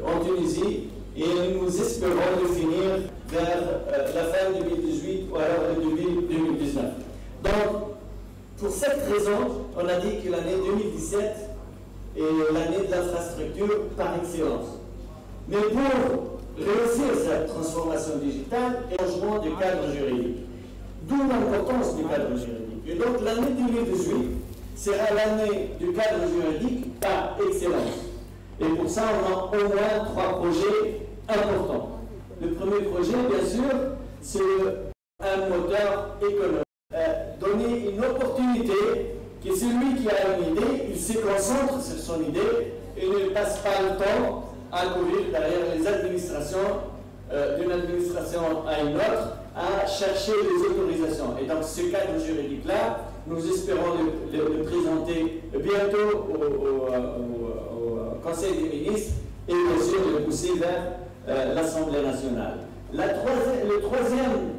en Tunisie et nous espérons le finir vers la fin 2018 ou alors le début 2019. Donc, pour cette raison, on a dit que l'année 2017 est l'année de l'infrastructure par excellence. Mais pour réussir cette transformation digitale et le changement du cadre juridique, d'où l'importance du cadre juridique. Et donc l'année 2018 sera l'année du cadre juridique par excellence. Et pour ça, on a au moins 3 projets importants. Le premier projet, bien sûr, c'est un moteur économique. Donner une opportunité que celui qui a une idée, il se concentre sur son idée et ne passe pas le temps à courir derrière les administrations, d'une administration à une autre, à chercher les autorisations. Et donc ce cadre juridique-là, nous espérons le présenter bientôt au Conseil des ministres et bien sûr le pousser vers l'Assemblée nationale. Le troisième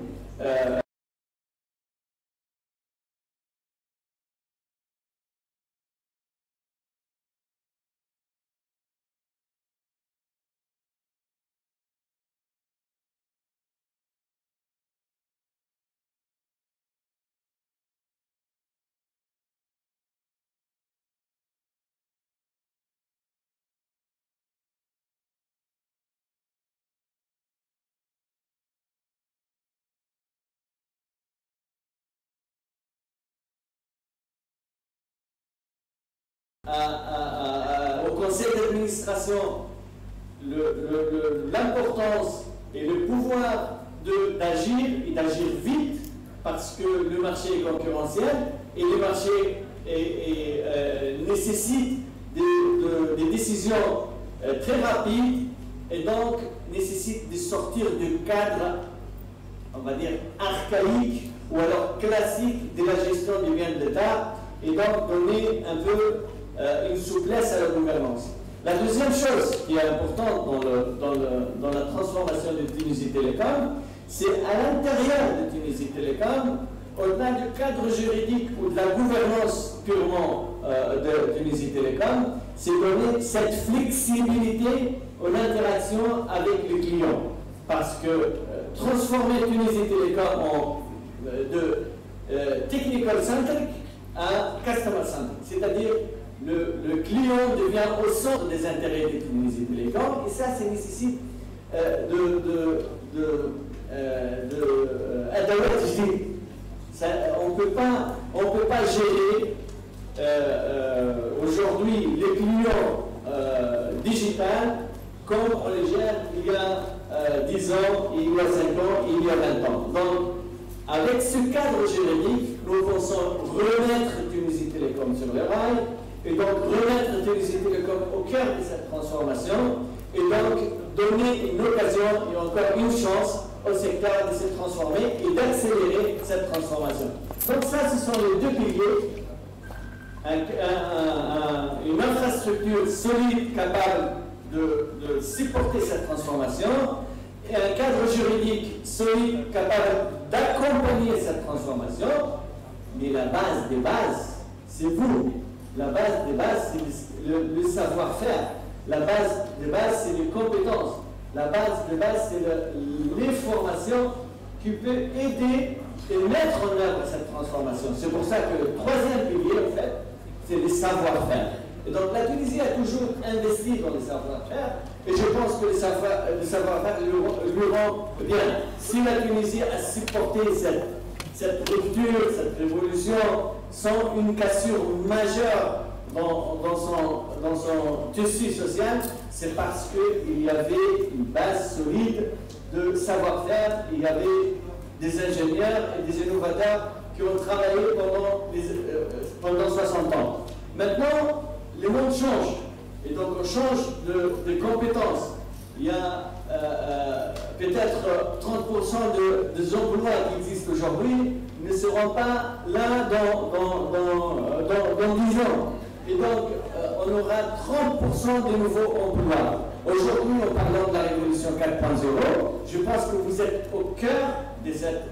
au conseil d'administration l'importance et le pouvoir d'agir et d'agir vite parce que le marché est concurrentiel et le marché nécessite des décisions très rapides et donc nécessite de sortir du cadre, on va dire, archaïque ou alors classique de la gestion du bien de l'État et donc donner un peu une souplesse à la gouvernance. La deuxième chose qui est importante dans la transformation de Tunisie Télécom, c'est à l'intérieur de Tunisie Télécom, au-delà du cadre juridique ou de la gouvernance purement de Tunisie Télécom, c'est donner cette flexibilité en interaction avec les clients. Parce que transformer Tunisie Télécom de technical centric à customer centric, c'est-à-dire le client devient au centre des intérêts de Tunisie Télécom et ça nécessite on ne peut pas gérer aujourd'hui les clients digital comme on les gère il y a 10 ans, il y a 5 ans, il y a 20 ans. Donc, avec ce cadre juridique, nous pensons remettre Tunisie Télécom sur les rails et donc remettre Tunisie Télécom au cœur de cette transformation et donc donner une occasion et encore une chance au secteur de se transformer et d'accélérer cette transformation. Donc ça, ce sont les deux piliers. Une infrastructure solide capable de supporter cette transformation et un cadre juridique solide capable d'accompagner cette transformation. Mais la base des bases, c'est vous. La base des bases, c'est le savoir-faire. La base des bases, c'est les compétences. La base des bases, c'est les formations qui peuvent aider et mettre en œuvre cette transformation. C'est pour ça que le troisième pilier, en fait, c'est les savoir-faire. Et donc la Tunisie a toujours investi dans les savoir-faire, et je pense que les savoir-faire lui rend bien. Si la Tunisie a supporté cette rupture, cette révolution, sans une cassure majeure dans son tissu social, c'est parce qu'il y avait une base solide de savoir-faire, il y avait des ingénieurs et des innovateurs qui ont travaillé pendant 60 ans. Maintenant, le monde change, et donc on change de compétences. Il y a peut-être 30% des emplois qui existent aujourd'hui ne seront pas là dans 10 ans. Et donc, on aura 30% de nouveaux emplois. Aujourd'hui, en parlant de la révolution 4.0, je pense que vous êtes au cœur de cette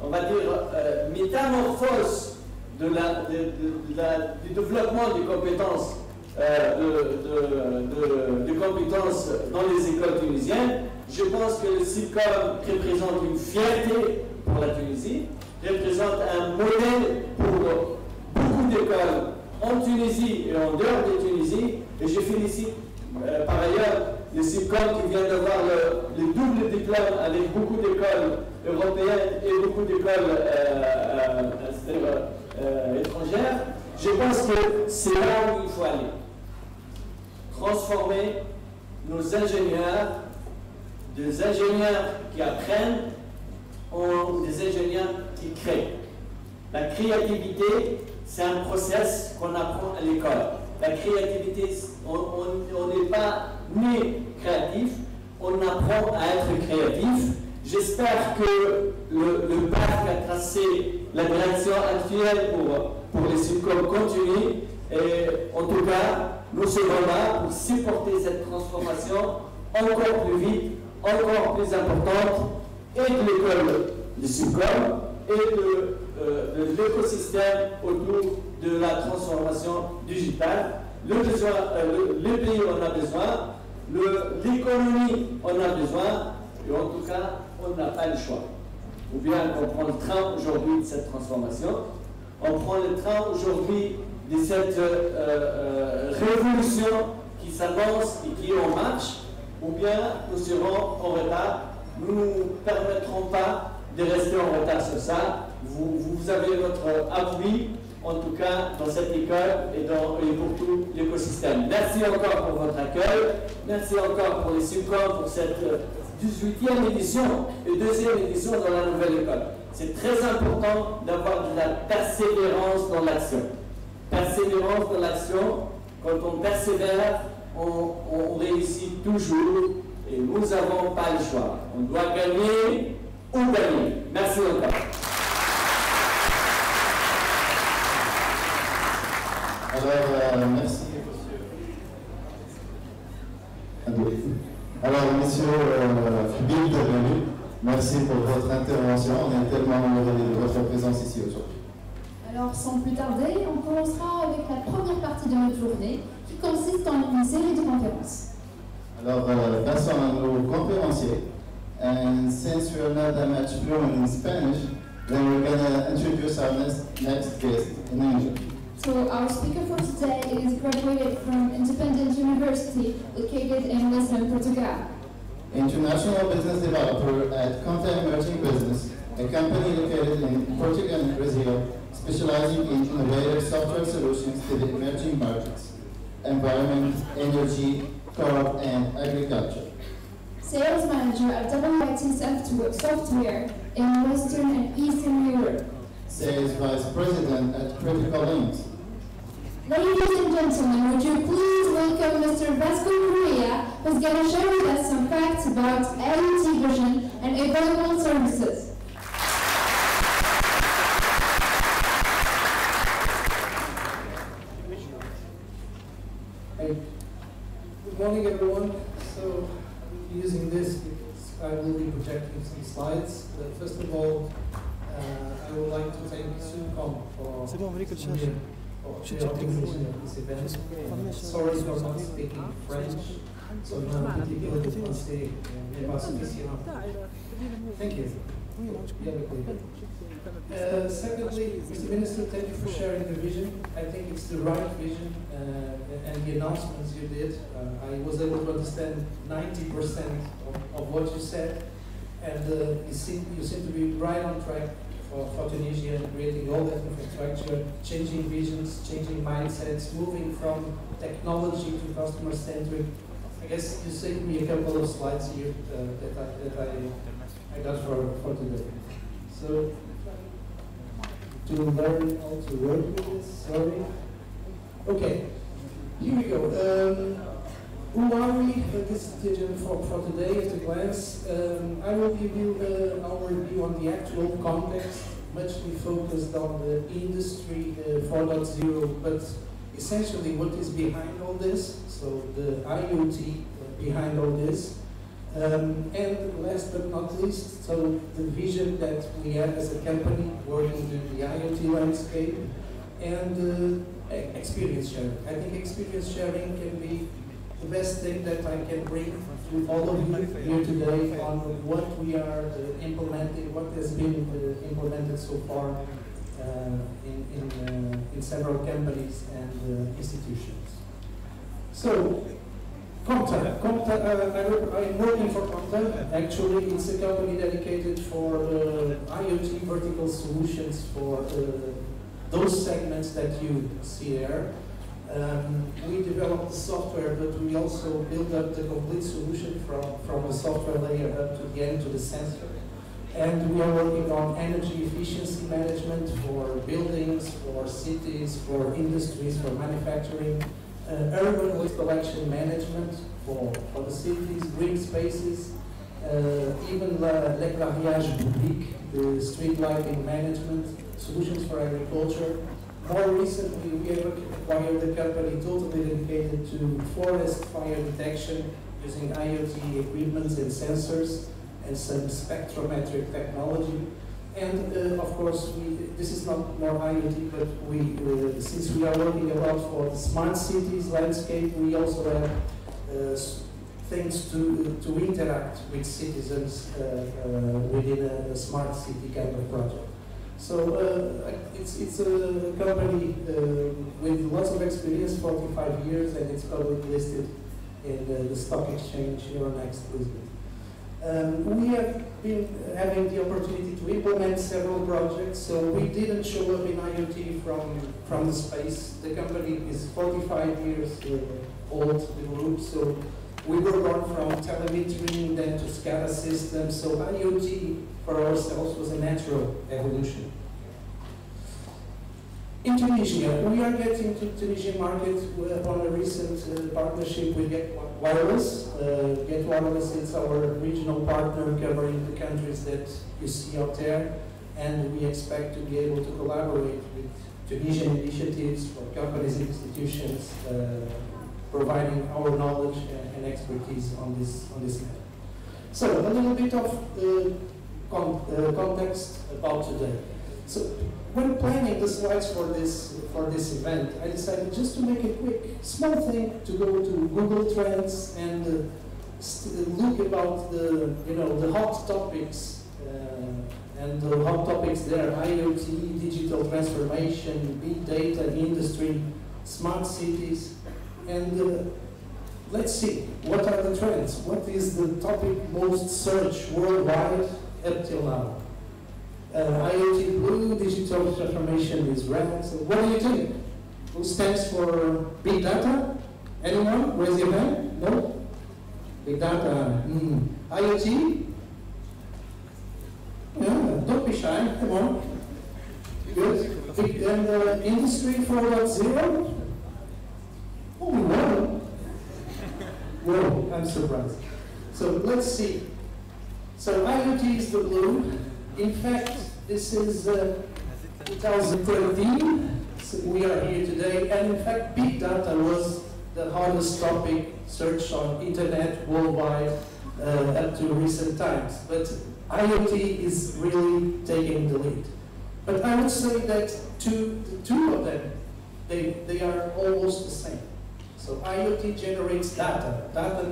on va dire, métamorphose du développement des compétences de compétences dans les écoles tunisiennes. Je pense que le Sup'Com représente une fierté pour la Tunisie, représente un modèle pour beaucoup d'écoles en Tunisie et en dehors de Tunisie. Et je félicite par ailleurs le Sup'Com qui vient d'avoir le double diplôme avec beaucoup d'écoles européennes et beaucoup d'écoles étrangères. Je pense que c'est là où il faut aller. Transformer nos ingénieurs, des ingénieurs qui apprennent, en des ingénieurs qui créent. La créativité, c'est un process qu'on apprend à l'école. La créativité, on n'est pas né créatif, on apprend à être créatif. J'espère que le bac a tracé la direction actuelle pour les Sup'Com continue. Et en tout cas, nous serons là pour supporter cette transformation encore plus vite, encore plus importante, et de l'école du Sup'Com et de l'écosystème autour de la transformation digitale. Le pays en a besoin, l'économie en a besoin, et en tout cas, on n'a pas le choix. Ou bien on prend le train aujourd'hui de cette transformation, on prend le train aujourd'hui de cette révolution qui s'avance et qui est en marche, ou bien nous serons en retard. Nous ne nous permettrons pas de rester en retard sur ça. Vous avez notre appui, en tout cas dans cette école et pour tout l'écosystème. Merci encore pour votre accueil. Merci encore pour les Sup'Com pour cette 18e édition et 2e édition dans la nouvelle école. C'est très important d'avoir de la persévérance dans l'action. Persévérance dans l'action, quand on persévère, on réussit toujours et nous n'avons pas le choix. On doit gagner ou gagner. Merci encore. Alors, merci. Alors, monsieur Fubil, bienvenue. Merci pour votre intervention. On est tellement heureux de votre présence ici aujourd'hui. Alors, sans plus tarder, on commencera avec la première partie de notre journée, qui consiste en une série de conférences. Alors, passons à nos conférenciers. And since we are not that much fluent in Spanish, then we're going to introduce our next guest in English. So, our speaker for today is graduated from Independent University, located in Lisbon, Portugal. International business developer at Conta Emerging Business, a company located in Portugal and Brazil, specializing in innovative software solutions to the emerging markets, environment, energy, co-op, and agriculture. Sales manager at WIT Software in Western and Eastern Europe. Sales vice president at Critical Links. Ladies and gentlemen, would you please welcome Mr. Vasco Correa, who's going to share with us some facts about IoT vision and available services. Hey. Good morning, everyone. So, I'm using this because I will be projecting some slides. First of all, I would like to thank Sup'Com for organization of this event. Sorry for not speaking French, so non particulier de français n'est pas suffisant. Thank you. Secondly, Mr. Minister, thank you for sharing the vision. I think it's the right vision, and the announcements you did. I was able to understand 90% of what you said, and you seem to be right on track for Tunisia, creating all that infrastructure, changing visions, changing mindsets, moving from technology to customer-centric. I guess you saved me a couple of slides here that I got for today. So, to learn how to work with this, sorry. Okay, here we go. Who are we? This is the agenda for today at a glance. I will give you our view on the actual context, muchly focused on the industry 4.0, but essentially what is behind all this, so the IoT behind all this. And last but not least, so the vision that we have as a company working in the IoT landscape, and experience sharing. I think experience sharing can be the best thing that I can bring to all of you here today on what we are implementing, what has been implemented so far in several companies and institutions. So, Comta. I'm working for Comta. Actually, it's a company dedicated for IoT vertical solutions for those segments that you see there. We developed the software, but we also built up the complete solution from the software layer up to the end to the sensor. And we are working on energy efficiency management for buildings, for cities, for industries, for manufacturing, urban waste collection management for the cities, green spaces, even l'éclairage public, the street lighting management, solutions for agriculture. More recently, we have acquired a company totally dedicated to forest fire detection using IoT equipment and sensors and some spectrometric technology. And of course, this is not more IoT, but since we are working a lot for the smart cities landscape, we also have things to interact with citizens within a smart city kind of project. So it's a company with lots of experience, 45 years, and it's publicly listed in the stock exchange Euronext Lisbon. We have been having the opportunity to implement several projects, so we didn't show up in IoT from the space. The company is 45 years old, the group, so we were born from telemetry, then to SCADA systems, so IoT for ourselves was a natural evolution. In Tunisia, we are getting to the Tunisian market upon a recent partnership with Get Wireless. Get Wireless is our regional partner covering the countries that you see out there, and we expect to be able to collaborate with Tunisian initiatives for companies and institutions, providing our knowledge and expertise on this matter. So, a little bit of context about today. So, when planning the slides for this event, I decided just to make a quick, small thing to go to Google Trends and look about the hot topics and the hot topics there: IoT, digital transformation, big data, industry, smart cities, and let's see what are the trends. What is the topic most searched worldwide up till now? IoT blue, digital transformation is red. So what do you think? Who stands for big data? Anyone? Raise your hand. No? Big data. IoT? Yeah, don't be shy. Come on. Good. And industry 4.0? Oh, no. Whoa, I'm surprised. So let's see. So IoT is the blue. In fact, this is 2013, so we are here today, and in fact, big data was the hardest topic searched on internet worldwide up to recent times. But IoT is really taking the lead. But I would say that the two of them, they are almost the same. So IoT generates data. Data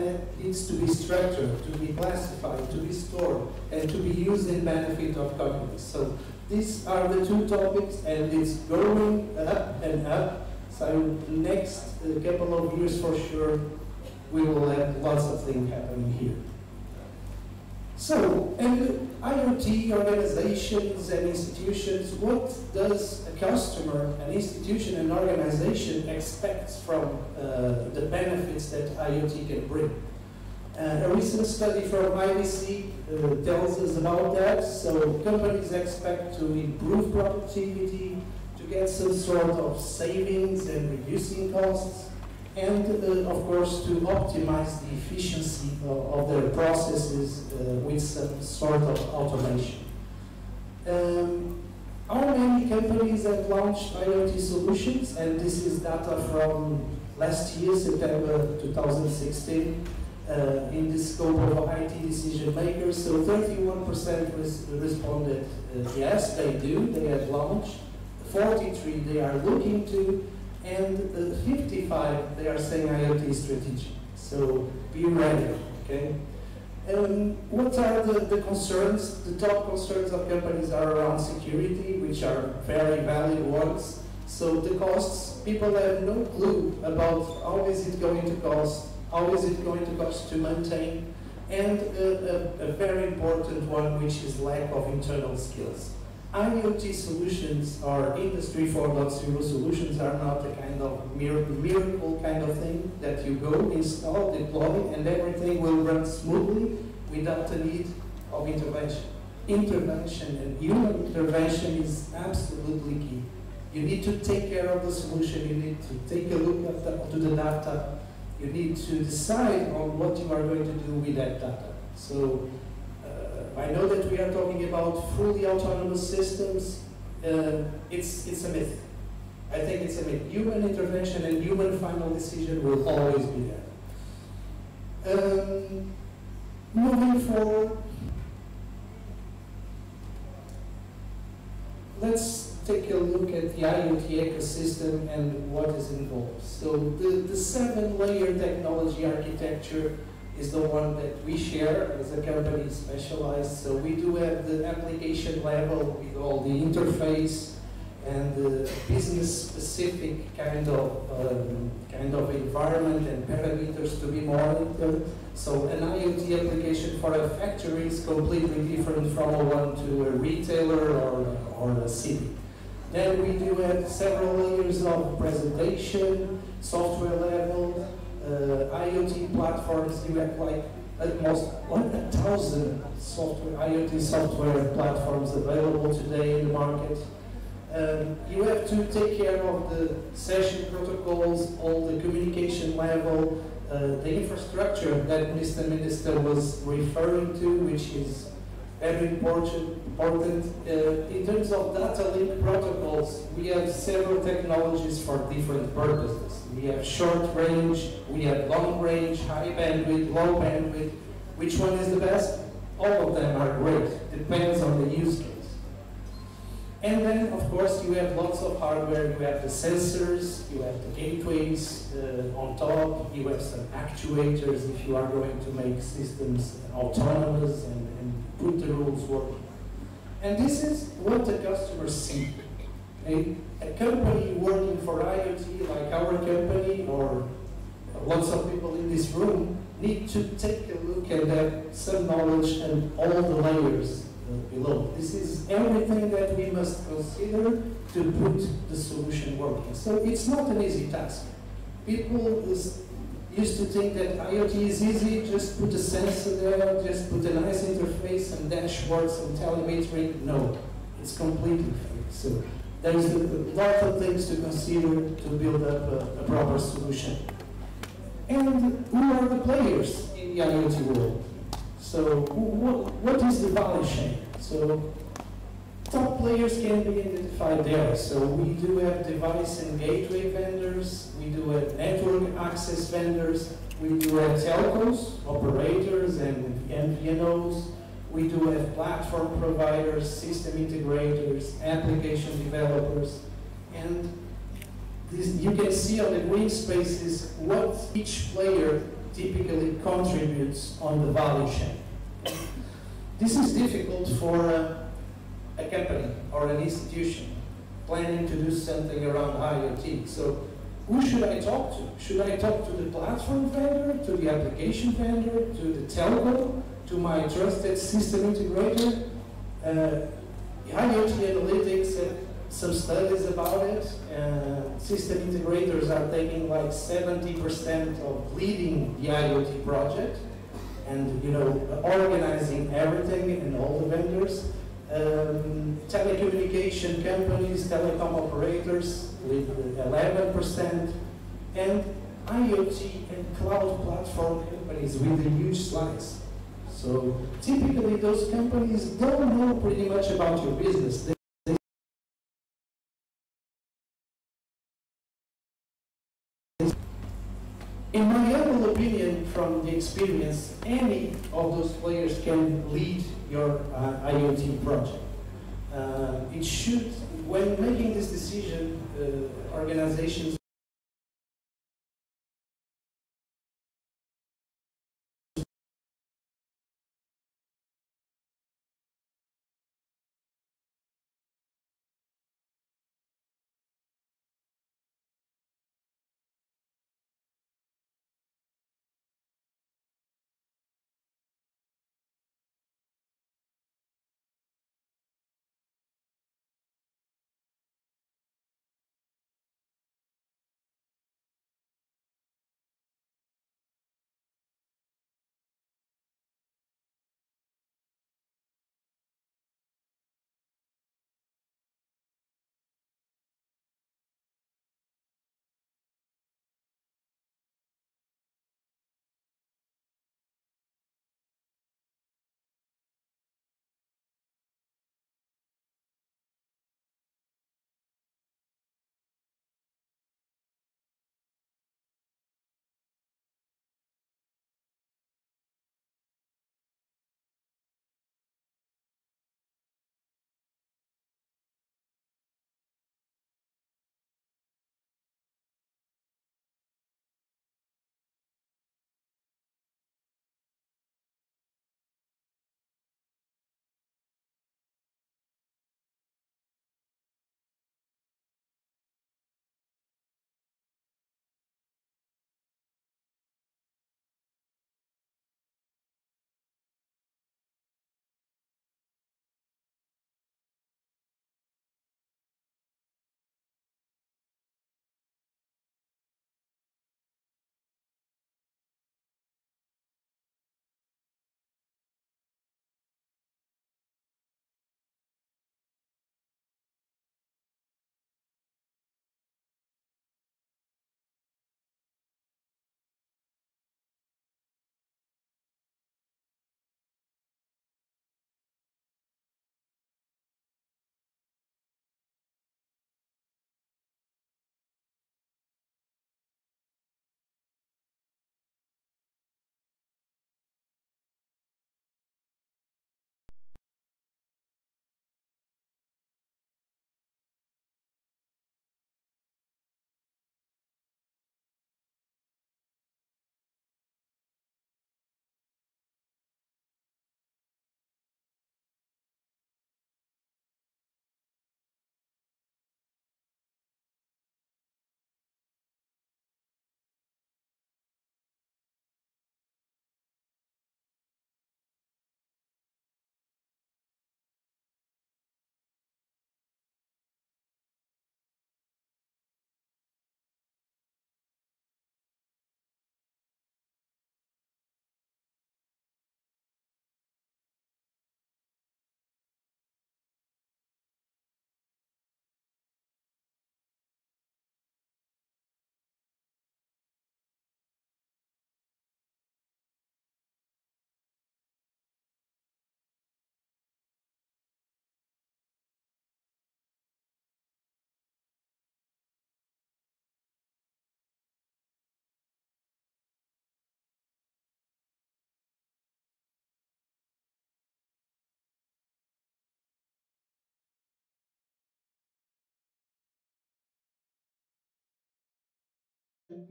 needs to be structured, to be classified, to be stored, and to be used in benefit of companies. So these are the two topics, and it's going up and up. So next couple of years for sure, we will have lots of things happening here. So, and IoT organizations and institutions, what does a customer, an institution, an organization expect from the benefits that IoT can bring? A recent study from IBC tells us about that. So companies expect to improve productivity, to get some sort of savings and reducing costs, and of course to optimize the efficiency of their processes with some sort of automation. How many companies have launched IoT solutions? And this is data from last year, September 2016, in the scope of IT decision makers. So 31% responded yes, they do, they have launched. 43 they are looking to, And 55, they are saying IoT is strategic. So be ready, okay? What are the concerns? The top concerns of companies are around security, which are very valid ones. So the costs, people have no clue about how is it going to cost, how is it going to cost to maintain, and a very important one, which is lack of internal skills. IoT solutions or Industry 4.0 solutions are not a kind of miracle kind of thing that you go, install, deploy, and everything will run smoothly without the need of intervention. Intervention and human intervention is absolutely key. You need to take care of the solution, you need to take a look at the data, you need to decide on what you are going to do with that data. So I know that we are talking about fully autonomous systems. It's a myth. I think it's a myth. Human intervention and human final decision will always be there. Moving forward, let's take a look at the IoT ecosystem and what is involved. So the 7-layer technology architecture is the one that we share as a company specialized. So we do have the application level with all the interface and the business-specific kind of environment and parameters to be monitored. So an IoT application for a factory is completely different from one to a retailer or a city. Then we do have several layers of presentation, software level, IoT platforms. You have like almost 1,000 IoT software platforms available today in the market. You have to take care of the session protocols, all the communication level, the infrastructure that Mr. Minister was referring to, which is very important. In terms of data link protocols, we have several technologies for different purposes. We have short range, we have long range, high bandwidth, low bandwidth. Which one is the best? All of them are great, depends on the use case. And then, of course, you have lots of hardware. You have the sensors, you have the gateways on top, you have some actuators if you are going to make systems autonomous and put the rules working. And this is what the customers see. Okay? A company working for IoT, like our company, or lots of people in this room, need to take a look and have some knowledge and all the layers below. This is everything that we must consider to put the solution working. So it's not an easy task. People used to think that IoT is easy, just put a sensor there, just put a nice interface, some dashboards, some telemetry. No, it's completely fake. So there's a lot of things to consider to build up a proper solution. And who are the players in the IoT world? So what is the value chain? So top players can be identified there. So we do have device and gateway vendors, we do have network access vendors, we do have telcos, operators and MVNOs, we do have platform providers, system integrators, application developers, and you can see on the green spaces what each player typically contributes on the value chain. This is difficult for a company or an institution planning to do something around IoT. So who should I talk to? Should I talk to the platform vendor, to the application vendor, to the telco, to my trusted system integrator? IoT analytics and some studies about it. System integrators are taking like 70% of leading the IoT project and organizing everything and all the vendors. Telecommunication companies, telecom operators with 11%, and IoT and cloud platform companies with a huge slice. So typically those companies don't know pretty much about your business. In my humble opinion, from the experience, any of those players can lead your IoT project. It should, when making this decision, organizations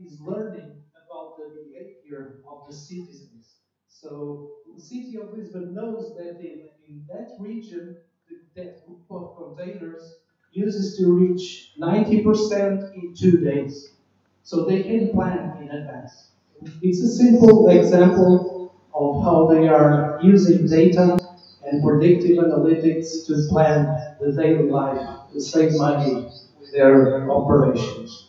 is learning about the behavior of the citizens. So the city of Lisbon knows that in that region, that group of containers uses to reach 90% in 2 days. So they can plan in advance. It's a simple example of how they are using data and predictive analytics to plan the daily life to save money with their operations.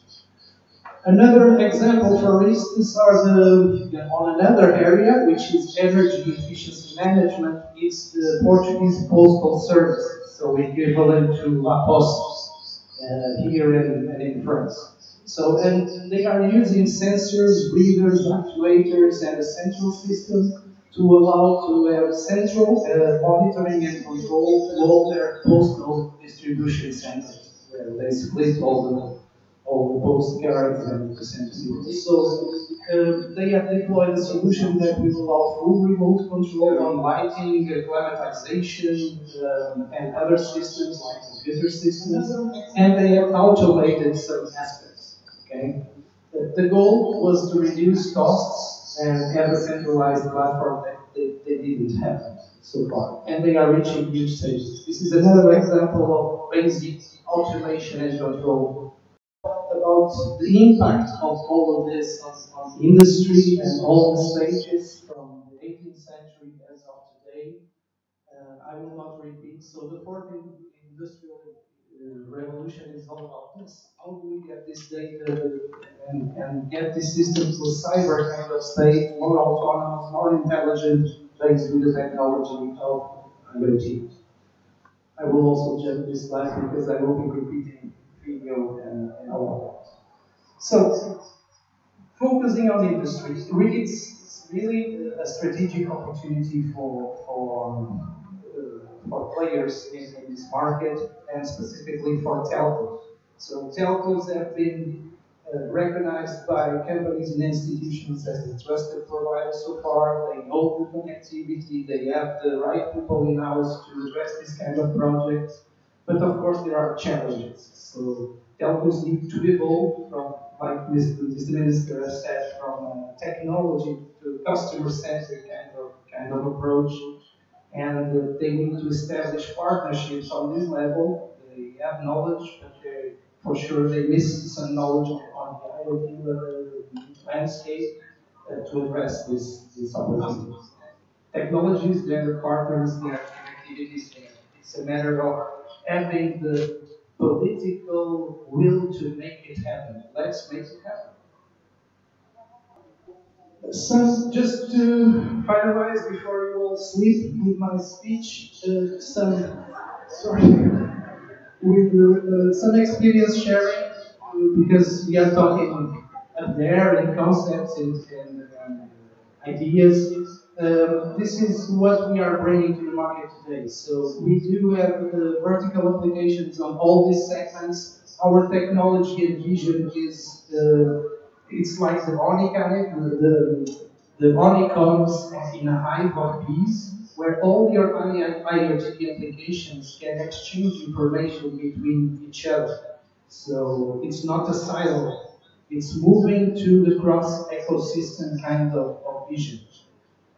Another example, for instance, on another area, which is energy efficiency management, it's the Portuguese postal services, so equivalent to La Poste here in France. So, and they are using sensors, readers, actuators, and a central system to allow to have central monitoring and control to all their postal distribution centers, where they split all the post cards and the centers. So they have deployed a solution that will allow full remote control on lighting, climatization, and other systems like computer systems, and they have automated some aspects. Okay, the goal was to reduce costs and have a centralized platform that they didn't have so far, and they are reaching huge savings. This is another example of basic automation and control about the impact of all of this on industry and all the stages from the 18th century as of today. I will not repeat. So the fourth industrial revolution is all about this. How do we get this data and get this system to a cyber kind of state, more autonomous, more intelligent, based with the technology of IoT? I will also jump this slide because I will be repeating video and all of that. So, focusing on industry, it's really a strategic opportunity for players in this market and specifically for telcos. So telcos have been recognized by companies and institutions as the trusted provider so far. They know the connectivity, they have the right people in-house to address this kind of projects. But of course there are challenges. So telcos need to evolve from, like Mr. Minister said, from technology to customer-centric kind of approach, and they need to establish partnerships on this level. They have knowledge, but for sure they miss some knowledge on the IoT landscape to address these opportunities. Technologies, their partners, their connectivities, it's a matter of having the political will to make it happen. Let's make it happen. Some, just to finalize before you all sleep with my speech, sorry, with some experience sharing, because we are talking up there in concepts and ideas. This is what we are bringing to the market today. So we do have vertical applications on all these segments. Our technology and vision is it's like the the honeycombs in a hive of bees, where all your IoT applications can exchange information between each other. So it's not a silo. It's moving to the cross ecosystem kind of vision.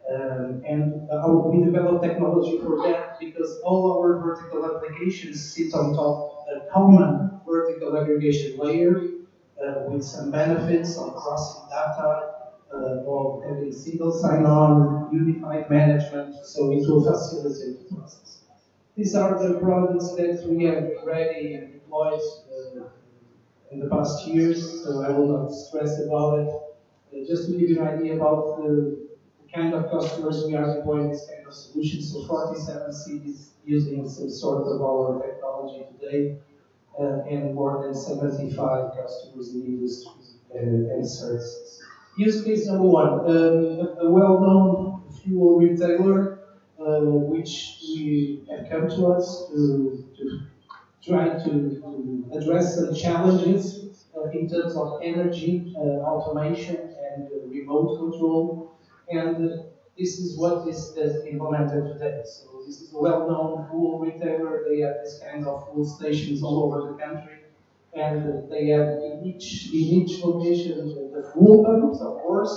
We develop technology for that because all our vertical applications sit on top of a common vertical aggregation layer with some benefits of crossing data, of having single sign-on, unified management, so it will facilitate the process. These are the products that we have ready and deployed in the past years, so I will not stress about it. Just to give you an idea about the kind of customers we are deploying this kind of solution. So 47 cities using some sort of our technology today, and more than 75 customers in the industry and services. Use case number one, a well-known fuel retailer, which we have come to us to try to address some challenges in terms of energy, automation, and remote control. And this is what is implemented today. So this is a well-known fuel retailer. They have this kind of fuel stations all over the country. and they have in each location the full pumps, of course,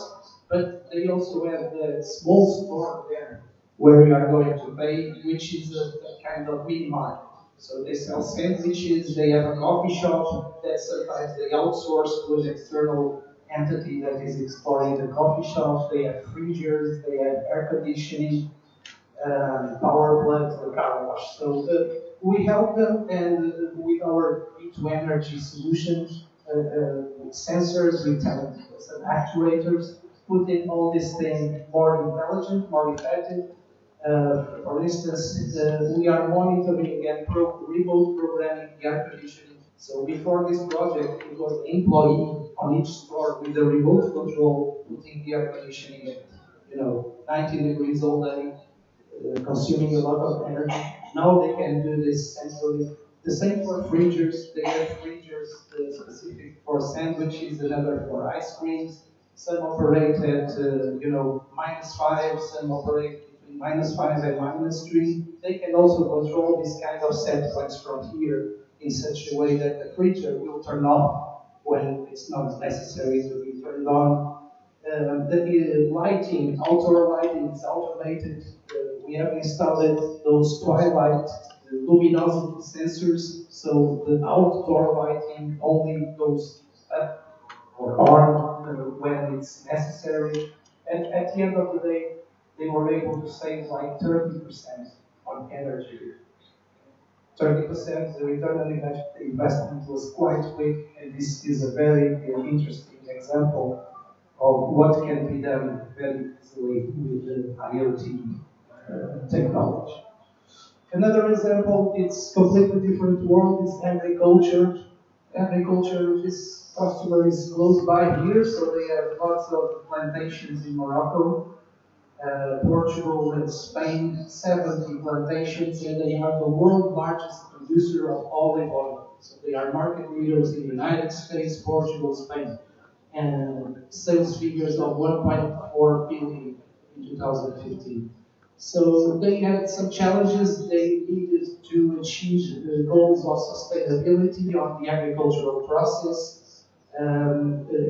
but they also have the small store there where you are going to pay, which is a kind of mini market. So they sell sandwiches, they have a coffee shop that sometimes they outsource to an external entity that is exploring the coffee shop. They have freezers, they have air conditioning, power plants, the car wash. So we help them, and with our E2 energy solutions, sensors, with some actuators, putting all these things more intelligent, more effective. For instance, we are monitoring and remote programming the air conditioning. So before this project, it was the employee on each store with the remote control putting the air conditioning at 90 degrees all day, consuming a lot of energy. Now they can do this centrally. The same for freezers. They have freezers specific for sandwiches, another for ice creams. Some operate at -5. Some operate between -5 and -3. They can also control this kind of set points from here in such a way that the freezer will turn off when it's not necessary to be turned on. The lighting, outdoor lighting is automated. We have installed those twilight luminosity sensors, so the outdoor lighting only goes up or on when it's necessary. And at the end of the day, they were able to save like 30% on energy. 30%, the return on investment was quite quick, and this is a very interesting example of what can be done very easily with the IoT technology. Another example, it's completely different world, is agriculture. Agriculture, this customer is close by here, so they have lots of plantations in Morocco, Portugal and Spain, 70 plantations, and they are the world's largest producer of olive oil. So they are market leaders in the United States, Portugal, Spain, and sales figures of 1.4 billion in 2015. So they had some challenges. They needed to achieve the goals of sustainability on the agricultural process,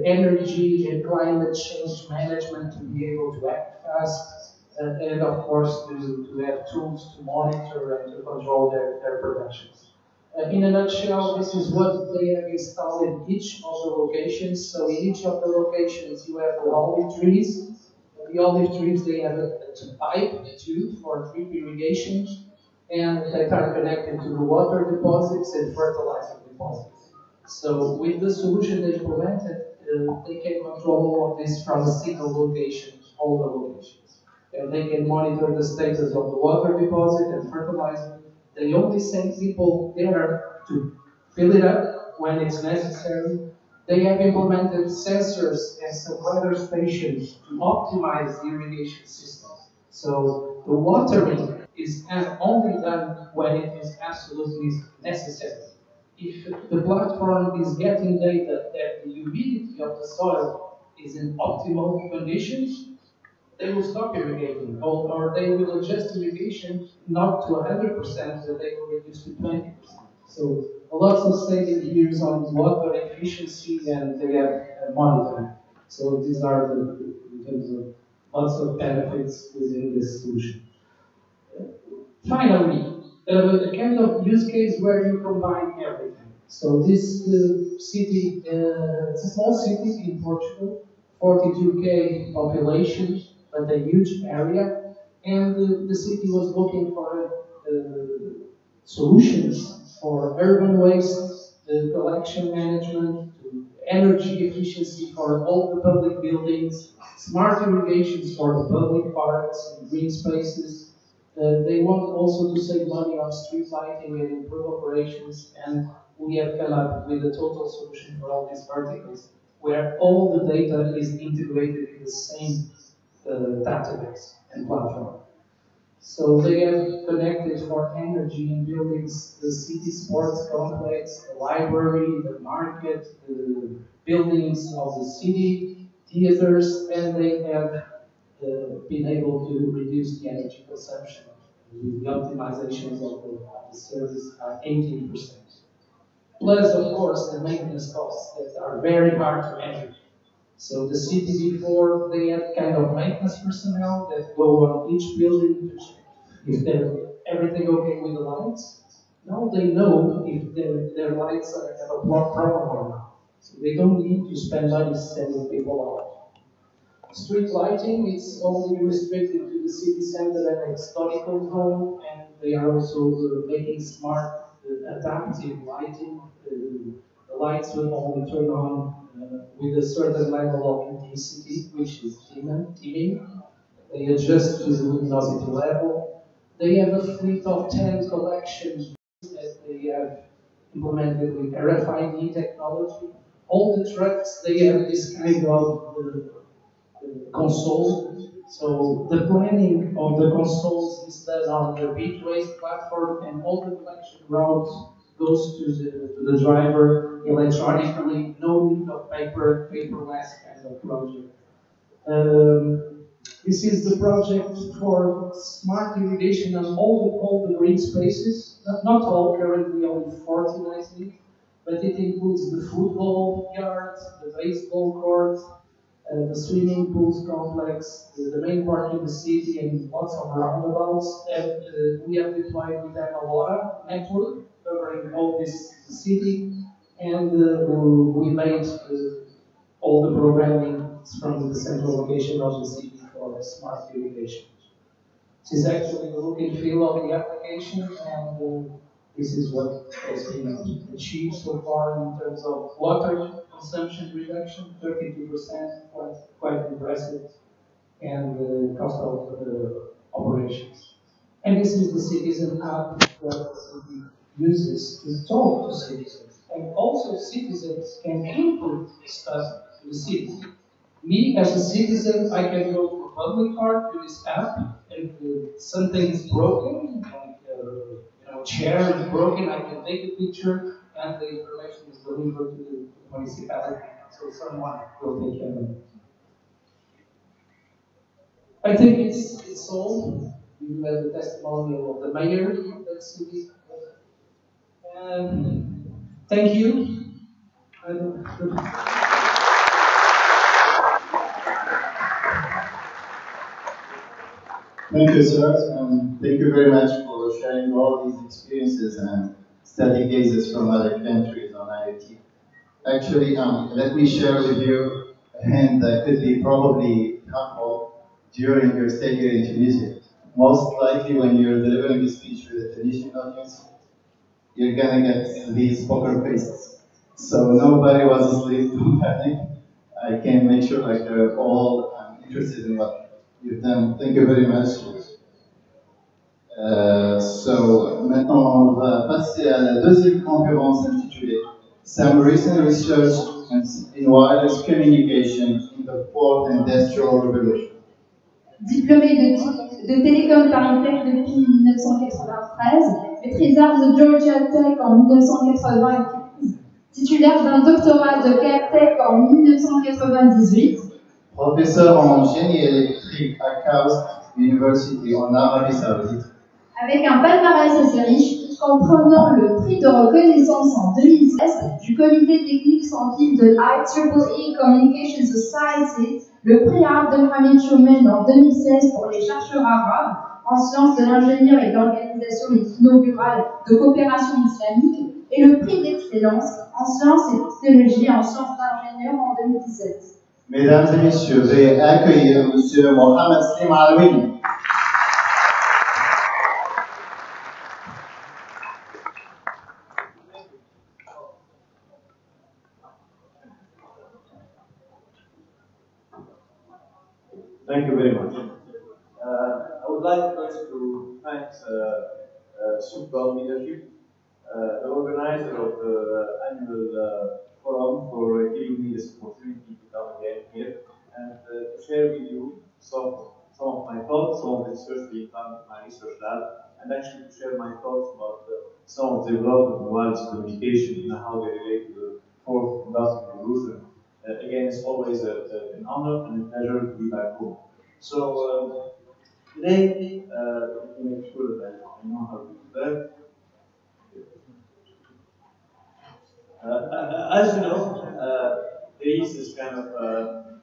energy and climate change management to be able to act fast, and of course to have tools to monitor and to control their productions. In a nutshell, this is what they have installed in each of the locations. So in each of the locations, you have the olive trees. The olive trees, they have a pipe too for drip irrigation, and they are connected to the water deposits and fertilizer deposits. So with the solution they implemented, they can control all of this from a single location, all the locations. And they can monitor the status of the water deposit and fertilizer. They only send people there to fill it up when it's necessary. They have implemented sensors and some weather stations to optimize the irrigation system. So the watering is only done when it is absolutely necessary. If the platform is getting data that the humidity of the soil is in optimal conditions, they will stop irrigating, or they will adjust irrigation not to 100%, but they will reduce to 20%. So a lot of saving here is on water efficiency, and they have monitoring. So these are in terms of lots of benefits within this solution. Finally, a kind of use case where you combine everything. So this city, it's a small city in Portugal, 42K population, but a huge area, and the city was looking for solutions for urban waste, collection management, energy efficiency for all the public buildings, smart irrigations for the public parks and green spaces. They want also to save money on street lighting and improve operations, and we have come up with a total solution for all these verticals, where all the data is integrated in the same database and platform. So they have connected for energy in buildings, the city sports complex, the library, the market, the buildings of the city, theaters, and they have been able to reduce the energy consumption. The optimizations of the service are 18%. plus, of course, the maintenance costs that are very hard to measure. So the city before, they had kind of maintenance personnel that go on each building to check if they're everything okay with the lights. Now they know if their lights have a problem or not. So they don't need to spend money sending people out. Street lighting is only restricted to the city center and historical zone, and they are also making smart adaptive lighting. The lights will only turn on with a certain level of intensity, which is dimming. They adjust to the luminosity level. They have a fleet of 10 collection that they have implemented with RFID technology. All the trucks, they have this kind of console. So the planning of the consoles is done on the Bitways platform, and all the collection routes goes to the driver electronically. No need of paperless kind of project. This is the project for smart irrigation on all the green spaces. Not all, currently only 49 cities, but it includes the football yard, the baseball court, the swimming pools complex, the main park in the city, and lots of roundabouts. And we have deployed with them a LoRa network covering all this city, and we made all the programming from the central location of the city for smart irrigation. This is actually the look and feel of the application, and this is what has been achieved so far in terms of water consumption reduction, 32%, quite impressive, and the cost of operations. And this is the citizen app that the city uses to talk to citizens. And also citizens can input stuff to the city. Me, as a citizen, I can go to a public park with this app, and something is broken, like chair is broken, I can take a picture, and the information is delivered to the municipality, so someone will take care of it. I think it's all. You have the testimonial of the mayor of that city. Thank you. Thank you, sir. Thank you very much for sharing all these experiences and study cases from other countries on IoT. Actually, let me share with you a hint that could be probably helpful during your stay here in Tunisia. Most likely, when you're delivering a speech with a Tunisian audience, you're gonna get these poker faces. So nobody was asleep, don't panic. I can make sure like they're all interested in what you've done. Thank you very much. Maintenant, on va passer à la deuxième conférence intitulée Some Recent Research in Wireless Communication in the Fourth Industrial Revolution. Diplômé de Télécom Paris Tech depuis 1993, maîtrisard de Georgia Tech en 1995, titulaire d'un doctorat de Caltech en 1998, professeur en génie électrique à KAUST University en Arabie Saoudite. Avec un palmarès assez riche, comprenant le prix de reconnaissance en 2016 du comité technique scientifique de l'IEEE Communication Society, le prix Abdelhamid Choumen en 2016 pour les chercheurs arabes en sciences de l'ingénieur et de l'organisation inaugurale de coopération islamique, et le prix d'excellence en sciences et technologies en sciences d'ingénieur en 2017. Mesdames et messieurs, veuillez accueillir M. Mohamed Slim Alwini. Thank you very much. I would like first to thank Sup'Com leadership, the organizer of the annual forum, for giving me this opportunity to come again here and to share with you some of my thoughts, some of the research being done in my research lab, and actually to share my thoughts about some of the development of wireless communication and how they relate to the fourth industrial revolution. Again, it's always an honor and a pleasure to be back home. So today, let me make sure that I know how to do that. As you know, there is this kind of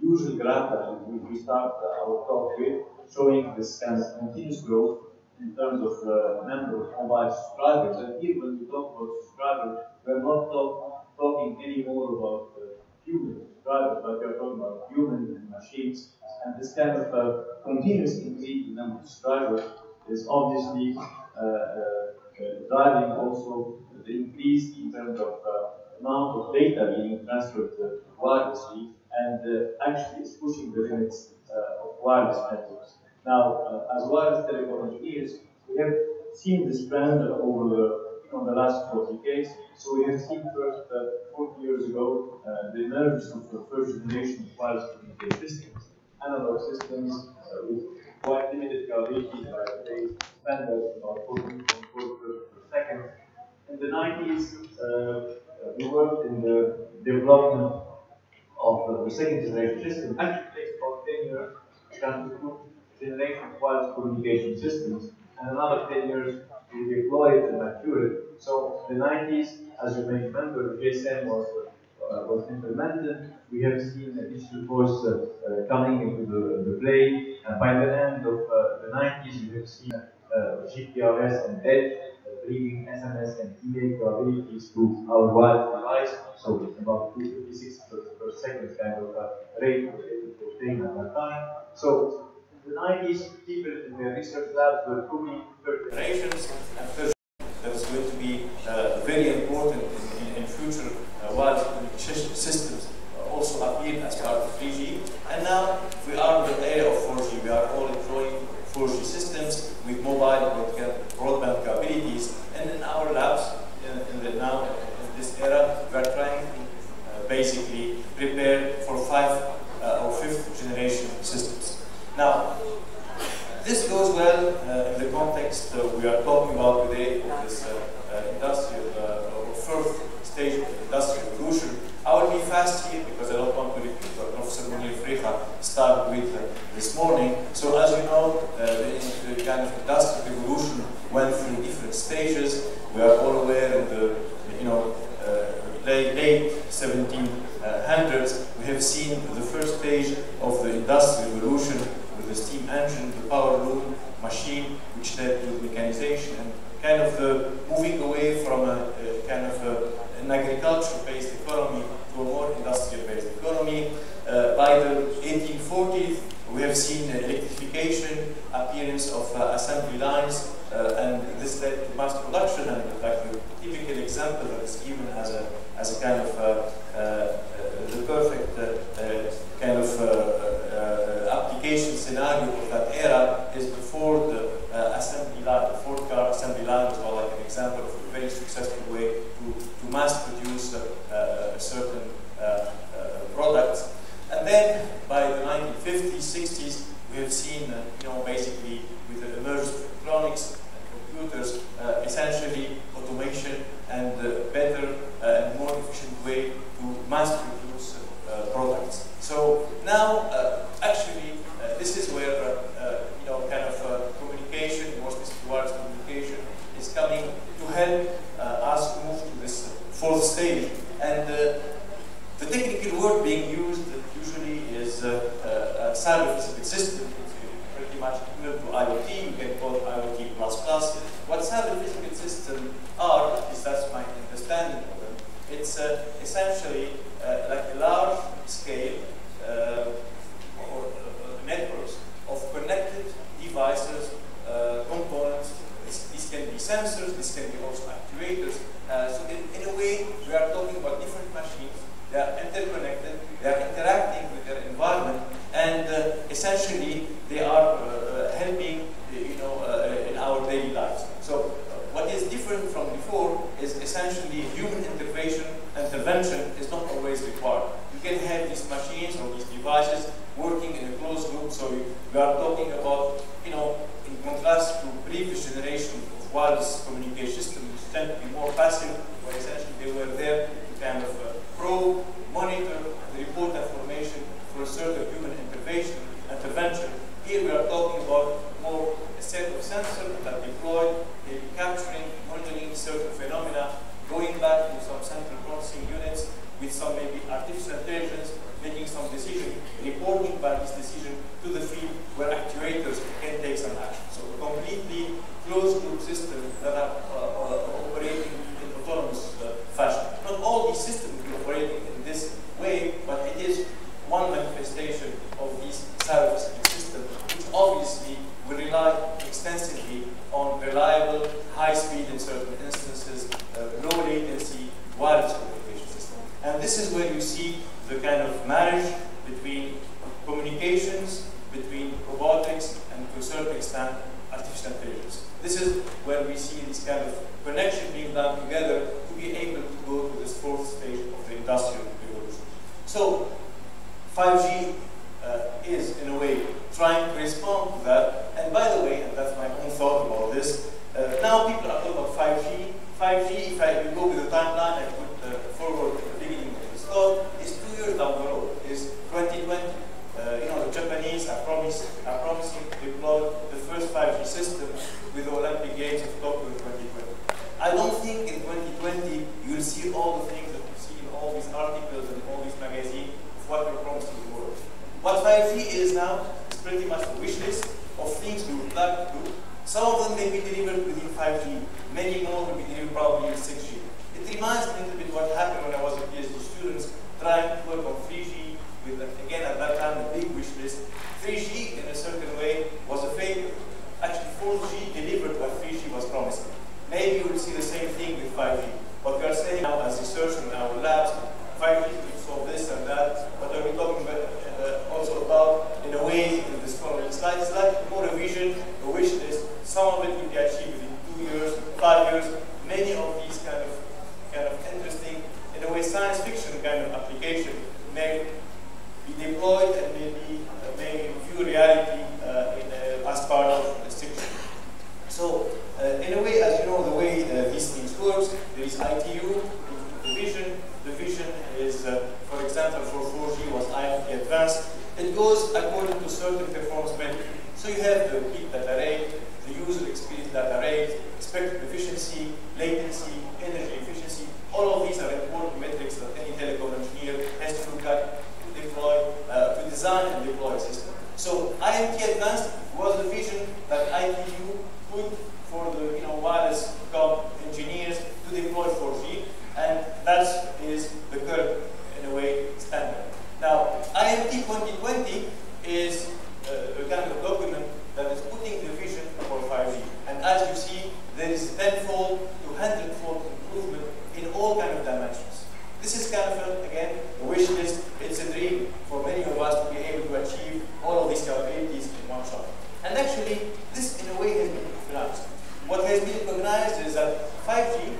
usual graph that we start our talk with, showing this kind of continuous growth in terms of number of mobile subscribers. And here, when we talk about subscribers, we're not talking anymore about human subscribers, but we're talking about humans and machines. And this kind of continuous increase in number of subscribers is obviously driving also the increase in terms of amount of data being transferred wirelessly, and actually is pushing the limits of wireless networks. Now, as wireless telecom engineers, we have seen this trend over the last 4 decades. So we have seen first 40 years ago the emergence of the first generation of wireless communication systems, analog systems with quite limited capabilities by today's standards, about 14.4 per second. In the 90s, we worked in the development of the second generation system. Actually, it takes about 10 years to come to generation of wireless communication systems, and another 10 years to deploy it and mature it. So, in the 90s, as you may remember, GSM was implemented. We have seen digital voice coming into the play, and by the end of the 90s, we have seen GPRS and Edge bringing SMS and email capabilities to our wireless device. So it's about 256 per second kind of rate we were able to obtain at that time. So in the 90s, people in the research labs were proving third generations, and third that is going to be very important in future wireless communication systems. Also appeared as part of 3G, and now we are in the era of 4G. We are all enjoying 4G systems with mobile broadband capabilities, and in our labs, now in this era, we are trying to basically prepare for 5th or 5th generation systems. Now, this goes well in the context we are talking about today of this industrial or first stage of industrial revolution. I will be fast here because I don't want to repeat what Professor Munir Frecha started with this morning. So as you know, the kind of industrial revolution went through different stages. We are all aware in the late 1700s. We have seen the first stage of the industrial revolution with the steam engine, the power loom machine, which led to mechanization and kind of the moving away from a kind of an agriculture-based economy to a more industrial-based economy. By the 1840s, we have seen electrification, appearance of assembly lines, and this led to mass production. And in fact, the typical example that is given as a kind of the perfect kind of application scenario of that era is the Ford assembly line. The Ford car assembly line was like an example of a very successful way to mass produce certain products. And then by the 1950s, 60s, we have seen, basically with the emergence of electronics and computers, essentially automation and better and more efficient way to mass produce products. So now, actually, this is where kind of communication, more specifically wireless communication, is coming to help us move to this 4th stage. And the technical word being used usually is a cyber physical system. It's pretty much equivalent to IoT. You can call it IoT++. What cyber physical systems are, at least that's my understanding of them, it's essentially like a large scale or networks of connected devices, components. These can be sensors, this can be also actuators. So in a way, we are talking about different machines. They are interconnected, they are interacting with their environment, and essentially they are helping in our daily lives. So what is different from before is essentially human intervention is not always required. You can have these machines or these devices working in a closed loop. So we are talking about, in contrast to previous generation of wireless communication systems, which tend to be more passive, where essentially they were there to kind of probe, monitor, and report information for a certain human intervention. Here we are talking about more a set of sensors that are deployed, capturing, monitoring certain phenomena, going back to some central artificial intelligence making some decision, reporting back this decision to the field where actuators can take some action. So a completely closed loop system that are operating in autonomous fashion. Not all these systems will be operating in this way, but it is one manifestation of this cyber-physical system, which obviously will rely extensively on reliable, high speed in certain instances, low latency, wireless communication system. And this is where you see the kind of marriage between communications, between robotics, and to a certain extent, artificial intelligence. This is where we see this kind of connection being done together to be able to go to this fourth stage of the industrial revolution. So 5G is, in a way, trying to respond to that. And by the way, and that's my own thought about this, now people are talking about 5G. 5G, if I go with the timeline I put forward at the beginning of this talk, is 2 years down the road, is 2020. You know, the Japanese are promising to deploy the first 5G system with the Olympic Games of Tokyo in 2020. I don't think in 2020 you will see all the things that you see in all these articles and all these magazines of what we're promising the world. What 5G is now is pretty much a wish list of things we would like to do. Some of them may be delivered within 5G, many more will be delivered probably in 6G. It reminds me a little bit what happened when I was a PhD student trying to work on 3G with, again at that time, a big wish list. 3G in a certain way was a failure. Actually 4G delivered what 3G was promising. Maybe we'll see the same thing with 5G. What we are saying now as researchers in our labs, 5G will solve this and that. What are we talking about? Also about, in a way, in this following slide, it's like more a vision, a wish list. Some of it will be achieved within 2 years, 5 years. Many of these kind of interesting, in a way, science fiction kind of application may be deployed and may view reality as part of the fiction. So, in a way, as you know, the way these things works, there is ITU, the vision. The vision is, for example, for 4G was IoT advanced. It goes according to certain performance metrics. So you have the peak data rate, the user experience data rate, spectrum efficiency, latency, energy efficiency. All of these are important metrics that any telecom engineer has to look at to deploy, to design and deploy a system. So IoT advanced was the vision that ITU put for the wireless engineers to deploy 4G. And that is the current, in a way, standard. Now, IMT 2020 is a kind of document that is putting the vision for 5G. And as you see, there is 10-fold to 100-fold improvement in all kind of dimensions. This is kind of, again, a wish list. It's a dream for many of us to be able to achieve all of these capabilities in one shot. And actually, this, in a way, has been recognized. What has been recognized is that 5G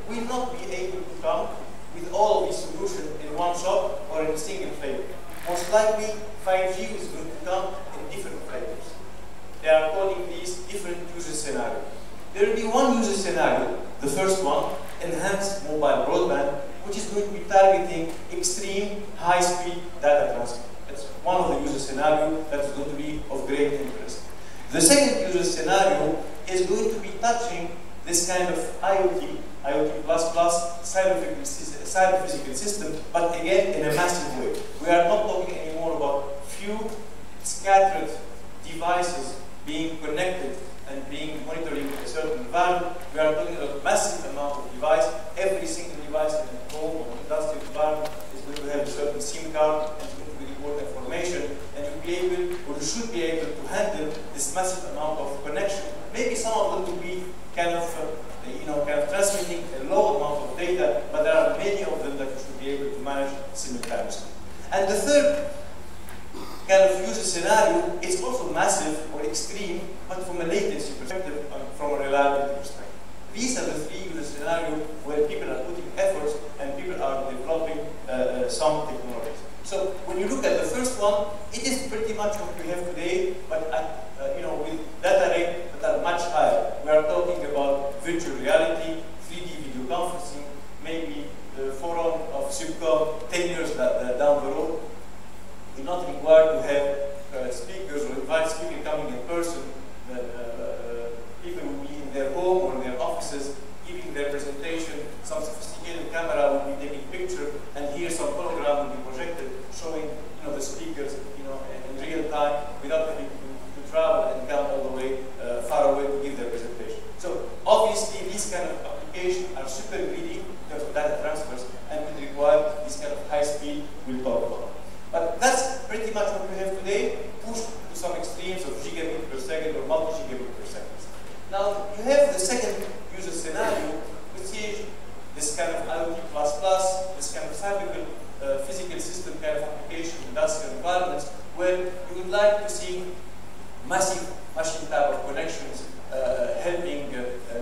will not be able to come with all of these solutions in one shot or in a single flavor. Most likely, 5G is going to come in different flavors. They are calling these different user scenarios. There will be one user scenario, the first one, enhanced mobile broadband, which is going to be targeting extreme high-speed data transfer. That's one of the user scenarios that is going to be of great interest. The second user scenario is going to be touching this kind of IoT cyber-physical system, but again in a massive way. We are not talking anymore about few scattered devices being connected and being monitoring a certain environment. We are talking about a massive amount of device. Every single device in a home or industrial environment is going to have a certain SIM card and is going to be record information, and you'll be able, or you should be able to handle this massive amount of connection. Maybe some of them will be kind of transmitting a low amount of data, but there are many of them that you should be able to manage simultaneously. And the third kind of user scenario is also massive or extreme, but from a latency perspective and from a reliability perspective. These are the three user scenarios where people are putting efforts and people are developing some technologies. So when you look at the first one, it is pretty much what we have today, but at, with data rate that are much higher. We are talking about virtual reality, 3D video conferencing, maybe the forum of Sup'Com 10 years down the road. You're not required to have speakers or invite speakers coming in person. People will be in their home or in their offices giving their presentation. Some sophisticated camera will be taking picture, and here some hologram we'll talk about. But that's pretty much what we have today, pushed to some extremes of gigabit per second or multi-gigabit per second. Now, you have the second user scenario, which is this kind of IoT++, this kind of physical system kind of application, industrial environments, where you would like to see massive machine type of connections helping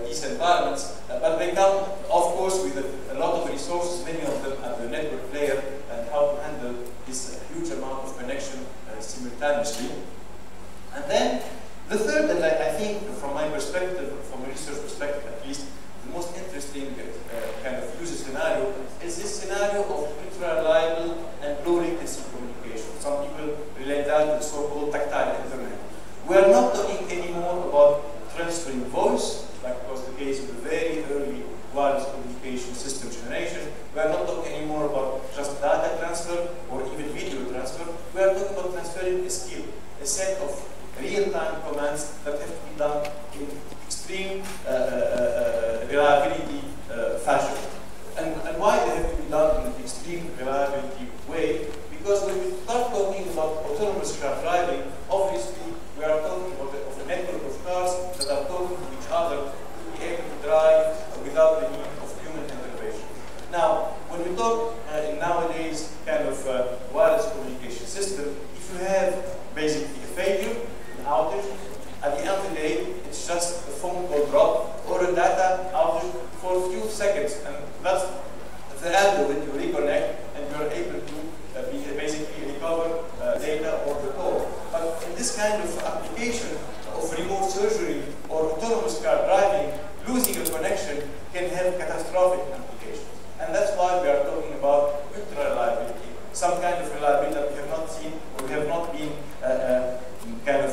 these environments, but they come, of course, with a lot of resources, many of them at the network layer, and how to handle this huge amount of connection simultaneously. And then the third, and I think from my perspective, from a research perspective at least, the most interesting kind of user scenario is this scenario of ultra-reliable and low-latency communication. Some people relate that to the so-called tactile internet. We are not talking anymore about transferring voice, like was the case in the very early wireless communication system generation. We are not talking anymore about just data transfer or even video transfer. We are talking about transferring a skill, a set of real-time commands that have to be done in extreme reliability fashion. And why they have to be done in an extreme reliability way? Because when we start talking about autonomous car driving, obviously we are talking about a network of cars that are talking to each other to be able to drive without the need of human intervention. Now, when we talk in nowadays kind of wireless communication system, if you have basically a failure, an outage, at the end of the day, it's just a phone call drop or a data outage for a few seconds, and that's the end of it. You reconnect, and you're able to basically recover data or the call. But in this kind of application of remote surgery or autonomous car driving, losing a connection can have catastrophic implications. And that's why we are talking about ultra-reliability, some kind of reliability that we have not seen or we have not been kind of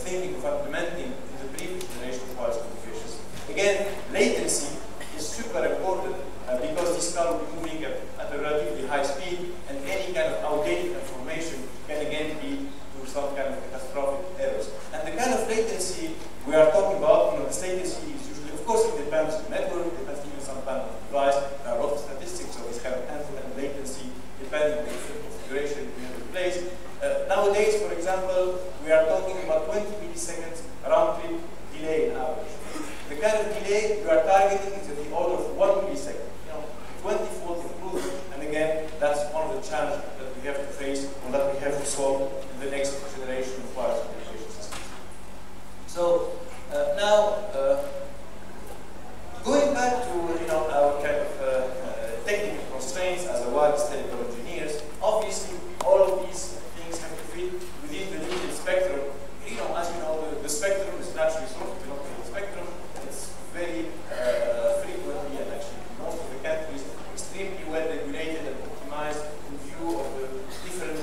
thinking of implementing in the previous generation of wireless communications. Again, latency is super important because this car will be moving at a relatively high speed, and any kind of outdated information can again lead to some kind of catastrophic errors. And the kind of latency we are talking about, this latency is usually, of course, it depends on the network, it depends even sometimes on the device. There are a lot of statistics of this kind of end-to-end latency, depending on the configuration we have in place. Nowadays, for example, we are talking about 20 milliseconds round-trip delay in average. The kind of delay we are targeting is of the order of 1 millisecond. 20-fold improvement, and again, that's one of the challenges that we have to face or that we have to solve in the next generation of wireless communication systems. So now, going back to our kind of technical constraints as a wireless telecom engineers, obviously all of these things have to fit within the needed spectrum. As you know, the spectrum is naturally sort of the spectrum. It's very frequently, and actually in most of the countries, extremely well regulated and optimized in view of the different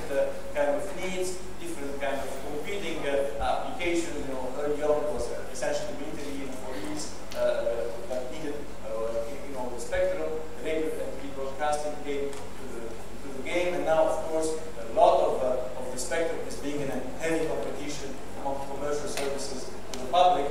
kind of needs, different kind of competing applications. Early on it was essentially military and police that needed the spectrum. The radio and broadcasting came to the game, and now, of course, a lot of the spectrum is being in a heavy competition among commercial services to the public,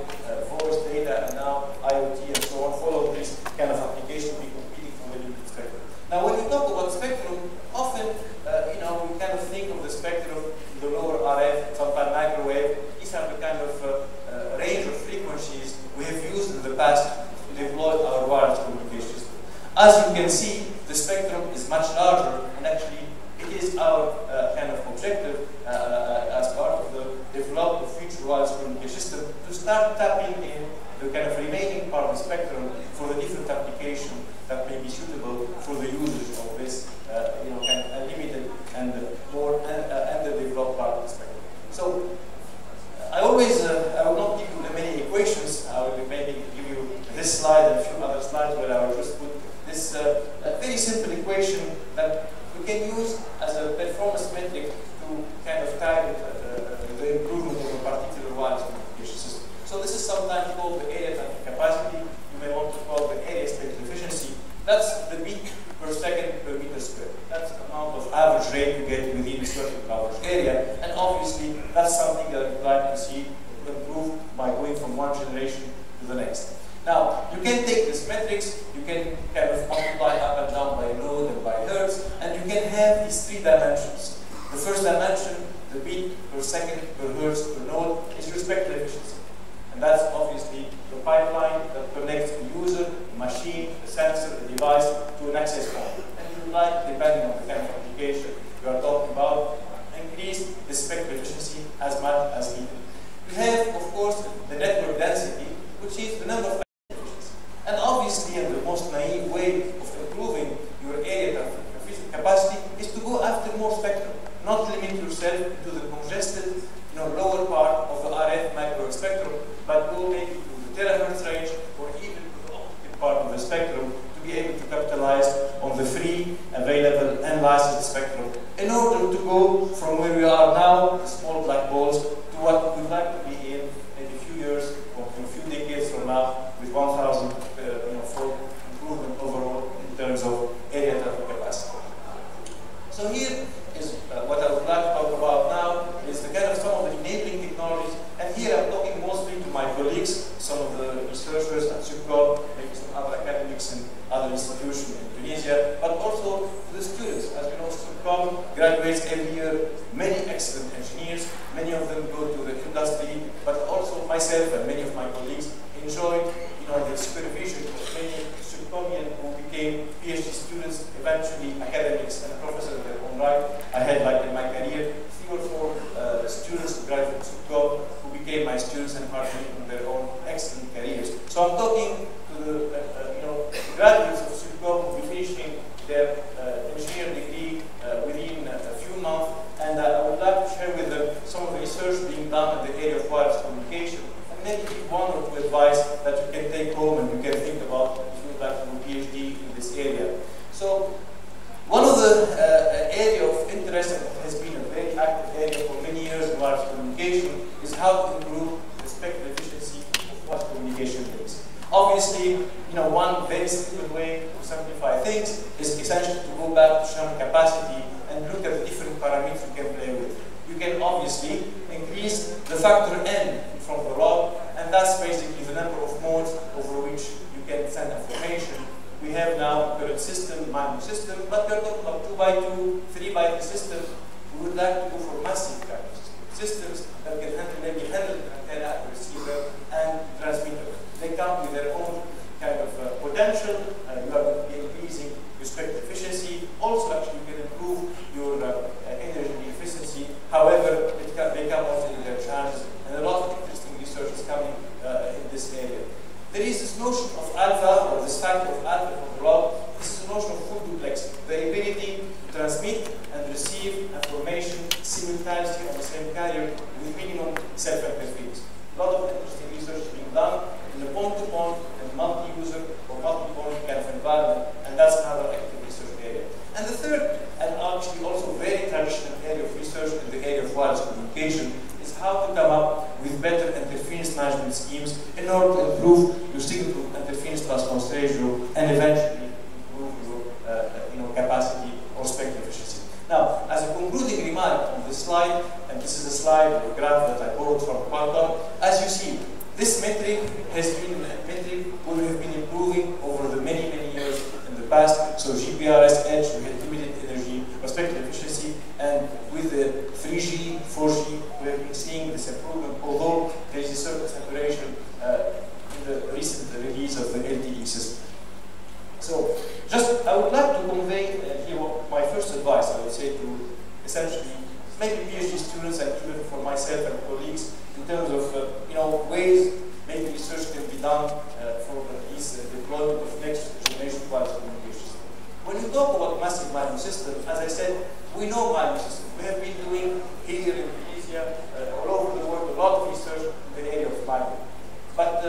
voice, data, and now IoT and so on. All of these kind of applications be competing for the limited spectrum. Now, when we talk about spectrum, often we kind of think of the spectrum, the lower RF, sometimes microwave. These are the kind of range of frequencies we have used in the past to deploy our wireless communication system. As you can see, the spectrum is much larger, and actually it is our kind of objective as part of the development of future wireless communication system to start tapping in the kind of remaining part of the spectrum for the different application that may be suitable for the users of this kind of unlimited and more underdeveloped part of the spectrum. So I always, I will not give you many equations. I will maybe give you this slide and a few other slides where I will just put this very simple equation that we can use as a performance metric to kind of target the improvement of a particular wireless communication system. So this is sometimes called the area traffic capacity. You may want to call the area state efficiency. That's the bit per second per meter square. That's the amount of average rate you get within a certain coverage area. And obviously, that's something that I'd like to see improve by going from one generation to the next. Now, you can take this metrics, you can kind of multiply up and down by load and by hertz, and you can can have these three dimensions. The first dimension, the bit per second, per hertz, per node, is your spectral efficiency. And that's obviously the pipeline that connects the user, the machine, the sensor, the device to an access point. And you would like, depending on the kind of application you are talking about, increase the spectral efficiency as much as needed. You have, of course, the network density, which is the number of applications. And obviously, in the most naive way of improving your area traffic capacity is to go after more spectrum, not limit yourself to the congested, lower part of the RF microwave spectrum, but go maybe to the terahertz range or even to the optic part of the spectrum to be able to capitalize on the free, available, and licensed spectrum in order to go from where we are now, the small black balls, to what we'd like to be in maybe a few years or a few decades from now with 1,000 fold improvement overall in terms of area traffic capacity. So here is what I would like to talk about now is the kind of some of the enabling technologies, and here I'm talking mostly to my colleagues, some of the researchers at Sup'Com, maybe some other academics and other institutions in Tunisia, but also to the students. As you know, Sup'Com graduates every year many excellent engineers, many of them go to the industry, but also myself and many of my colleagues enjoyed the supervision of many Sup'Comians who became PhD students, eventually academics and professors in their own right. I had, like in my career, 3 or 4 students who graduated from Sup'Com who became my students and are making their own excellent careers. So I'm talking to the graduates of Sup'Com who will be finishing their engineering degree within a few months, and I would like to share with them some of the research being done in the area of wireless communication, and maybe give 1 or 2 advice that you can take home and you can think about if you would like to do a PhD in this area. So one of the area of interest that has been a very active area for many years in wireless communication is how to improve the spectral efficiency of what communication is. Obviously, one very simple way to simplify things is essentially to go back to shunt capacity and look at the different parameters you can play with. You can obviously increase the factor n from the rod, and that's basically the number of modes over which you can send information. We have now a current system, MIMO system, but we're talking about 2x2, 3x3 systems. We would like to go for massive kind of systems that can handle maybe 100 antenna at the receiver and transmitter. They come with their own kind of potential. You are going to be increasing your spectral efficiency. Also, actually, you can improve your energy efficiency. However, they come also with their challenges, and a lot of interesting research is coming in this area. There is this notion of alpha, or this factor of alpha from the rod. This is the notion of full duplexing, the ability to transmit and receive information simultaneously on the same carrier with minimum self-interference. A lot of interesting research is being done in the point-to-point and multi-user or multi-point kind of environment, and that's another active research area. And the third, and actually also very traditional area of research in the area of wireless communication, is how to come up with better interference management schemes in order to improve your signal to interference response ratio and eventually improve your capacity or spectral efficiency. Now, as a concluding remark on this slide, and this is a slide or a graph that I borrowed from Qualcomm, as you see, this metric has been a metric we have been improving over the many years in the past. So GPRS edge, we had limited energy or spectral efficiency, and with the 3G, 4G, we have been seeing this improvement, although there is a certain saturation in the recent release of the LTE system. So, I would like to convey here my first advice, I would say, to essentially maybe PhD students and even for myself and colleagues in terms of ways maybe research can be done for this deployment of next generation wireless communications. When you talk about massive MIMO system, as I said, we know MIMO system. We have been doing here in Tunisia, all over the world, a lot of research in the area of MIMO. But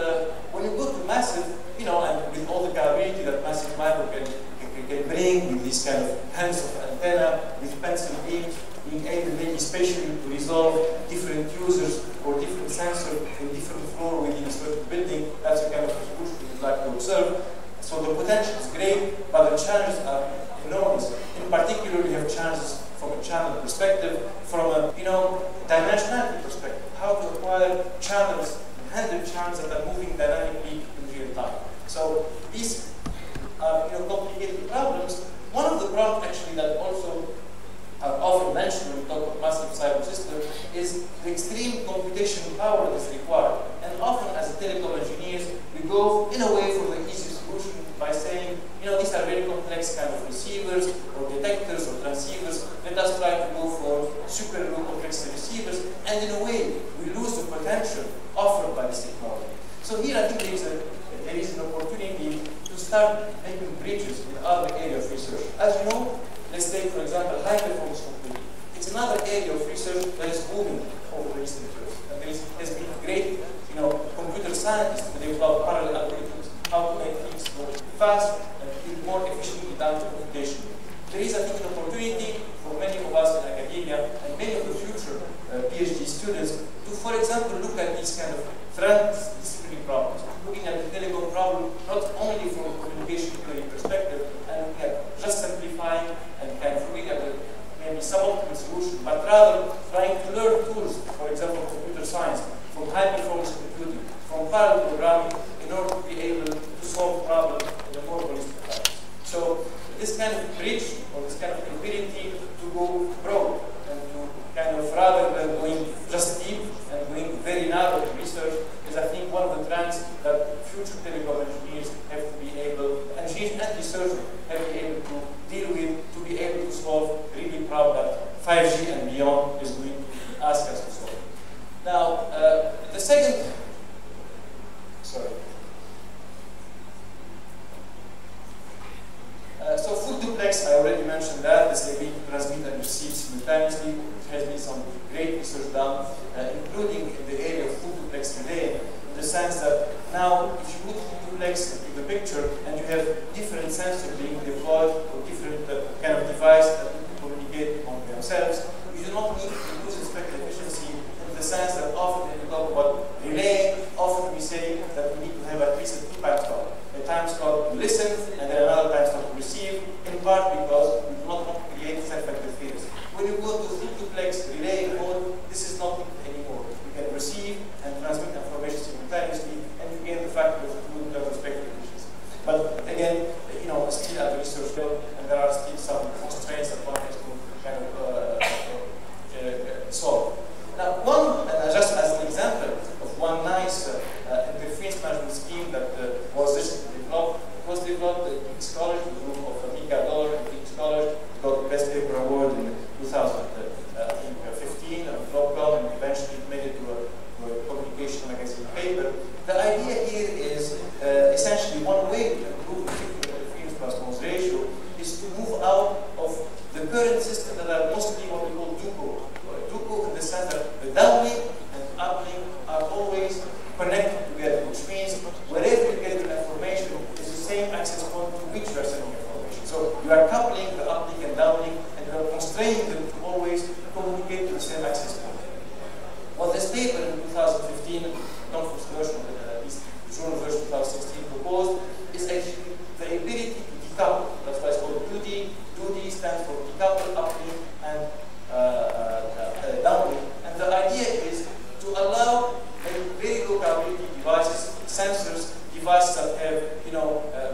when you go to massive, and with all the capability that massive MIMO can bring with this kind of hands of antenna, with pencil beams, being able maybe spatially to resolve different users or different sensors in different floor within a certain building, that's the kind of solution we'd like to observe. So the potential is great, but the challenges are enormous. In particular, we have challenges from a channel perspective, from a dimensionality perspective, how to acquire channels and handle channels that are moving dynamically in real time. So these are complicated problems, One of the problems actually that also are often mentioned when we talk about massive cyber system is the extreme computational power that is required. And often as telecom engineers, we go in a way for the easy solution by saying, these are very complex kind of receivers or detectors or transceivers. Let us try to go for super low complexity receivers, and in a way, we lose the potential offered by this technology. So here I think there is an opportunity to start making bridges with other areas of research. As you know, let's take, for example, high-performance computing. It's another area of research that is booming over the recent years. And there has been great, computer scientists who develop parallel algorithms, how to make things go fast and more efficiently done to computation. There is, I think, an opportunity for many of us in academia and many of the future PhD students to, for example, look at these kind of transdisciplinary problems, looking at the telecom problem not only from a communication theory perspective and looking at just simplifying and kind of looking at the maybe suboptimal solution, but rather trying to learn tools, for example, computer science, from high-performance computing, from parallel programming, in order to be able to solve problems in a more holistic way. So this kind of bridge, or this kind of ability to go broad, and to kind of, rather than going just deep and going very narrow research, is I think one of the trends that future telecom engineers have to be able, engineers and researchers have to be able to deal with, to be able to solve really problems that 5G and beyond is going to ask us to solve. Now, the second, so full duplex, I already mentioned that, this ability to transmit and receive simultaneously. There has been some great research done, including in the area of full duplex relay, in the sense that now if you put full duplex into the picture and you have different sensors being deployed or different kind of device that need to communicate among themselves, you do not need to lose spectral efficiency in the sense that often when we talk about relay, often we say that we need to have at least a 2 time slot. A time slot to listen and then another time slot to receive, in part because we do not want to create self-interference. When you go to full duplex relay mode, this is not anymore. You can receive and transmit information simultaneously, and you gain the factor of 2 in terms of spectral efficiency. But again, still at the research level, and there are still some constraints that one has to kind of solve. Now, just as an example of one nice interference management scheme that was recently developed, was developed in King's College, the group of Mika Dollar and King's College, got the Best Paper Award in 2015 on Sup'Com, and eventually made it to a publication magazine paper. The idea here is essentially one way to improve the interference plus noise ratio is to move out of the current system that are mostly what we call DUCO. DUCO in the sense that the downlink and uplink are always connected together, which means wherever you get the information is the same access point to which you are sending information. So you are coupling the uplink and downlink, and you are constraining them to always communicate to the same access point. What this paper in 2015, not for version, but at least the journal version 2016 proposed, is actually the ability to decouple. That's why it's called 2D. 2D stands for decouple, uplink, and downlink. And the idea is to allow very low capability devices, sensors, devices that have,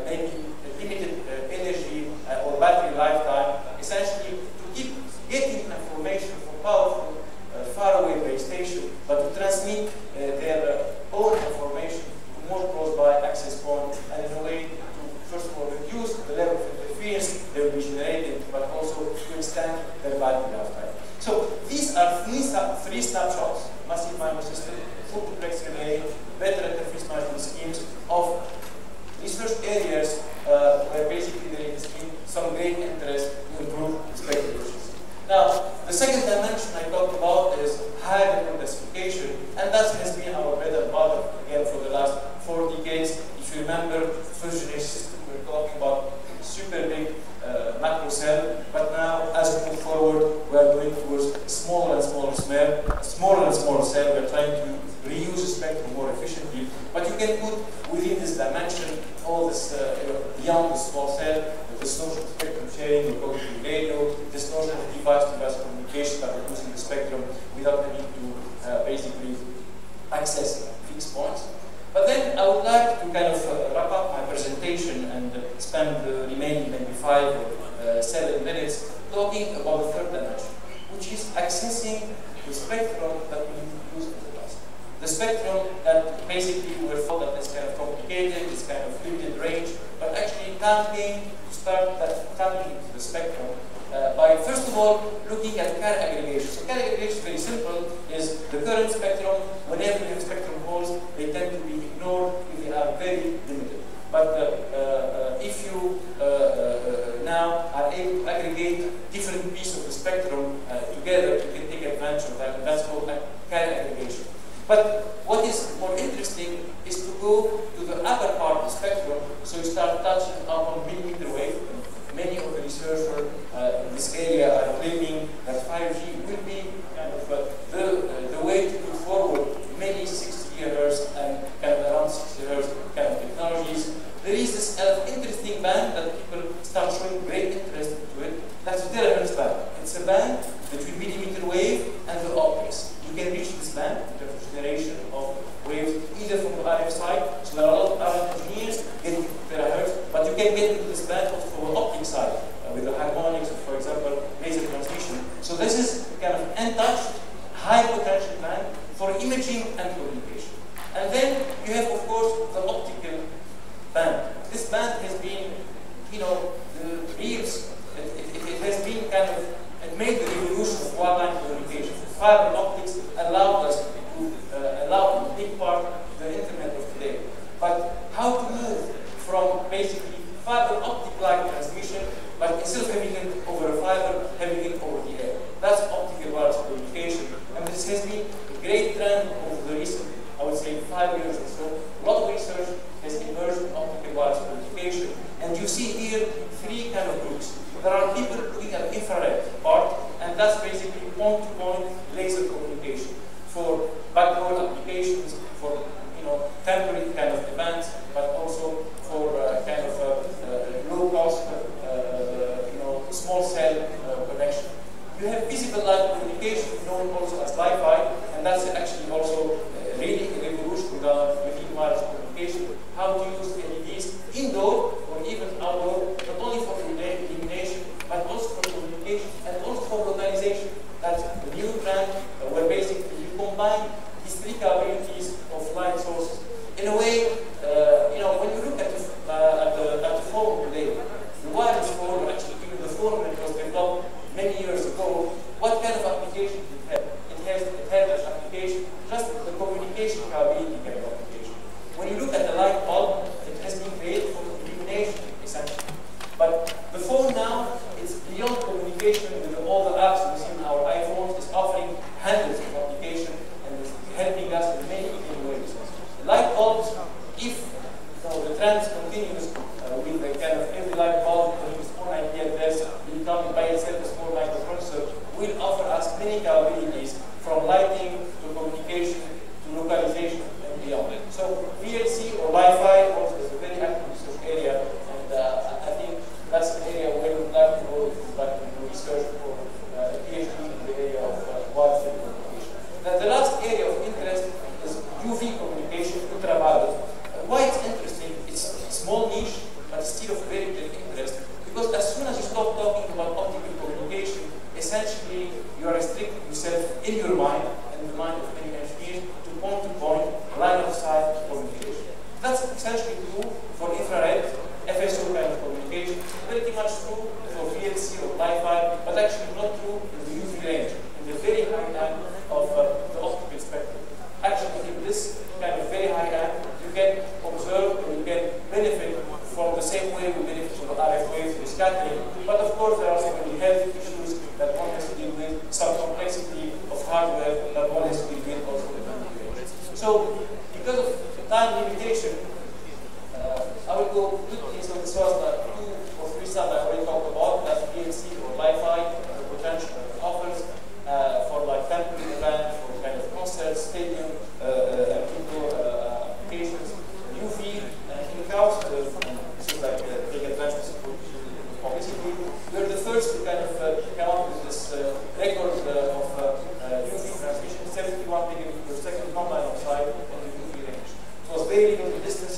maybe limited energy or battery lifetime, essentially to keep getting information from powerful, faraway base station, but to transmit their own information to more close-by access points, and in a way to, first of all, reduce the level of interference they will be generating, but also to extend their battery lifetime. So these are three snapshots: massive MIMO system, full duplex relay, better interface management schemes of research areas where basically there has been some great interest to improve spectral efficiency. Now, the second dimension I talked about is high level classification, and that has been our bread and butter again for the last 4 decades. If you remember, first generation system, we were talking about super big macro cell, but now as we move forward, we are going towards smaller and smaller cell. We are trying to reuse the spectrum more efficiently, but you can put within this dimension all this beyond the small cell, this notion of spectrum sharing, we call it radio, this notion of device-to-device communication by reducing the spectrum without having to basically access fixed points. But then I would like to kind of wrap up my presentation and spend the remaining maybe 5 or about the third dimension, which is accessing the spectrum that we used in the past. The spectrum that basically we were thought that it's kind of complicated, it's kind of limited range, but actually tapping into the spectrum by, first of all, looking at carrier aggregation. So carrier aggregation is very simple, is the current spectrum, whenever you have spectrum holes, they tend to be ignored if they are very limited. But if you now are able to aggregate different pieces of the spectrum together, you can take advantage of that, and that's called carrier aggregation. But what is more interesting is to go to the upper part of the spectrum, so you start touching upon millimeter wave. Many of the researchers in this area are claiming that 5G will be kind of the way to move forward many 60 GHz and kind of around 60 GHz kind of technologies. There is this interesting band that people start showing great interest into it. That's the terahertz band. It's a band between millimeter wave and the optics. You can reach this band in terms of generation of waves, either from the RF side, so there are a lot of RF engineers getting to terahertz, but you can get into this band also from the optic side, with the harmonics, for example, laser transmission. So this is kind of untouched, high potential band for imaging and communication. And then you have, of course, the optical band. This band has been, you know, the reels, it has been kind of, it made the revolution of wireline communication. Fiber optics allowed us to allow a big part of the internet of today. But how to move from basically fiber optic-like transmission, but instead of having it over a fiber, having it over the air. That's optical wireless communication. And this has been a great trend over the recent, I would say, 5 years or so. A lot of research has emerged in optical wireless communication. And you see here three kind of groups. There are people looking at infrared part, and that's basically point-to-point laser communication for backhaul applications, for temporary kind of events, but also for kind of low-cost, small cell connection. You have visible light communication, known also as Wi-Fi, and that's actually also really a revolution within wireless communication. How to use LEDs indoor or even outdoor, not only for illumination, but also for communication and also for localization. That's a new trend where basically you combine these three capabilities of light sources. In a way, when you look at the phone today, the wireless phone, or actually even the phone that was developed many years ago, what kind of application did it have? It had an application, just the communication capability kind of application. When you look at the light bulb, it has been created for illumination, essentially. But the phone now, it's beyond communication with all the apps we see in our iPhones. It's offering hundreds of applications and it's helping us in many ways. Light bulbs, if the trend continues with the kind of every light bulb with its own IP address, becoming by itself a small microprocessor, will offer us many capabilities from lighting to communication to localization and beyond. So VLC or Wi-Fi also is a very active research area, and I think that's an area where we'd like to go to research for a PhD in the area of wireless communication. The last area of interest is UV communication, ultraviolet. Why it's interesting? It's a small niche, but still of very big interest, because as soon as you stop talking about optical communication, essentially you are restricting yourself in your mind and in the mind of many engineers to point-to-point, line-of-sight communication. That's essentially true for infrared, FSO kind of communication, pretty much true for VLC or Wi-Fi, but actually not true in the UV range, in the very high end of the optical spectrum. Actually, in this kind of very high end, you can observe and you can benefit from the same way we benefit from the RF waves with scattering. But of course, there are so many health issues that one has to deal with, some complexity of hardware that one has to deal with also with manipulation. So, because of time limitation, I will go quickly. So this was the 2 or 3 stuff I already talked about. That's VLC or Wi-Fi, the potential it offers for like temporary events, for kind of concerts, stadium, and people applications. UV in-house, this is like big advantage for publicity. We're the first to kind of come up with this record of UV transmission, 71 megabits per second combined on site on the UV range. It was very little distance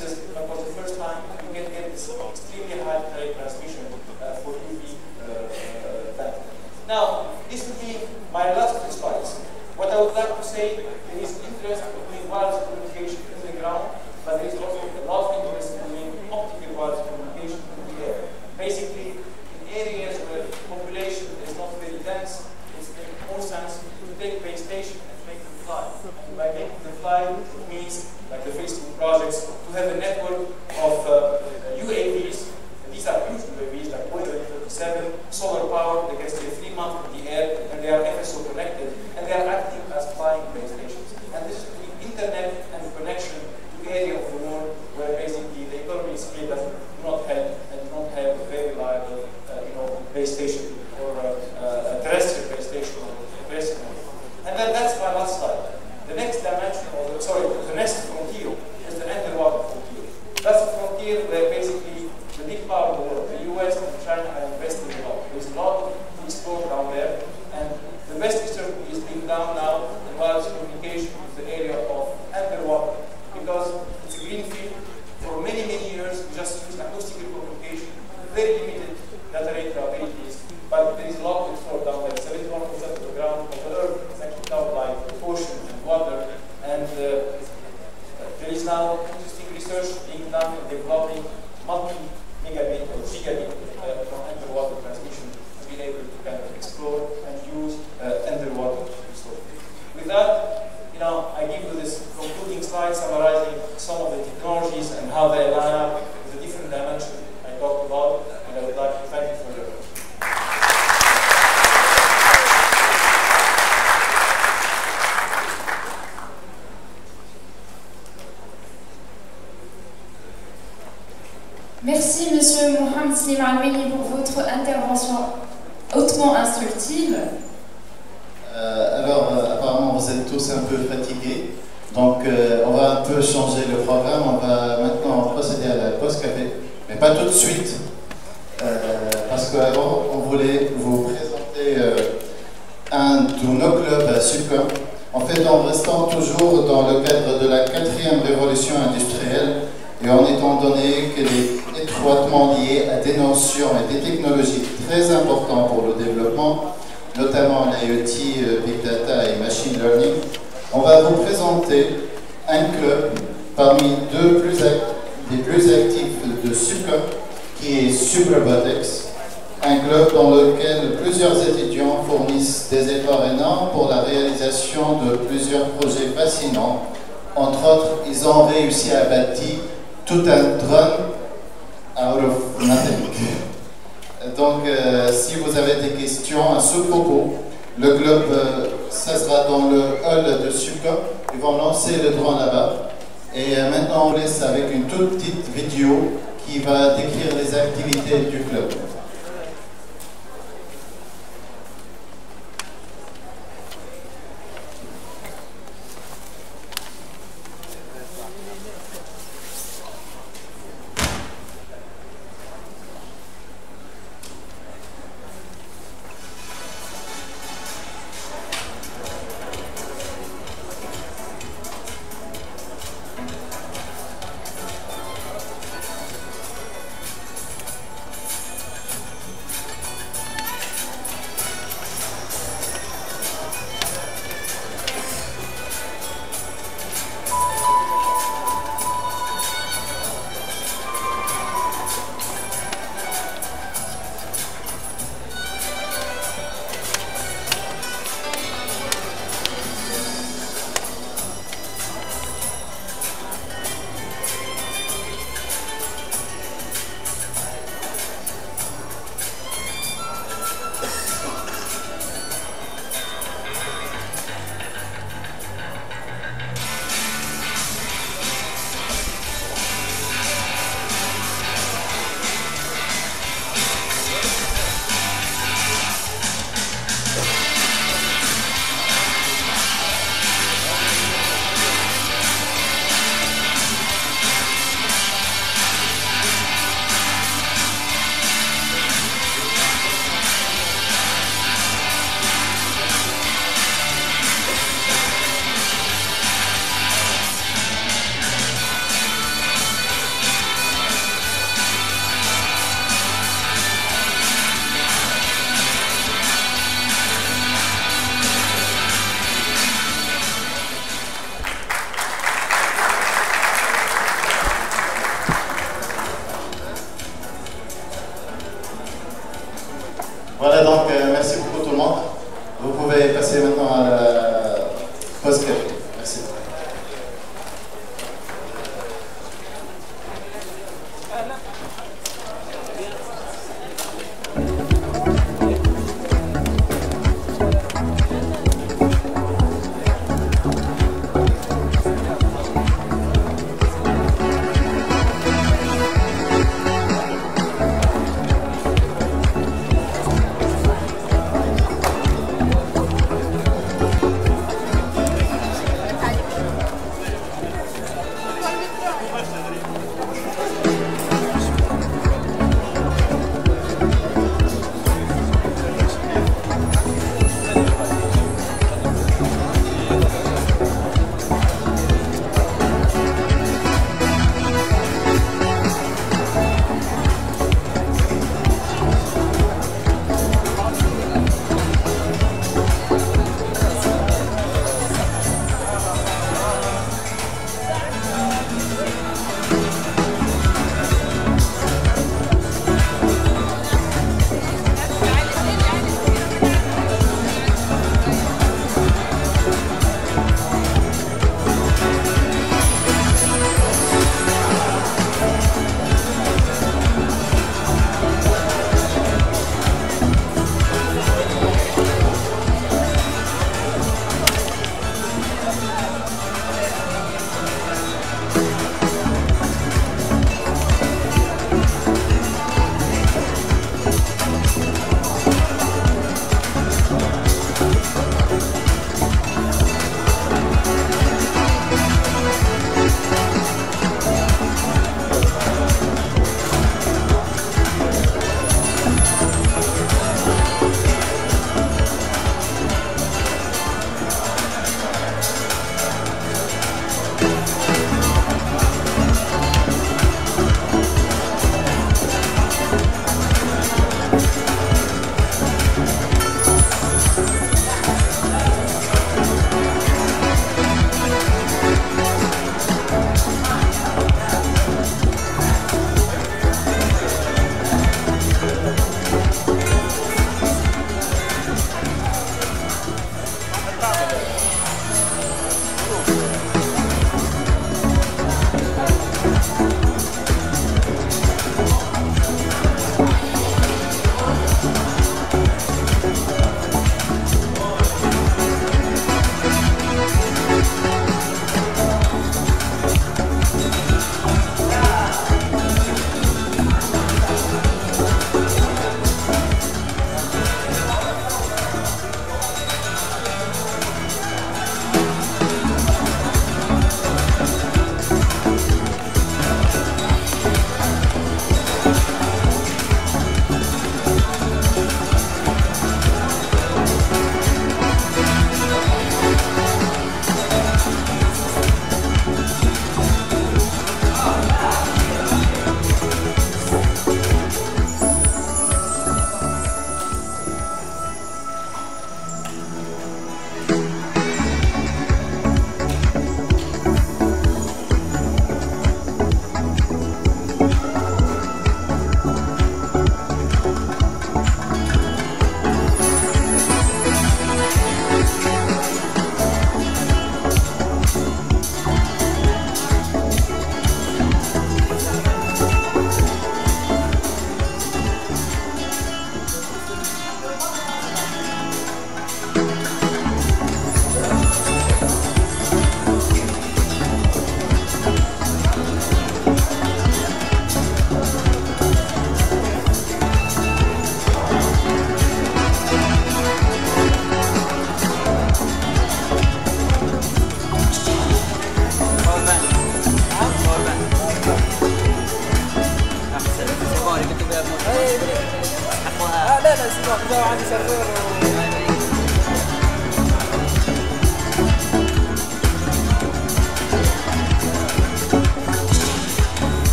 This would be my last two slides. What I would like to say, there is interest in doing wireless communication in the ground, but there is also a lot of interest in doing optical wireless communication in the air. Basically, in areas where population is not very dense, it's makes more sense to take base stations and make them fly. And by making them fly, it means, like the Facebook projects, to have a network of UAVs. These are huge UAVs, like Boeing 7, solar power. They can stay 3 months in the air, and they are FSO connected, and they are acting as flying base stations. And this is between internet and connection to the area of the world where basically the economy is split that do not have a very reliable, base station or a terrestrial base station or terrestrial. And then that's my last slide. The next dimension, the next frontier is the underwater frontier. That's a frontier where basically the big part of the world, the US and China, are investing a lot. There's a lot to explore down there, and the best research is being done now in wireless communication with the area of underwater, because it's a green field. For many, many years, we just use acoustical communication, very limited data rate capabilities, but there is a lot to explore down there. 71% of the ground of the Earth is actually covered by ocean and water, and there is now interesting research being done in developing multi-megabit or gigabit from underwater transmission to be able to kind of explore and use underwater resources. With that, I give you this concluding slide summarizing some of the technologies and how they line up with the different dimensions I talked about, and I would like to thank you for your attention. Merci Monsieur Mohamed Slimani pour votre intervention hautement instructive. Apparemment vous êtes tous un peu fatigués, donc on va un peu changer le programme. On va maintenant procéder à la pause café, mais pas tout de suite, parce qu'avant on voulait vous présenter un de nos clubs à Sup'Com. En fait, en restant toujours dans le cadre de la 4e révolution industrielle, et en étant donné qu'elle est étroitement liée à des notions et des technologies très importantes pour le développement, notamment l'IoT, Big Data et Machine Learning, on va vous présenter un club parmi les plus actifs de Sup'Com, qui est Suprobotics, un club dans lequel plusieurs étudiants fournissent des efforts énormes pour la réalisation de plusieurs projets fascinants. Entre autres, ils ont réussi à bâtir tout un drone out of nothing. Donc, si vous avez des questions à ce propos, le club, ça sera dans le hall de Sup'Com. Ils vont lancer le drone là-bas. Et maintenant, on laisse avec une toute petite vidéo qui va décrire les activités du club. Vous pouvez passer maintenant à la pause café. Merci.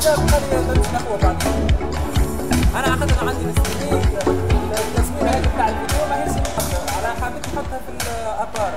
انا عادة عندي التصميم هذا بتاع الفيديو ما هيش على حبيت نحطها في الابار.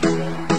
Thank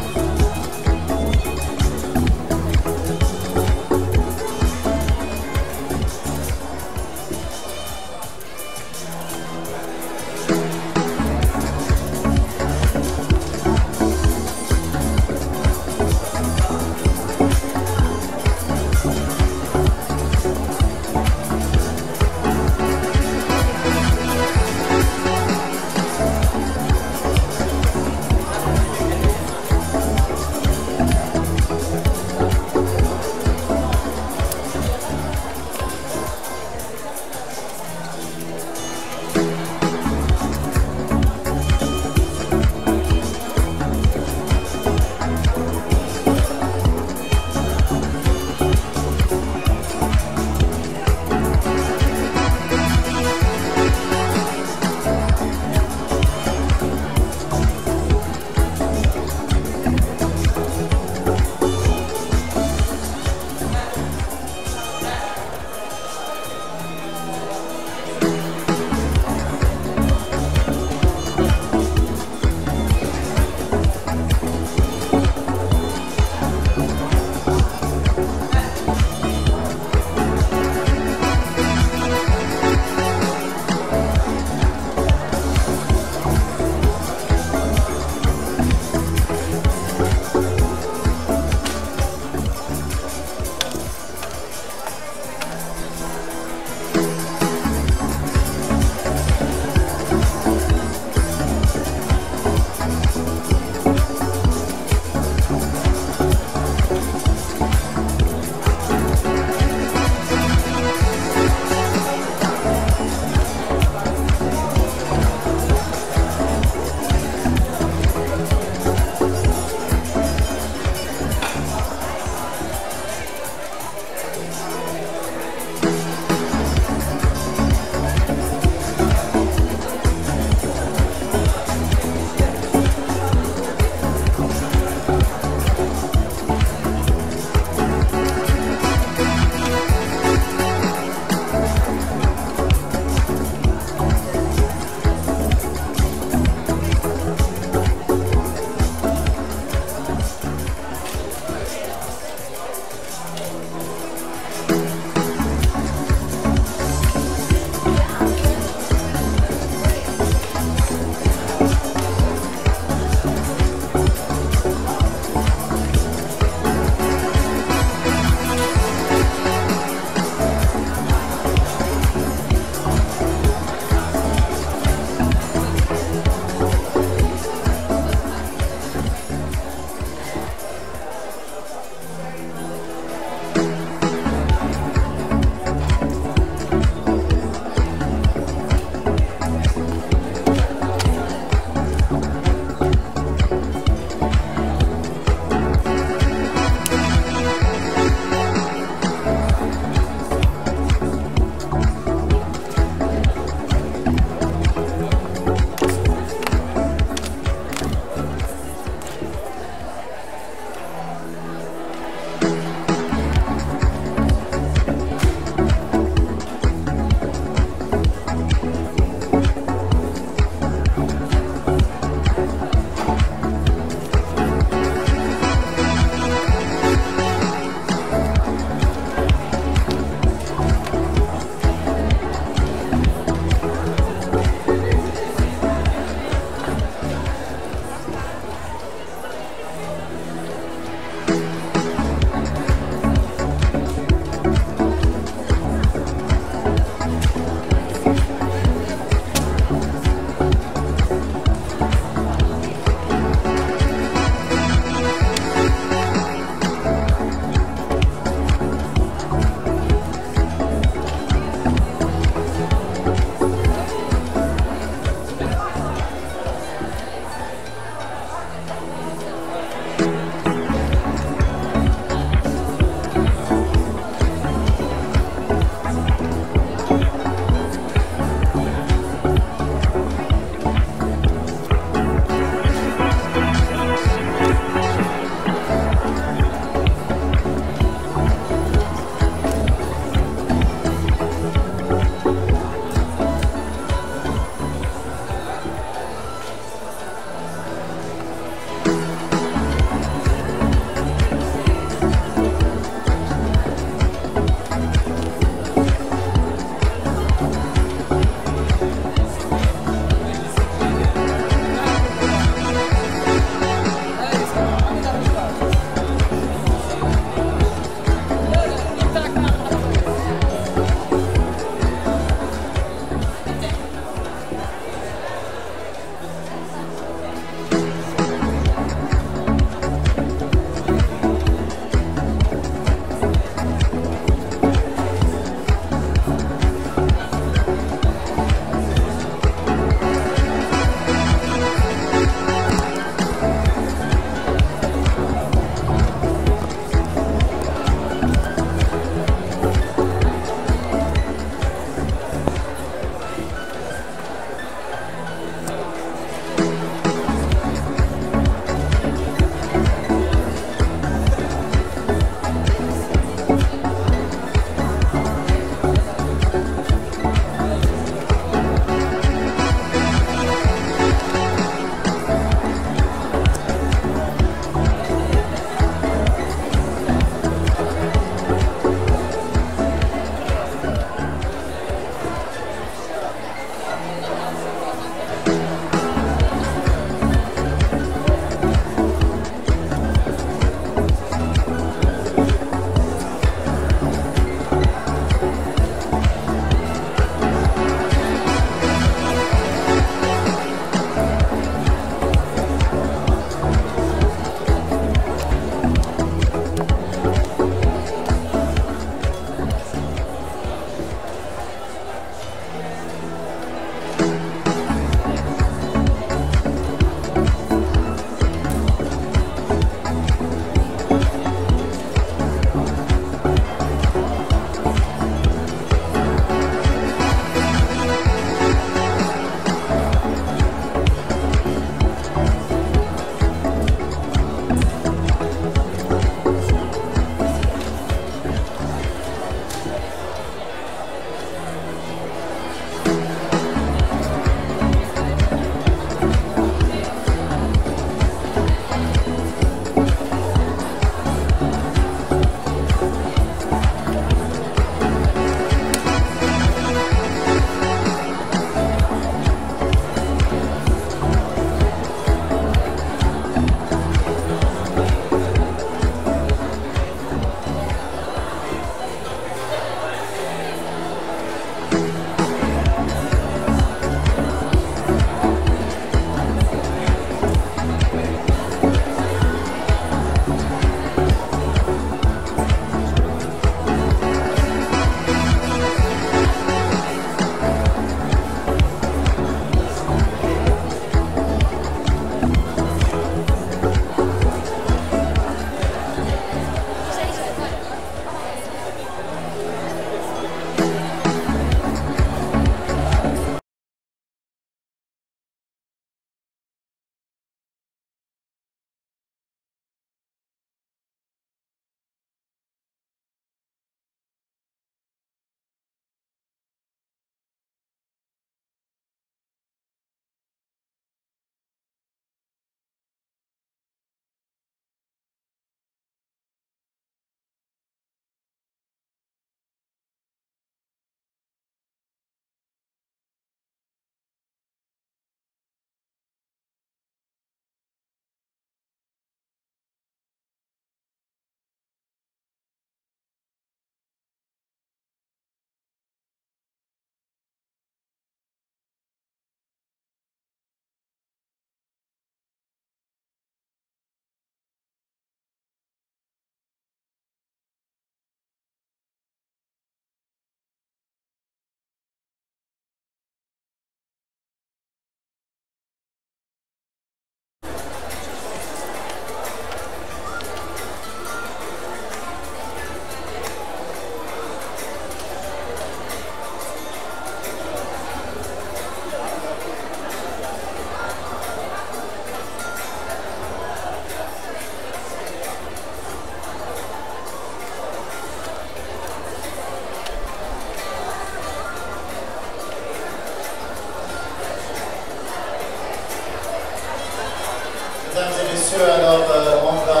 messieurs, alors on va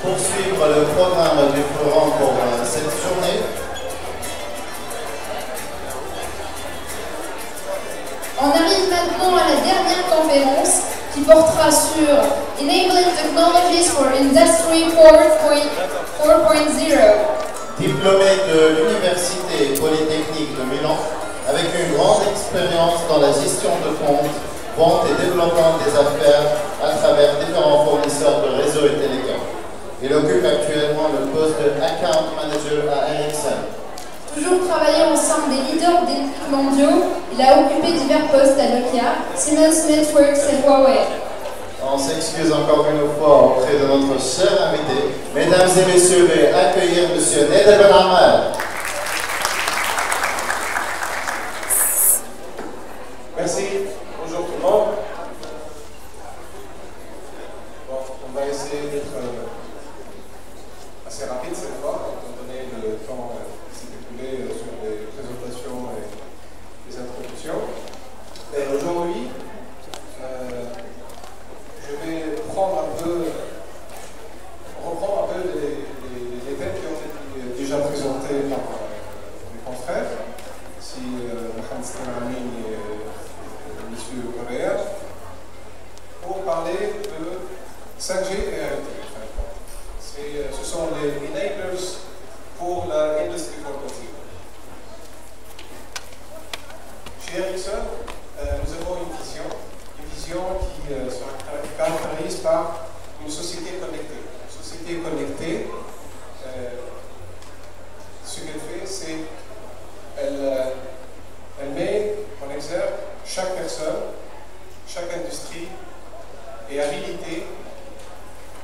poursuivre le programme du forum pour cette journée. On arrive maintenant à la dernière conférence qui portera sur Enabling Technologies for Industry 4.0. Diplômé de l'Université Polytechnique de Milan, avec une grande expérience dans la gestion de comptes, vente et développement des affaires à travers différents fournisseurs de réseaux et télécoms. Il occupe actuellement le poste de Account Manager à Ericsson. Toujours travaillé au sein des leaders d'électriques mondiaux, il a occupé divers postes à Nokia, Siemens Networks et Huawei. On s'excuse encore une fois auprès de notre cher invité. Mesdames et messieurs, veuillez accueillir M. Neder Ben Ahmed. Merci. Bonjour tout le monde. Bon, on va essayer d'être assez rapide cette fois, étant donné le temps qui s'est écoulé sur les présentations et les introductions. Et aujourd'hui, je vais reprendre un peu les thèmes qui ont été déjà présentés par mes confrères, si Mohamed Stenami et M. Correa, pour parler de 5G et IoT. Ce sont les enablers pour la Industry 4.0. Chez Ericsson, nous avons une vision qui se caractérise par une société connectée. Une société connectée, ce qu'elle fait, c'est qu'elle met en exergue chaque personne, chaque industrie est habilitée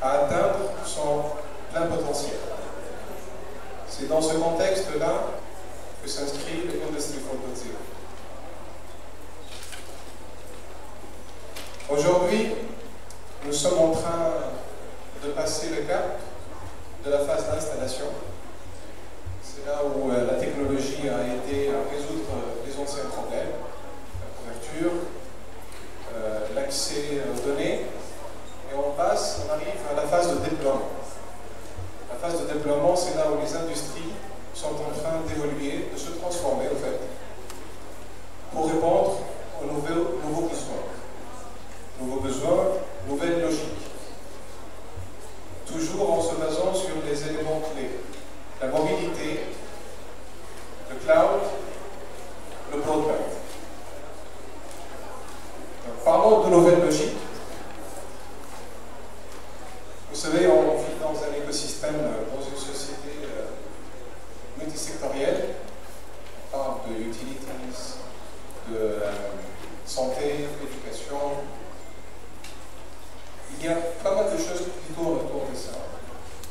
à atteindre son plein potentiel. C'est dans ce contexte-là que s'inscrit l'Industry 4.0. Aujourd'hui, nous sommes en train de passer le cap de la phase d'installation. C'est là où la technologie a aidé à résoudre les anciens problèmes, la couverture, l'accès aux données, et on arrive à la phase de déploiement. La phase de déploiement, c'est là où les industries sont en train d'évoluer, de se transformer, en fait, pour répondre aux nouveaux besoins. Nouveaux besoins, nouvelles logiques. Toujours en se basant sur les éléments clés. La mobilité, le cloud, le broadband. Donc, parlons de nouvelles logiques. Vous savez, on vit dans un écosystème, dans une société multisectorielle. On parle de utilities, de santé, d'éducation. Il y a pas mal de choses qui tournent autour de ça.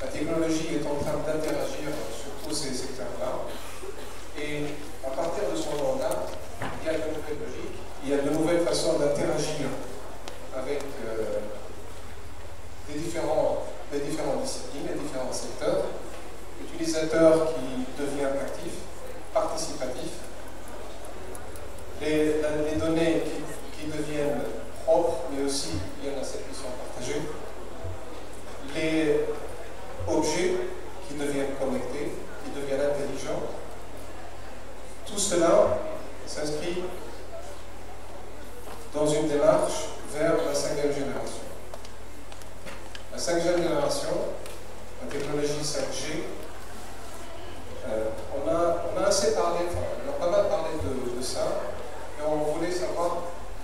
La technologie est en train d'interagir sur tous ces secteurs-là. Et à partir de ce moment-là, il y a de nouvelles logiques, il y a de nouvelles façons d'interagir avec les différentes disciplines, les différents secteurs. L'utilisateur qui devient actif, participatif. Les données qui deviennent propres, mais aussi il y en a cette mission partagée. Les objets qui deviennent connectés, qui deviennent intelligents. Tout cela s'inscrit dans une démarche vers la 5e génération. La 5e génération, la technologie 5G, on a assez parlé, on a pas mal parlé de ça, et on voulait savoir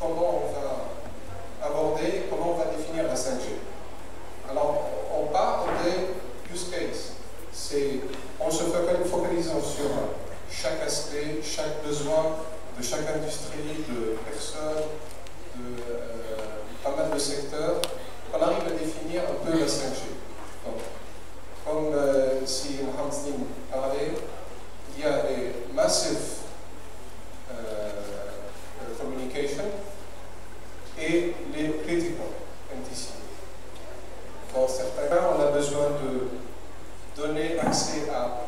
comment on va aborder, comment on va définir la 5G. Alors, on part des use cases. En se focalisant sur chaque aspect, chaque besoin de chaque industrie, de personnes, de pas mal de secteurs, on arrive à définir un peu la 5G. Donc, comme si Mohamed Slim parlait, il y a les massive communication et les critical NTC. Dans certains cas, on a besoin de donner accès à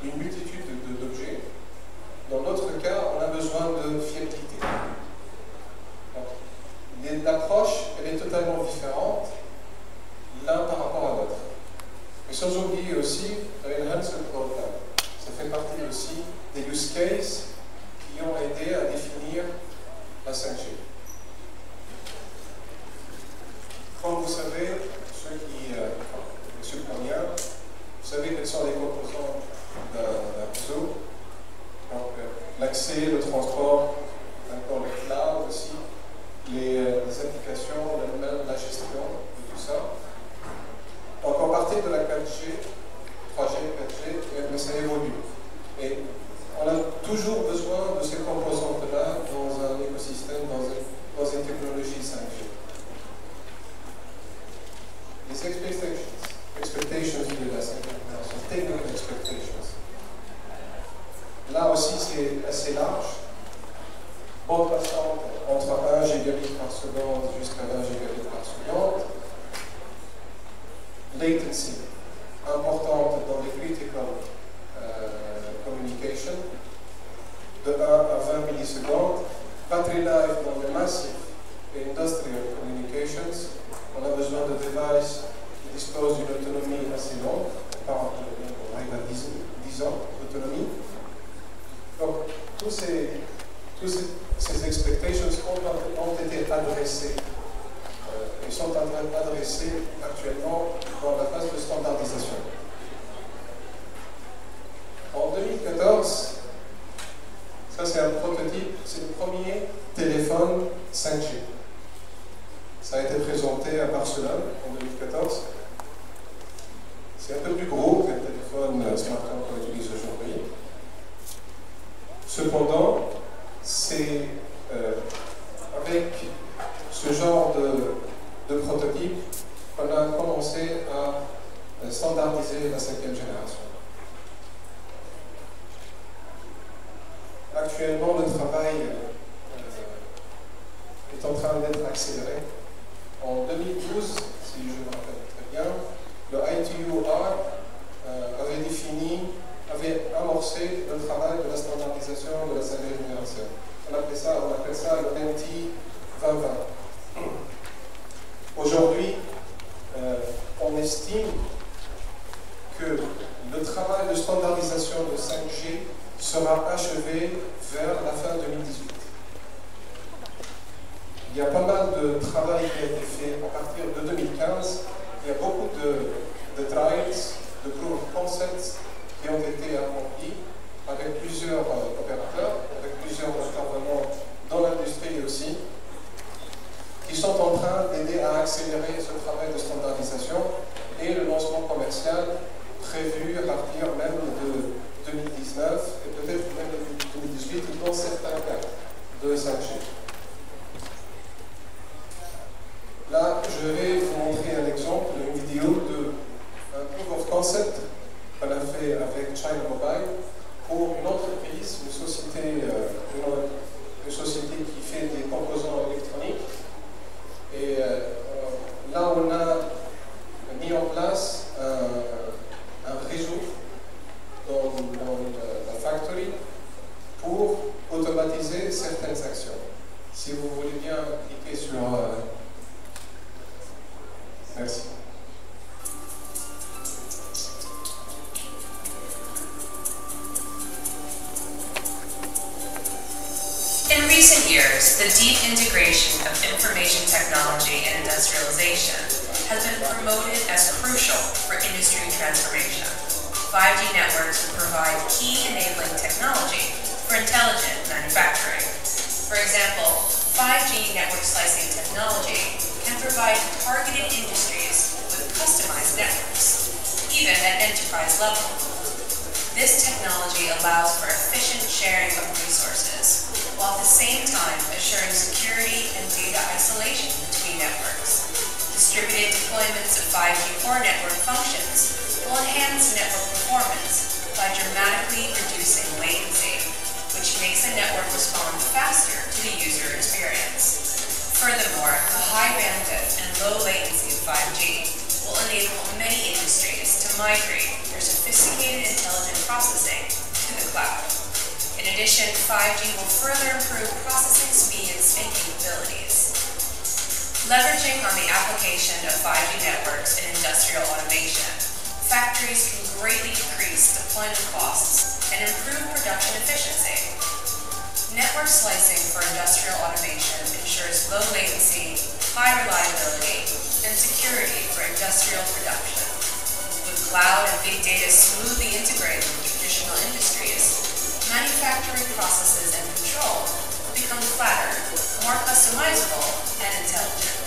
une multitude d'objets. Dans d'autres cas, on a besoin de fiabilité. L'approche, elle est totalement différente. sans oublier aussi Enhanced Broadband. Ça fait partie aussi des use cases qui ont aidé à définir la 5G. Comme vous savez, ceux qui sont premiers, vous savez quels sont les composants d'un réseau. Donc l'accès, le transport, encore le cloud aussi, les applications, la gestion de tout ça. Donc on partait de la 4G, 3G, 4G, mais ça évolue. Et on a toujours besoin de ces composantes-là dans un écosystème, dans une technologie 5G. Les expectations de la 5G, sont technical expectations. Là aussi, c'est assez large. Bande passante entre 1 gigabit par seconde jusqu'à 20 gigabits par seconde. Latency importante dans les critical communication, de 1 à 20 millisecondes. Battery life dans les massive et industrial communications. On a besoin de devices qui disposent d'une autonomie assez longue. On arrive à 10 ans d'autonomie. Donc, tous ces expectations ont été adressées et sont adressées actuellement dans la phase de standardisation. En 2014, ça c'est un prototype, c'est le premier téléphone 5G. Ça a été présenté à Barcelone en 2014. C'est un peu plus gros que le téléphone smartphone qu'on utilise aujourd'hui. Cependant, c'est avec ce genre de prototype qu'on a commencé à standardiser la 5e génération. Actuellement, le travail est en train d'être accéléré. En 2012, si je me rappelle très bien, le ITU-R avait amorcé le travail de la standardisation de la 5e génération. On appelle ça le NT 2020. Aujourd'hui, on estime que le travail de standardisation de 5G sera achevé vers la fin 2018. Il y a pas mal de travail qui a été fait à partir de 2015. Il y a beaucoup de trials, de proof of concepts qui ont été accomplis avec plusieurs opérateurs, avec plusieurs intervenants dans l'industrie aussi, qui sont en train d'aider à accélérer ce travail de standardisation et le lancement commercial prévu à partir même de 2019 et peut-être même de 2018 dans certains cas de 5G. Là, je vais vous montrer un exemple, une vidéo d'un proof of concept qu'on a fait avec China Mobile pour une entreprise, une société qui fait des composants électroniques. Et là, on a mis en place un réseau dans la factory pour automatiser certaines actions. Si vous voulez bien cliquer sur... Merci. In recent years, the deep integration of information technology and industrialization has been promoted as crucial for industry transformation. 5G networks provide key enabling technology for intelligent manufacturing. For example, 5G network slicing technology can provide targeted industries with customized networks, even at enterprise level. This technology allows for efficient sharing of resources, while at the same time assuring security and data isolation between networks. Distributed deployments of 5G core network functions will enhance network performance by dramatically reducing latency, which makes the network respond faster to the user experience. Furthermore, the high bandwidth and low latency of 5G will enable many industries to migrate their sophisticated intelligent processing to the cloud. In addition, 5G will further improve processing speeds and capabilities. Leveraging on the application of 5G networks in industrial automation, factory slicing for industrial automation ensures low latency, high reliability, and security for industrial production. With cloud and big data smoothly integrated with traditional industries, manufacturing processes and control will become flatter, more customizable, and intelligent.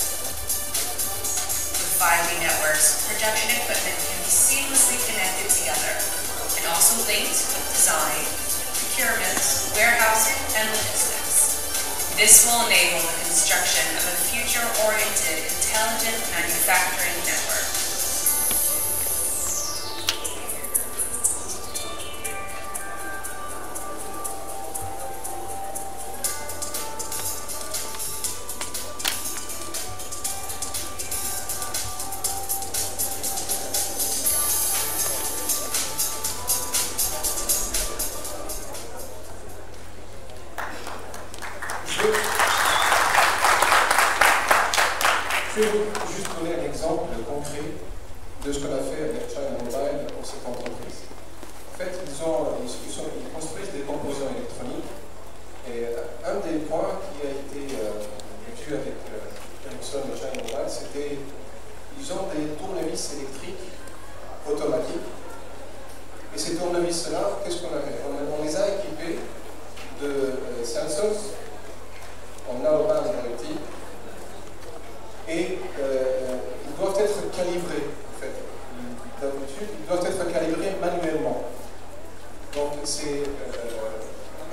With 5G networks, production equipment can be seamlessly connected together and also linked with design, procurement, warehousing, and logistics. This will enable the construction of a future-oriented, intelligent manufacturing network. Je vais juste donner un exemple concret de ce qu'on a fait avec China Mobile pour cette entreprise. En fait, ils construisent des composants électroniques et un des points qui a été vu avec Ericsson et China Mobile, c'était qu'ils ont des tournevis électriques automatiques. Et ces tournevis-là, qu'est-ce qu'on a fait? On les a équipés de sensors en narrowband IoT. Et ils doivent être calibrés, en fait. D'habitude, ils doivent être calibrés manuellement. Donc, c'est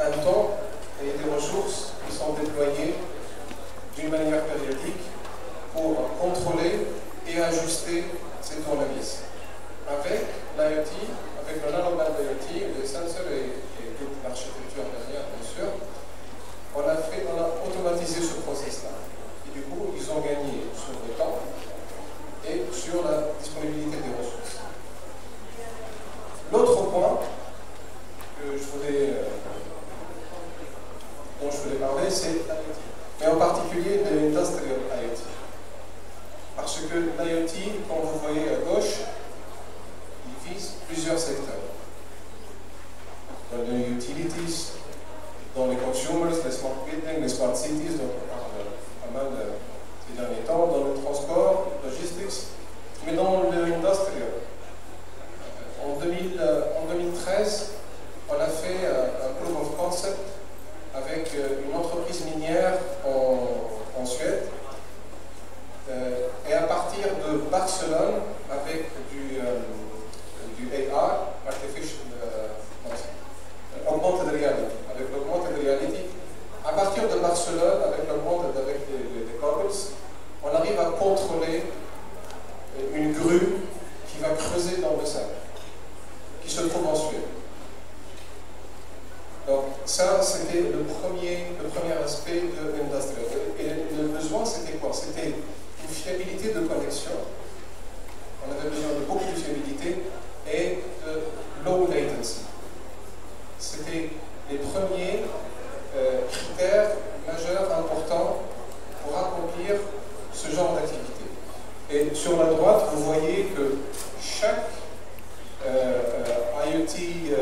un temps et des ressources qui sont déployées d'une manière périodique pour contrôler et ajuster ces tournevis. Avec l'IoT, avec le narrowband IoT, les sensors et toute l'architecture derrière, bien sûr, on a automatisé ce process-là. Et du coup, ils ont gagné sur le temps et sur la disponibilité des ressources. L'autre point que dont je voulais parler, c'est l'IoT. Mais en particulier de l'industrial IoT. Parce que l'IoT, comme vous voyez à gauche, il vise plusieurs secteurs. Dans les utilities, dans les consumers, les smart buildings, les smart cities, donc on parle pas mal ces derniers temps, dans le transport, logistics, mais dans le industrial. En 2013, on a fait un proof of concept avec une entreprise minière en Suède. Et à partir de Barcelone, avec du AR, augmented reality, avec l'augmented reality, à partir de Barcelone, avec les goggles, on arrive à contrôler une grue qui va creuser dans le sable, qui se trouve en Suède. Donc ça, c'était le premier aspect de l'industrial. Et le besoin, c'était quoi? C'était une fiabilité de connexion. On avait besoin de beaucoup de fiabilité et de low latency. C'était les premiers critères majeurs importants pour accomplir ce genre d'activité. Et sur la droite, vous voyez que chaque IoT-like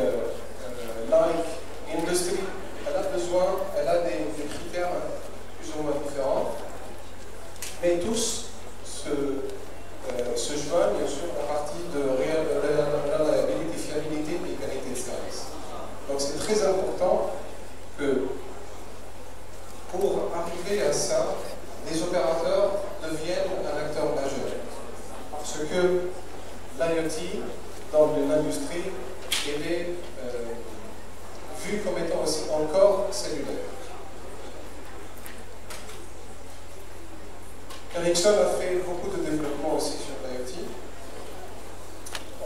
industry, elle a des critères plus ou moins différents, mais tous se joignent bien sûr en partie de reliability, fiabilité et qualité de service. Donc c'est très important que pour arriver à ça, les opérateurs deviennent un acteur majeur. Parce que l'IoT, dans l'industrie, elle est vue comme étant aussi encore cellulaire. Ericsson a fait beaucoup de développement aussi sur l'IoT.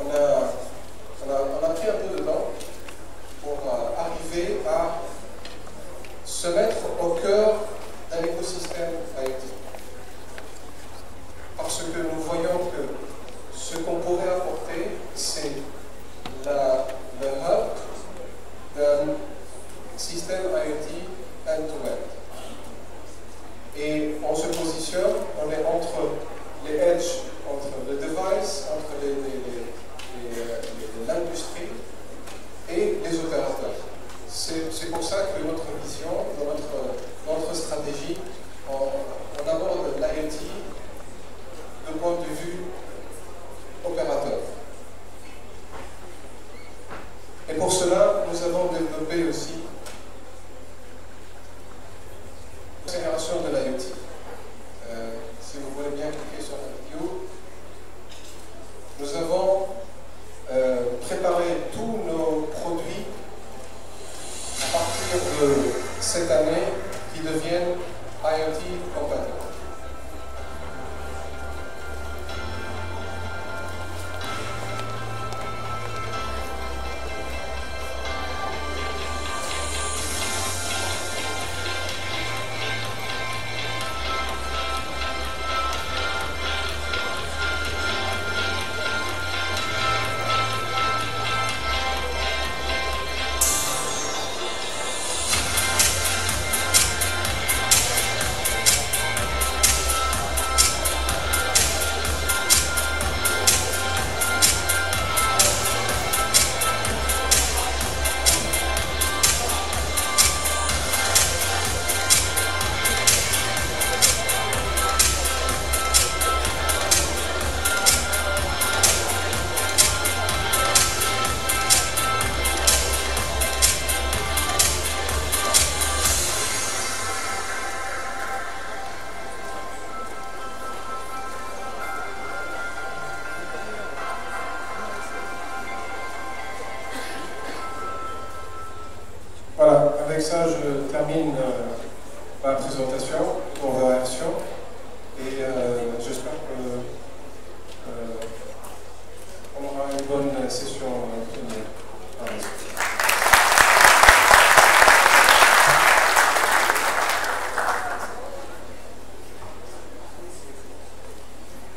On a pris un peu de temps pour arriver à se mettre au cœur d'un écosystème IoT. Parce que nous voyons que ce qu'on pourrait apporter, c'est le hub d'un système IoT end-to-end. Et on se positionne, on est entre les edge of développer aussi l'accélération de l'IoT. Si vous voulez bien cliquer sur la vidéo, nous avons préparé tous nos produits à partir de cette année qui deviennent IoT compatibles. Voilà, avec ça je termine ma présentation, mon réaction, et j'espère qu'on aura une bonne session par la suite.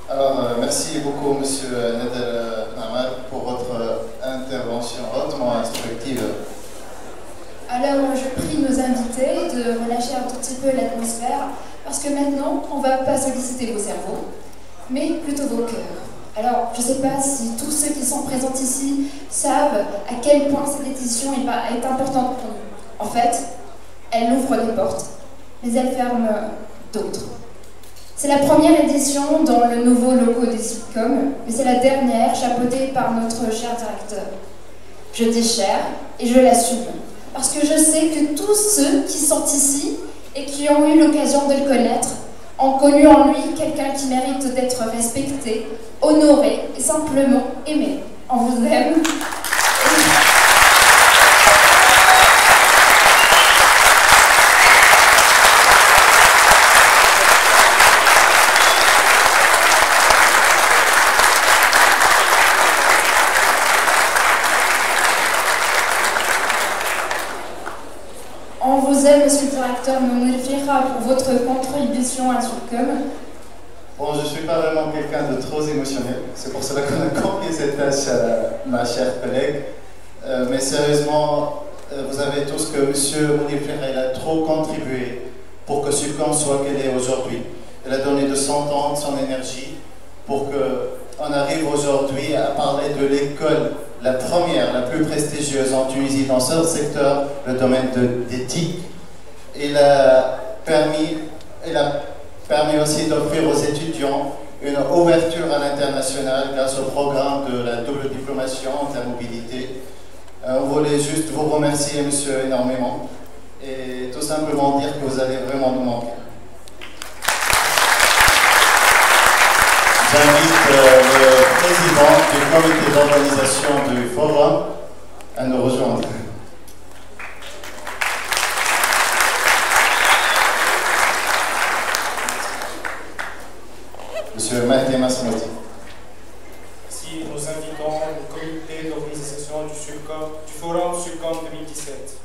Alors, merci beaucoup, Monsieur Nader Namad, pour votre intervention hautement instructive. Alors, je prie nos invités de relâcher un tout petit peu l'atmosphère, parce que maintenant, on ne va pas solliciter vos cerveaux, mais plutôt vos cœurs. Alors, je ne sais pas si tous ceux qui sont présents ici savent à quel point cette édition est importante pour nous. En fait, elle ouvre des portes, mais elle ferme d'autres. C'est la première édition dans le nouveau logo des Sup'Com, mais c'est la dernière chapeautée par notre cher directeur. Je dis cher et je l'assume, parce que je sais que tous ceux qui sont ici et qui ont eu l'occasion de le connaître ont connu en lui quelqu'un qui mérite d'être respecté, honoré et simplement aimé. On vous aime. On vous aime, monsieur le directeur Mounifira, pour votre contribution à Sup'Com. Bon, je ne suis pas vraiment quelqu'un de trop émotionnel, c'est pour cela qu'on a confié cette tâche à ma chère collègue. Mais sérieusement, vous savez tous que monsieur Mounifira, il a trop contribué pour que Sup'Com soit qu'elle est aujourd'hui. Il a donné de son temps, de son énergie, pour qu'on arrive aujourd'hui à parler de l'école, la première, la plus prestigieuse en Tunisie dans ce secteur, le domaine d'éthique. Il a permis aussi d'offrir aux étudiants une ouverture à l'international grâce au programme de la double diplomation intermobilité. On voulait juste vous remercier, monsieur, énormément, et tout simplement dire que vous allez vraiment nous manquer. J'invite le président du comité d'organisation du forum à nous rejoindre. Monsieur Mahdi Masmouti. Ici, nous invitons le comité d'organisation du forum Sup'Com 2017.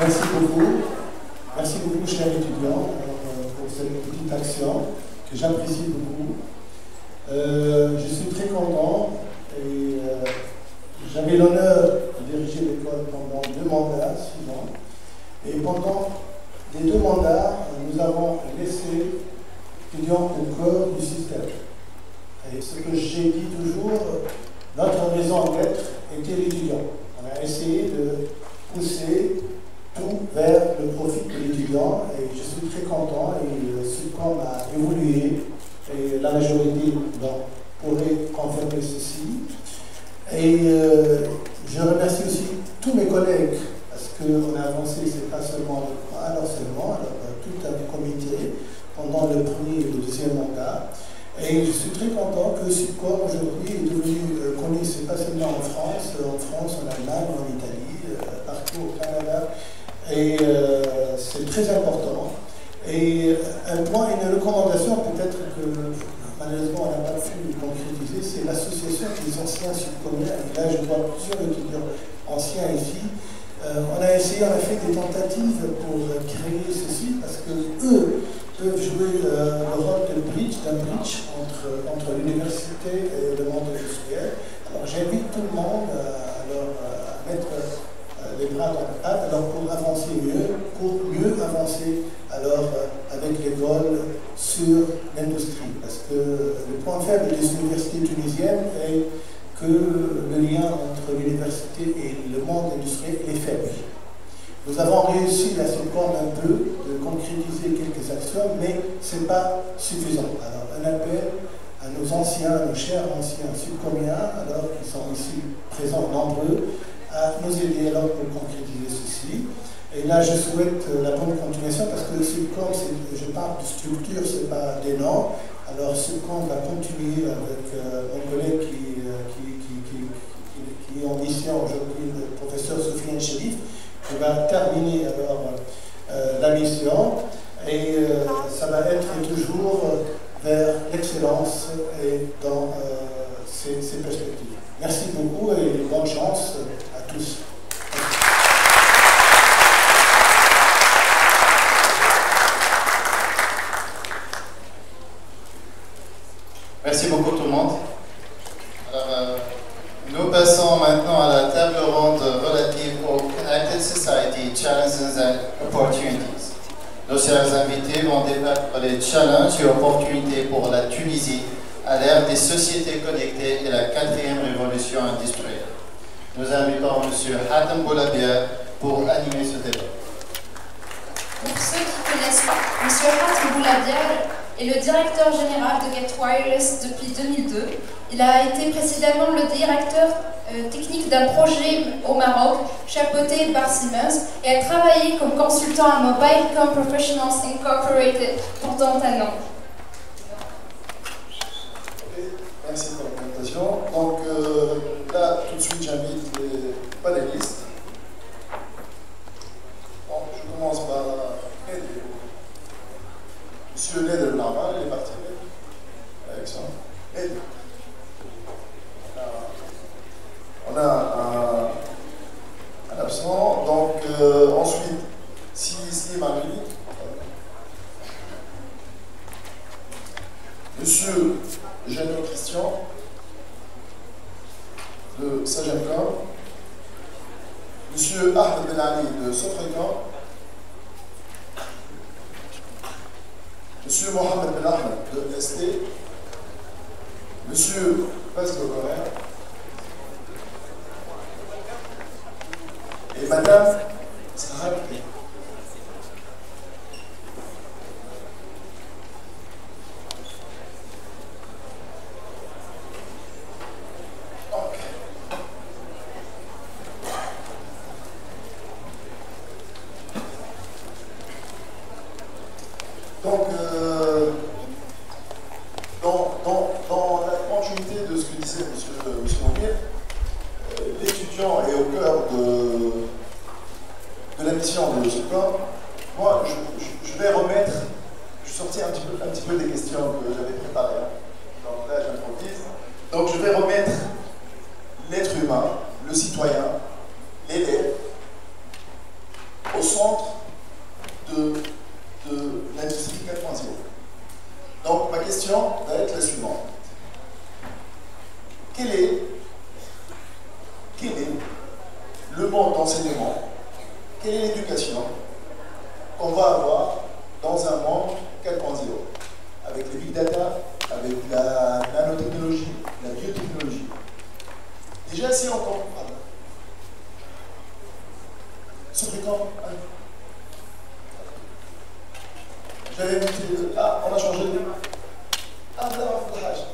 Merci beaucoup. Merci beaucoup, chers étudiants, pour cette petite action que j'apprécie beaucoup. Je suis très content et j'avais l'honneur de diriger l'école pendant 2 mandats, 6 ans. Et pendant les 2 mandats, nous avons laissé étudiants au cœur du système. Et ce que j'ai dit toujours, notre raison d'être était l'étudiant. On a essayé de pousser tout vers le profit de l'étudiant et je suis très content et Sup'Com a évolué et la majorité pourrait confirmer ceci. Et je remercie aussi tous mes collègues parce qu'on a avancé, c'est pas seulement alors tout un comité pendant le premier et le deuxième mandat. Et je suis très content que Sup'Com aujourd'hui est devenu connu, c'est pas seulement en France, en Allemagne, en Italie, partout au Canada. Et c'est très important. Et un point, une recommandation, peut-être que malheureusement on n'a pas pu concrétiser, c'est l'association des anciens Sup'Comiens. Et là, je vois plusieurs étudiants anciens ici. On a essayé, on a fait des tentatives pour créer ceci, parce que eux peuvent jouer le rôle d'un bridge entre l'université et le monde industriel. Alors j'invite tout le monde à mettre les bras dans la pâte pour avancer mieux, pour mieux avancer avec l'école sur l'industrie. Parce que le point faible des universités tunisiennes est que le lien entre l'université et le monde industriel est faible. Nous avons réussi à Sup'Com un peu de concrétiser quelques actions, mais ce n'est pas suffisant. Alors, un appel à nos anciens, nos chers anciens Sup'Comiens, qui sont ici présents nombreux, à nous aider pour concrétiser ceci. Et là, je souhaite la bonne continuation parce que Sup'Com, je parle de structure, ce n'est pas des noms. Alors, Sup'Com va continuer avec mon collègue qui est en mission aujourd'hui, le professeur Sofiane Chérif, qui va terminer la mission et ça va être toujours vers l'excellence et dans ces perspectives. Merci beaucoup et bonne chance à tous. Merci beaucoup tout le monde. Alors, nous passons maintenant à la table ronde relative aux Connected Society Challenges and Opportunities. Nos chers invités vont débattre les challenges et opportunités pour la Tunisie à l'ère des sociétés connectées et la 4e révolution industrielle. Nous invitons M. Hatem Boulabia pour animer ce débat. Pour ceux qui ne connaissent pas, M. Hatem Boulabia est le directeur général de Get Wireless depuis 2002. Il a été précédemment le directeur technique d'un projet au Maroc, chapeauté par Siemens, et a travaillé comme consultant à Mobilecom Professionals Incorporated pendant un an. Merci pour la présentation. Donc là, tout de suite, j'invite les panélistes. Bon, je commence par Monsieur Neder Blama, il est parti. Alexandre. Neder. On a un absent. Donc ensuite, si Marie. Monsieur Jeannot Christian de Sup'Com, Monsieur Ahmed Ben Ali de Sup'Com, Monsieur Mohamed Ben Ahmed de ST, Monsieur Pascal Gomer et Madame Sahab. Donc, dans la continuité de ce que disait M. Mounir, l'étudiant est au cœur de la mission de Sup'Com. Moi, je vais remettre, je sortis un petit peu des questions que j'avais préparées. Donc là, j'improvise. Donc, je vais remettre l'être humain, le citoyen, l'élève, au centre d'enseignement, quelle est l'éducation qu'on va avoir dans un monde 4.0, avec les big data, avec la nanotechnologie, la biotechnologie. Déjà, si on comprend... Sup'Com, j'avais mis... Ah, on a changé de... Ah, là, on a changé.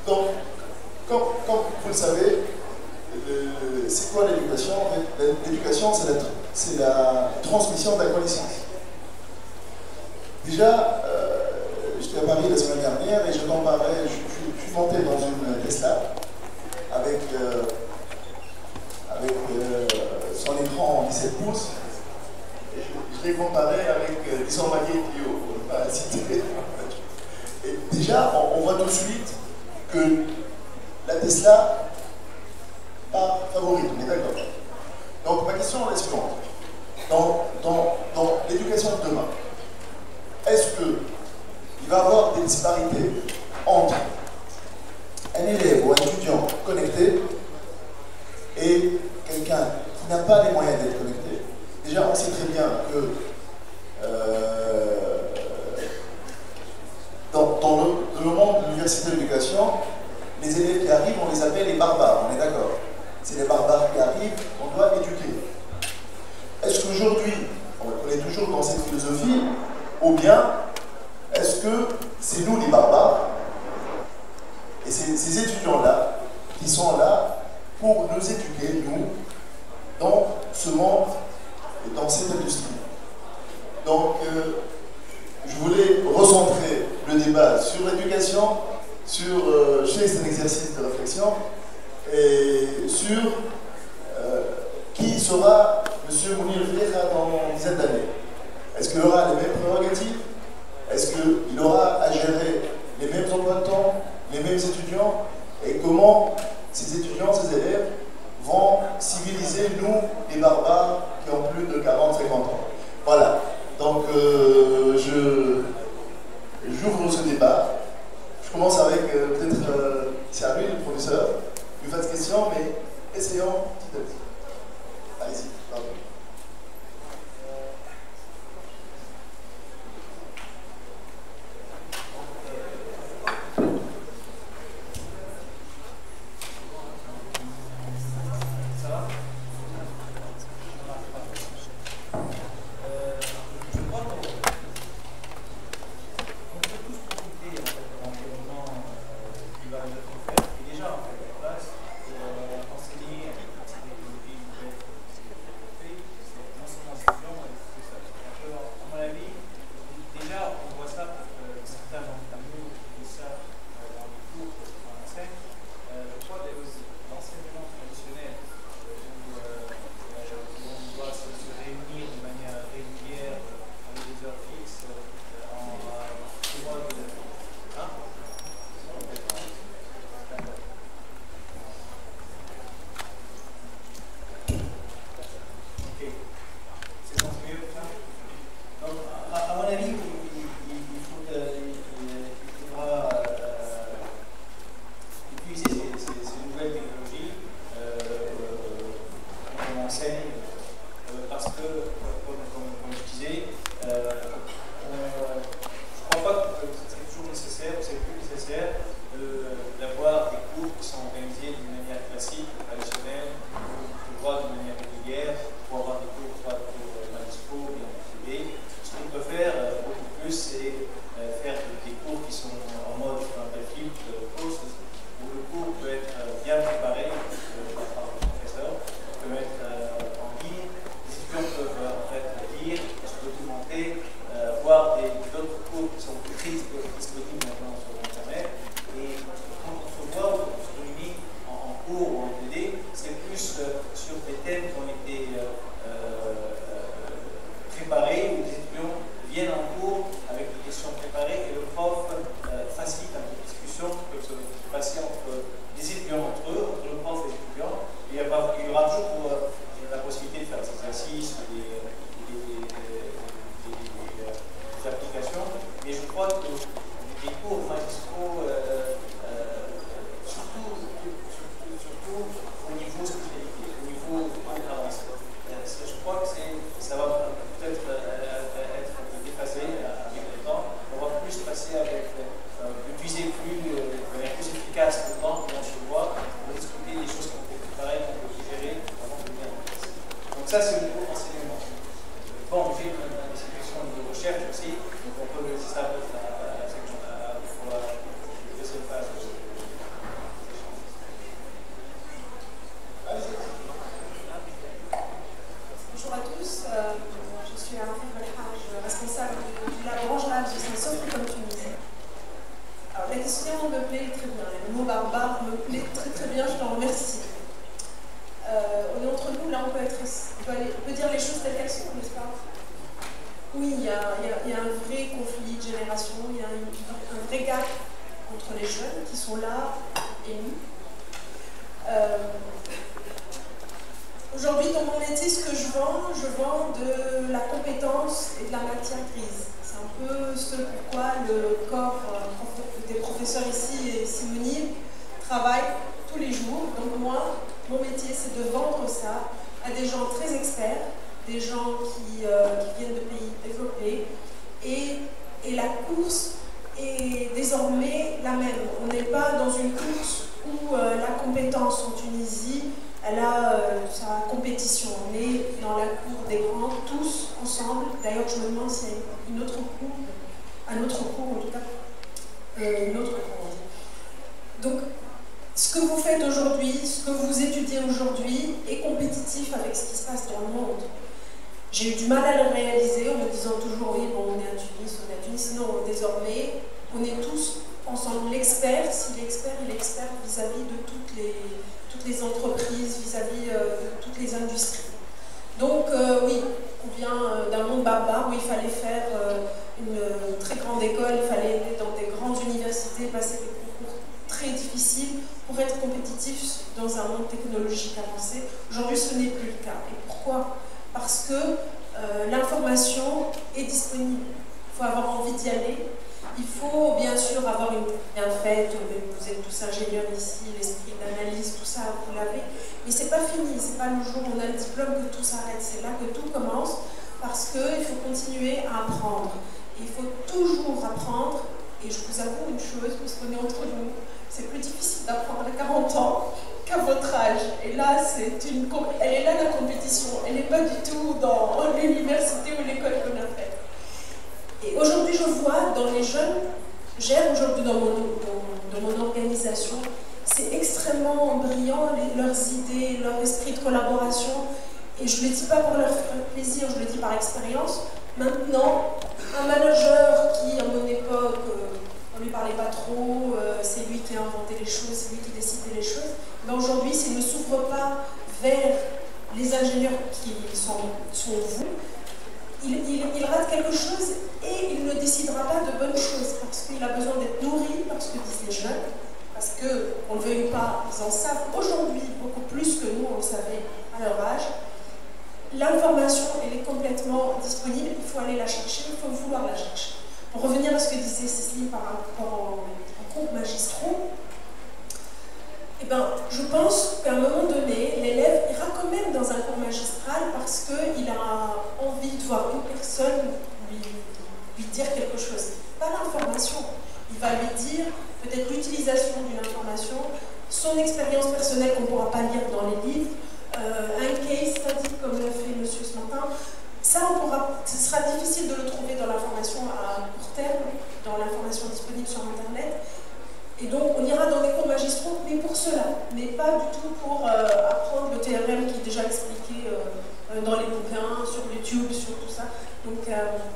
Donc, comme vous le savez, c'est quoi l'éducation? L'éducation, c'est la transmission de la connaissance. Déjà, j'étais à Paris la semaine dernière et je suis monté dans une Tesla avec son écran en 17 pouces. Et je l'ai comparé avec, disons, ma vieille Clio, pour ne pas citer. Et déjà, on voit tout de suite que la Tesla part favorite, on est d'accord. Donc ma question est la suivante. Dans l'éducation de demain, est-ce qu'il va y avoir des disparités entre un élève ou un étudiant connecté et quelqu'un qui n'a pas les moyens d'être connecté? Déjà, on sait très bien que dans le monde de l'université de l'éducation, les élèves qui arrivent, on les appelle les barbares, on est d'accord? C'est les barbares qui arrivent, on doit éduquer. Est-ce qu'aujourd'hui, on est toujours dans cette philosophie, ou bien est-ce que c'est nous les barbares, et ces étudiants-là, qui sont là pour nous éduquer, nous, dans ce monde et dans cette industrie? Donc, je voulais recentrer le débat sur l'éducation, je sais que c'est un exercice de réflexion, et sur qui sera M. Mounir Fekha dans une dizaine d'années. Est-ce qu'il aura les mêmes prérogatives? Est-ce qu'il aura à gérer les mêmes emplois de temps, les mêmes étudiants? Et comment ces étudiants, ces élèves vont civiliser nous, les barbares, qui ont plus de 40-50 ans? Voilà. Donc, j'ouvre ce débat. Je commence avec peut-être, c'est à lui le professeur, lui fasse question, mais essayons petit à petit. Allez-y, pardon. Ça va? Je crois qu'on peut tous profiter de l'environnement qui va nous être offert, et déjà en fait en place, pour enseigner ces technologies nouvelles c'est l'enseignement étudiant et tout ça. À mon avis, déjà on voit ça pour certains d'entre nous qui font ça dans les cours qu'on enseigne. Je crois que l'enseignement traditionnel où on doit se réunir de manière régulière avec des heures fixes en mode Ok, c'est bon, c'est mieux ça. Donc, à mon avis, il faudra utiliser ces nouvelles technologies qu'on enseigne parce que, comme je disais, je ne crois pas que c'est toujours nécessaire, c'est plus nécessaire d'avoir des cours qui sont organisés d'une manière classique, traditionnelle, de voir de manière régulière, pour avoir des cours soit pour la dispo ou bien en privé. Ce qu'on peut faire beaucoup plus, c'est faire des cours qui sont en mode flip post, où le cours peut être bien préparé par le professeur, peut être en ligne, les étudiants peuvent en fait lire, se documenter, voir d'autres cours qui sont disponibles maintenant sur Internet. Et quand on se voit, on se réunit en cours ou en TD, c'est plus sur des thèmes qui ont été préparés, où les étudiants viennent en cours avec des questions préparées et le prof facilite un peu de discussion qui peut se passer entre les étudiants entre eux, entre le prof et l'étudiant. Il y aura toujours la possibilité de faire des exercices, des ça, c'est au niveau enseignement. Bon, j'ai une institution de recherche aussi, donc on peut laisser ça pour la deuxième phase. Bonjour à tous, je suis responsable du Laborange Labs de Sup'Com 2K17. Alors la question me plaît très bien, le mot barbare me plaît très très bien, je t'en remercie. On est entre nous, là on peut dire les choses telles qu'elles sont, n'est-ce pas? Oui, il y a un vrai conflit de génération, il y a un vrai gap entre les jeunes qui sont là et nous. Aujourd'hui, dans mon métier, ce que je vends de la compétence et de la matière grise. C'est un peu ce pourquoi le corps des professeurs ici et Simone travaille tous les jours. Donc moi, mon métier, c'est de vendre ça à des gens très experts, des gens qui viennent de pays développés. Et la course est désormais la même. On n'est pas dans une course où la compétence en Tunisie, elle a sa compétition. On est dans la cour des grands, tous ensemble. D'ailleurs, je me demande s'il y a une autre cour, un autre cours en tout cas, une autre cour. Donc, ce que vous faites aujourd'hui, ce que vous étudiez aujourd'hui est compétitif avec ce qui se passe dans le monde. J'ai eu du mal à le réaliser en me disant toujours, oui, bon, on est à Tunis, non, désormais, on est tous ensemble. L'expert, si l'expert, il est expert vis-à-vis de toutes les entreprises, vis-à-vis de toutes les industries. Donc, oui, on vient d'un monde barbare où il fallait faire une très grande école, il fallait aller dans des grandes universités, passer des concours très difficiles pour être compétitif dans un monde technologique avancé. Aujourd'hui, ce n'est plus le cas. Et pourquoi? Parce que l'information est disponible. Il faut avoir envie d'y aller. Il faut bien sûr avoir une bien faite, vous êtes tous ingénieurs ici, l'esprit d'analyse, tout ça, vous l'avez. Mais c'est pas fini, c'est pas le jour où on a le diplôme que tout s'arrête. C'est là que tout commence parce qu'il faut continuer à apprendre. Et il faut toujours apprendre. Et je vous avoue une chose, parce qu'on est entre nous, c'est plus difficile d'apprendre à 40 ans qu'à votre âge. Et là, elle est là la compétition. Elle n'est pas du tout dans l'université ou l'école qu'on a faite. Et aujourd'hui, je vois dans les jeunes, j'aime aujourd'hui dans mon organisation, c'est extrêmement brillant, leurs idées, leur esprit de collaboration. Et je ne le dis pas pour leur faire plaisir, je le dis par expérience. Maintenant, un manager qui, à mon époque, on ne lui parlait pas trop, c'est lui qui a inventé les choses, c'est lui qui décidait les choses. Mais aujourd'hui, s'il ne s'ouvre pas vers les ingénieurs qui sont vous, il rate quelque chose et il ne décidera pas de bonnes choses parce qu'il a besoin d'être nourri par ce que disent les jeunes, parce qu'on ne le veuille pas, ils en savent aujourd'hui beaucoup plus que nous, on le savait à leur âge. L'information, elle est complètement disponible, il faut aller la chercher, il faut vouloir la chercher. Pour revenir à ce que disait Cécile par rapport aux cours magistraux, eh ben, je pense qu'à un moment donné, l'élève ira quand même dans un cours magistral parce qu'il a envie de voir une personne lui dire quelque chose. Pas l'information. Il va lui dire peut-être l'utilisation d'une information, son expérience personnelle qu'on ne pourra pas lire dans les livres, un case study comme l'a fait monsieur ce matin. Ça, ce sera difficile de le trouver dans l'information à court terme, dans l'information disponible sur Internet. Et donc, on ira dans des cours magistraux, mais pour cela, mais pas du tout pour apprendre le TRM qui est déjà expliqué dans les bouquins, sur YouTube, sur tout ça. Donc,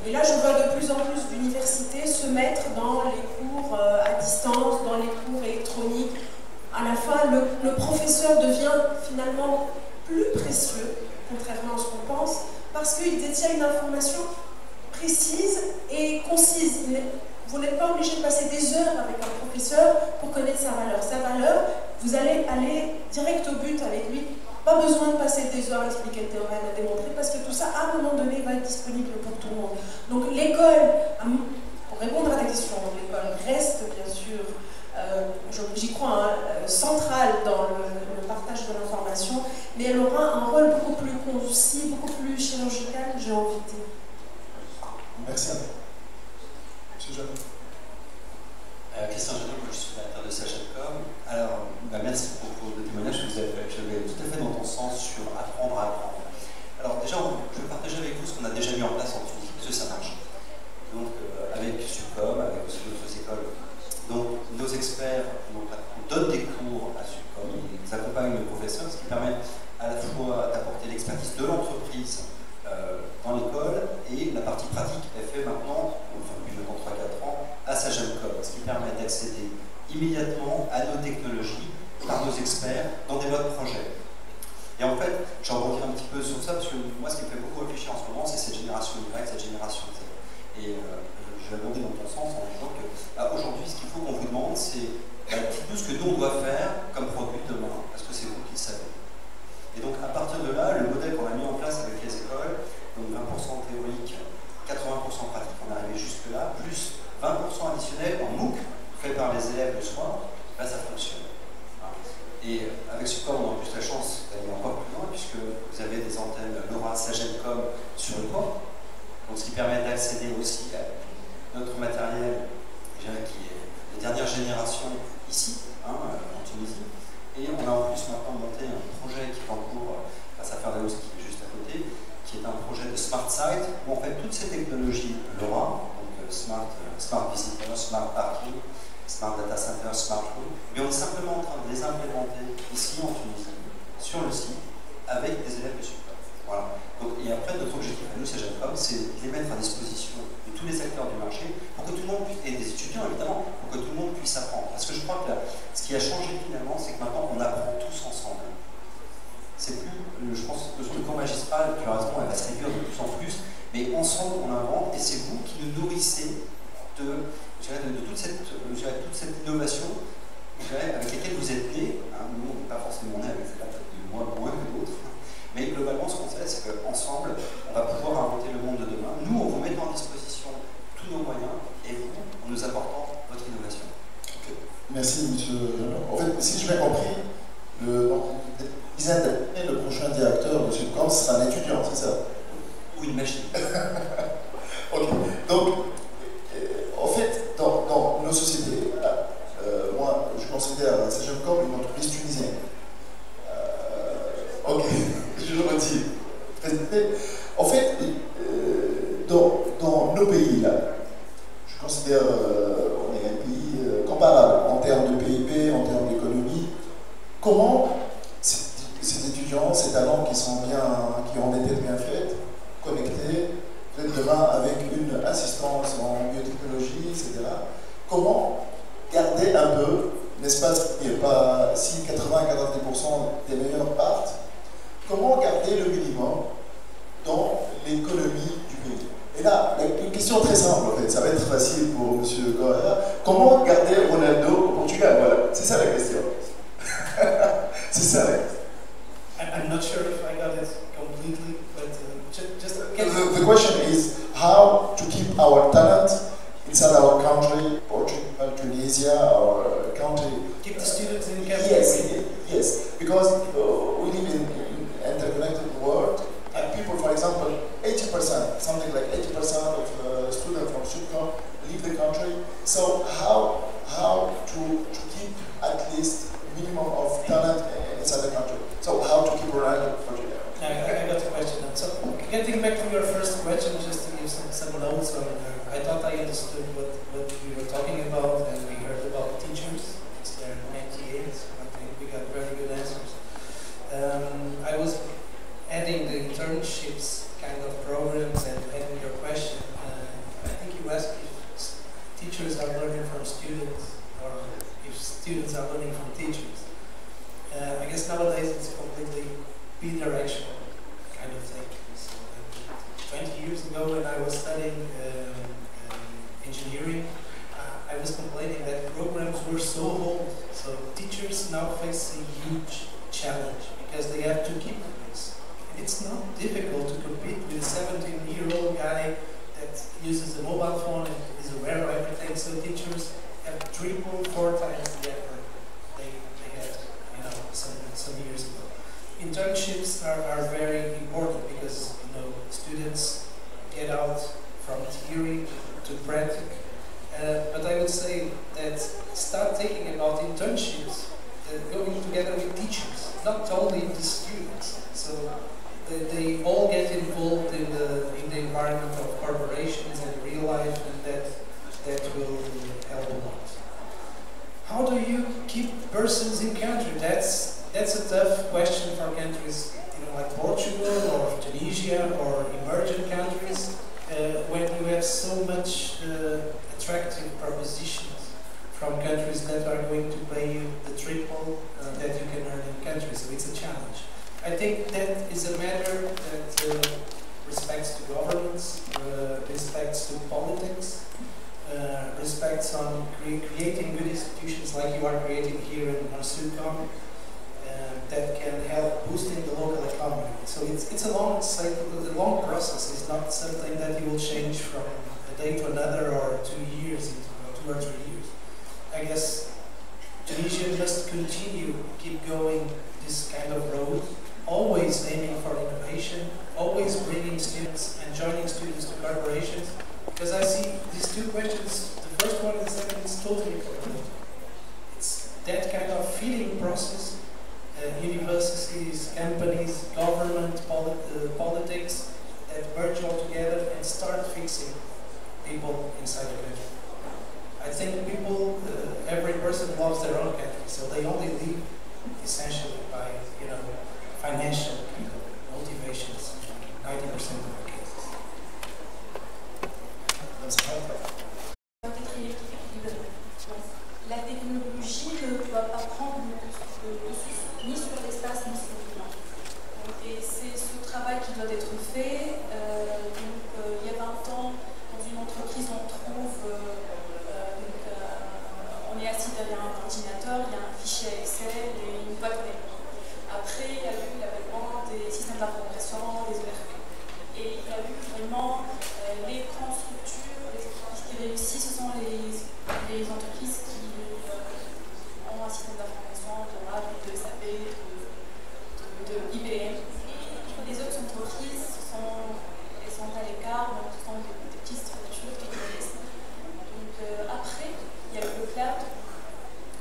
et là, je vois de plus en plus d'universités se mettre dans les cours à distance, dans les cours électroniques. À la fin, le professeur devient finalement plus précieux, contrairement à ce qu'on pense, parce qu'il détient une information précise et concise. Vous n'êtes pas obligé de passer des heures avec un professeur pour connaître sa valeur. Sa valeur, vous allez aller direct au but avec lui. Pas besoin de passer des heures à expliquer le théorème, à démontrer, parce que tout ça, à un moment donné, va être disponible pour tout le monde. Donc l'école, pour répondre à ta question, l'école reste bien sûr, j'y crois, centrale dans le partage de l'information, mais elle aura un rôle beaucoup plus concis, beaucoup plus chirurgical, j'ai envie de dire. Merci à vous. Monsieur Jean. Christian Jeannot, je suis directeur de Sup'Com. Alors, merci pour le témoignage que vous avez fait. Je vais tout à fait dans ton sens sur apprendre à apprendre. Alors, déjà, je vais partager avec vous ce qu'on a déjà mis en place en Tunisie, parce que ça marche. Donc, avec Sup'Com, avec aussi d'autres écoles. Donc, nos experts donnent des cours à Sup'Com, ils accompagnent le professeur, ce qui permet à la fois d'apporter l'expertise de l'entreprise dans l'école, et la partie pratique est faite maintenant, enfin depuis maintenant 3-4 ans, à Sup'Com, ce qui permet d'accéder immédiatement à nos technologies par nos experts dans des modes projet. Et en fait, je rebondis un petit peu sur ça, parce que moi, ce qui me fait beaucoup réfléchir en ce moment, c'est cette génération Y, cette génération Z. Et je vais abonder dans ton sens en disant que aujourd'hui, ce qu'il faut qu'on vous demande, c'est tout ce que nous, on doit faire comme produit demain, parce que c'est vous qui le savez. Et donc, à partir de là, le modèle qu'on a mis en place avec les écoles, donc 20% théorique, 80% pratique, on est arrivé jusque-là, plus 20% additionnel en MOOC, fait par les élèves le soir, là, ça fonctionne. Et avec Sup'Com, on a en plus la chance d'aller encore plus loin, puisque vous avez des antennes LoRa Sup'Com sur le toit, donc ce qui permet d'accéder aussi à notre matériel, qui est de dernière génération ici, en Tunisie. Et on a en plus maintenant monté un projet qui est en cours à Safardaos, qui est juste à côté, qui est un projet de Smart Site, où on fait toutes ces technologies LoRa, donc Smart Visitor, Smart Parking, Smart Data Center, Smart Room, mais on est simplement en train de les implémenter ici en Tunisie, sur le site, avec des élèves de Sup'Com. Voilà. Donc, et après, notre objectif à nous, c'est Sup'Com, c'est de les mettre à disposition de tous les acteurs du marché, pour que tout le monde puisse, et des étudiants évidemment, pour que tout le monde puisse apprendre. Parce que je crois que ce qui a changé finalement, c'est que maintenant, on apprend tous ensemble. C'est plus, je pense, le cours magistral, tu as raison, elle va se réduire de plus en plus, mais ensemble, on invente, et c'est vous qui nous nourrissez de toute cette innovation avec laquelle vous êtes nés. Nous, on n'est pas forcément nés avec celle-là, peut-être moins que d'autres. Mais globalement, ce qu'on sait, c'est qu'ensemble, on va pouvoir inventer le monde de demain. Nous, en vous mettant à disposition tous nos moyens, et vous, en nous apportant votre innovation. Okay. Merci, monsieur. En fait, si je l'ai compris, le prochain directeur de Sup'Com sera un étudiant, c'est ça? Ou une machine. Ok. Donc, en fait, dans nos sociétés, moi, je considère Sup'Com une entreprise tunisienne. Ok, je le redis. En fait, dans nos pays, là, je considère qu'on est un pays comparable en termes de PIB, en termes d'économie. Comment ces étudiants, ces talents qui ont des têtes bien faites, connectés, peut-être demain avec une assistance en biotechnologie, etc. Comment garder un peu, n'est-ce pas, si 80-90% des meilleurs partent, comment garder le minimum dans l'économie du pays? Et là, une question très simple en fait, ça va être facile pour M. Correa. Comment garder Ronaldo au Portugal? Voilà, c'est ça la question. C'est ça la question. I'm not sure if I got it completely, but just the question is how to keep our talent inside our country, Portugal, Tunisia, our country. Keep the students in campus. Yes, because we live in an interconnected world, and people, for example, 80%, something like 80% of students from Sup'Com leave the country. So how to keep at least minimum of talent inside the country? So how to keep Ronaldo for you? I got the question. So getting back to your first question, just to give some notes on I thought I understood what we were talking about, and we heard about teachers. It's their 98. I think we got very good answers. I was adding the internships kind of programs and adding your question. I think you asked if teachers are learning from students or if students are learning from teachers. I guess nowadays it's completely bidirectional kind of thing. So, 20 years ago when I was studying engineering, I was complaining that programs were so old. So teachers now face a huge challenge because they have to keep with this. And it's not difficult to compete with a 17-year-old guy that uses a mobile phone and is aware of everything. So teachers have 3-4 times the effort they had, some years ago. Internships are very important because students get out from theory to practice. But I would say that start thinking about internships going together with teachers, not only the students. So they all get in tough question for countries, you know, like Portugal or Tunisia or emerging countries, when you have so much attractive propositions from countries that are going to pay you the triple that you can earn in countries. So it's a challenge. I think that is a matter that respects to governments, respects to politics, respects on creating good institutions like you are creating here in Sup'Com that can help boosting the local economy. So it's a long cycle, a long process. It's not something that you will change from a day to another or 2 years, or 2 or 3 years. I guess Tunisia must continue, keep going this kind of road, always aiming for innovation, always bringing students and joining students to corporations, because I see these two questions, the first one and the second, is totally important. It's that kind of feeding process, universities, companies, government, politics, that merge all together and start fixing people inside the country. I think people, every person loves their own country, so they only live essentially by, you know, financial kind of motivations, 90% of the cases. La technologie ne doit pas prendre le dessus ni sur l'espace ni sur l'humain. Et c'est ce travail qui doit être fait. Il y a 20 ans, dans une entreprise, on trouve, on est assis derrière un ordinateur, il y a un fichier Excel et une boîte mail. Après, il y a eu l'avènement des systèmes d'information, des ERP. Et il y a eu vraiment les grandes structures, les entreprises qui réussissent, ce sont les entreprises qui ont un système d'information de RAP, de SAP, de IBM. Et les autres entreprises elles sont à l'écart, donc ce sont des petites structures qui connaissent. Donc après, il y a eu le cloud.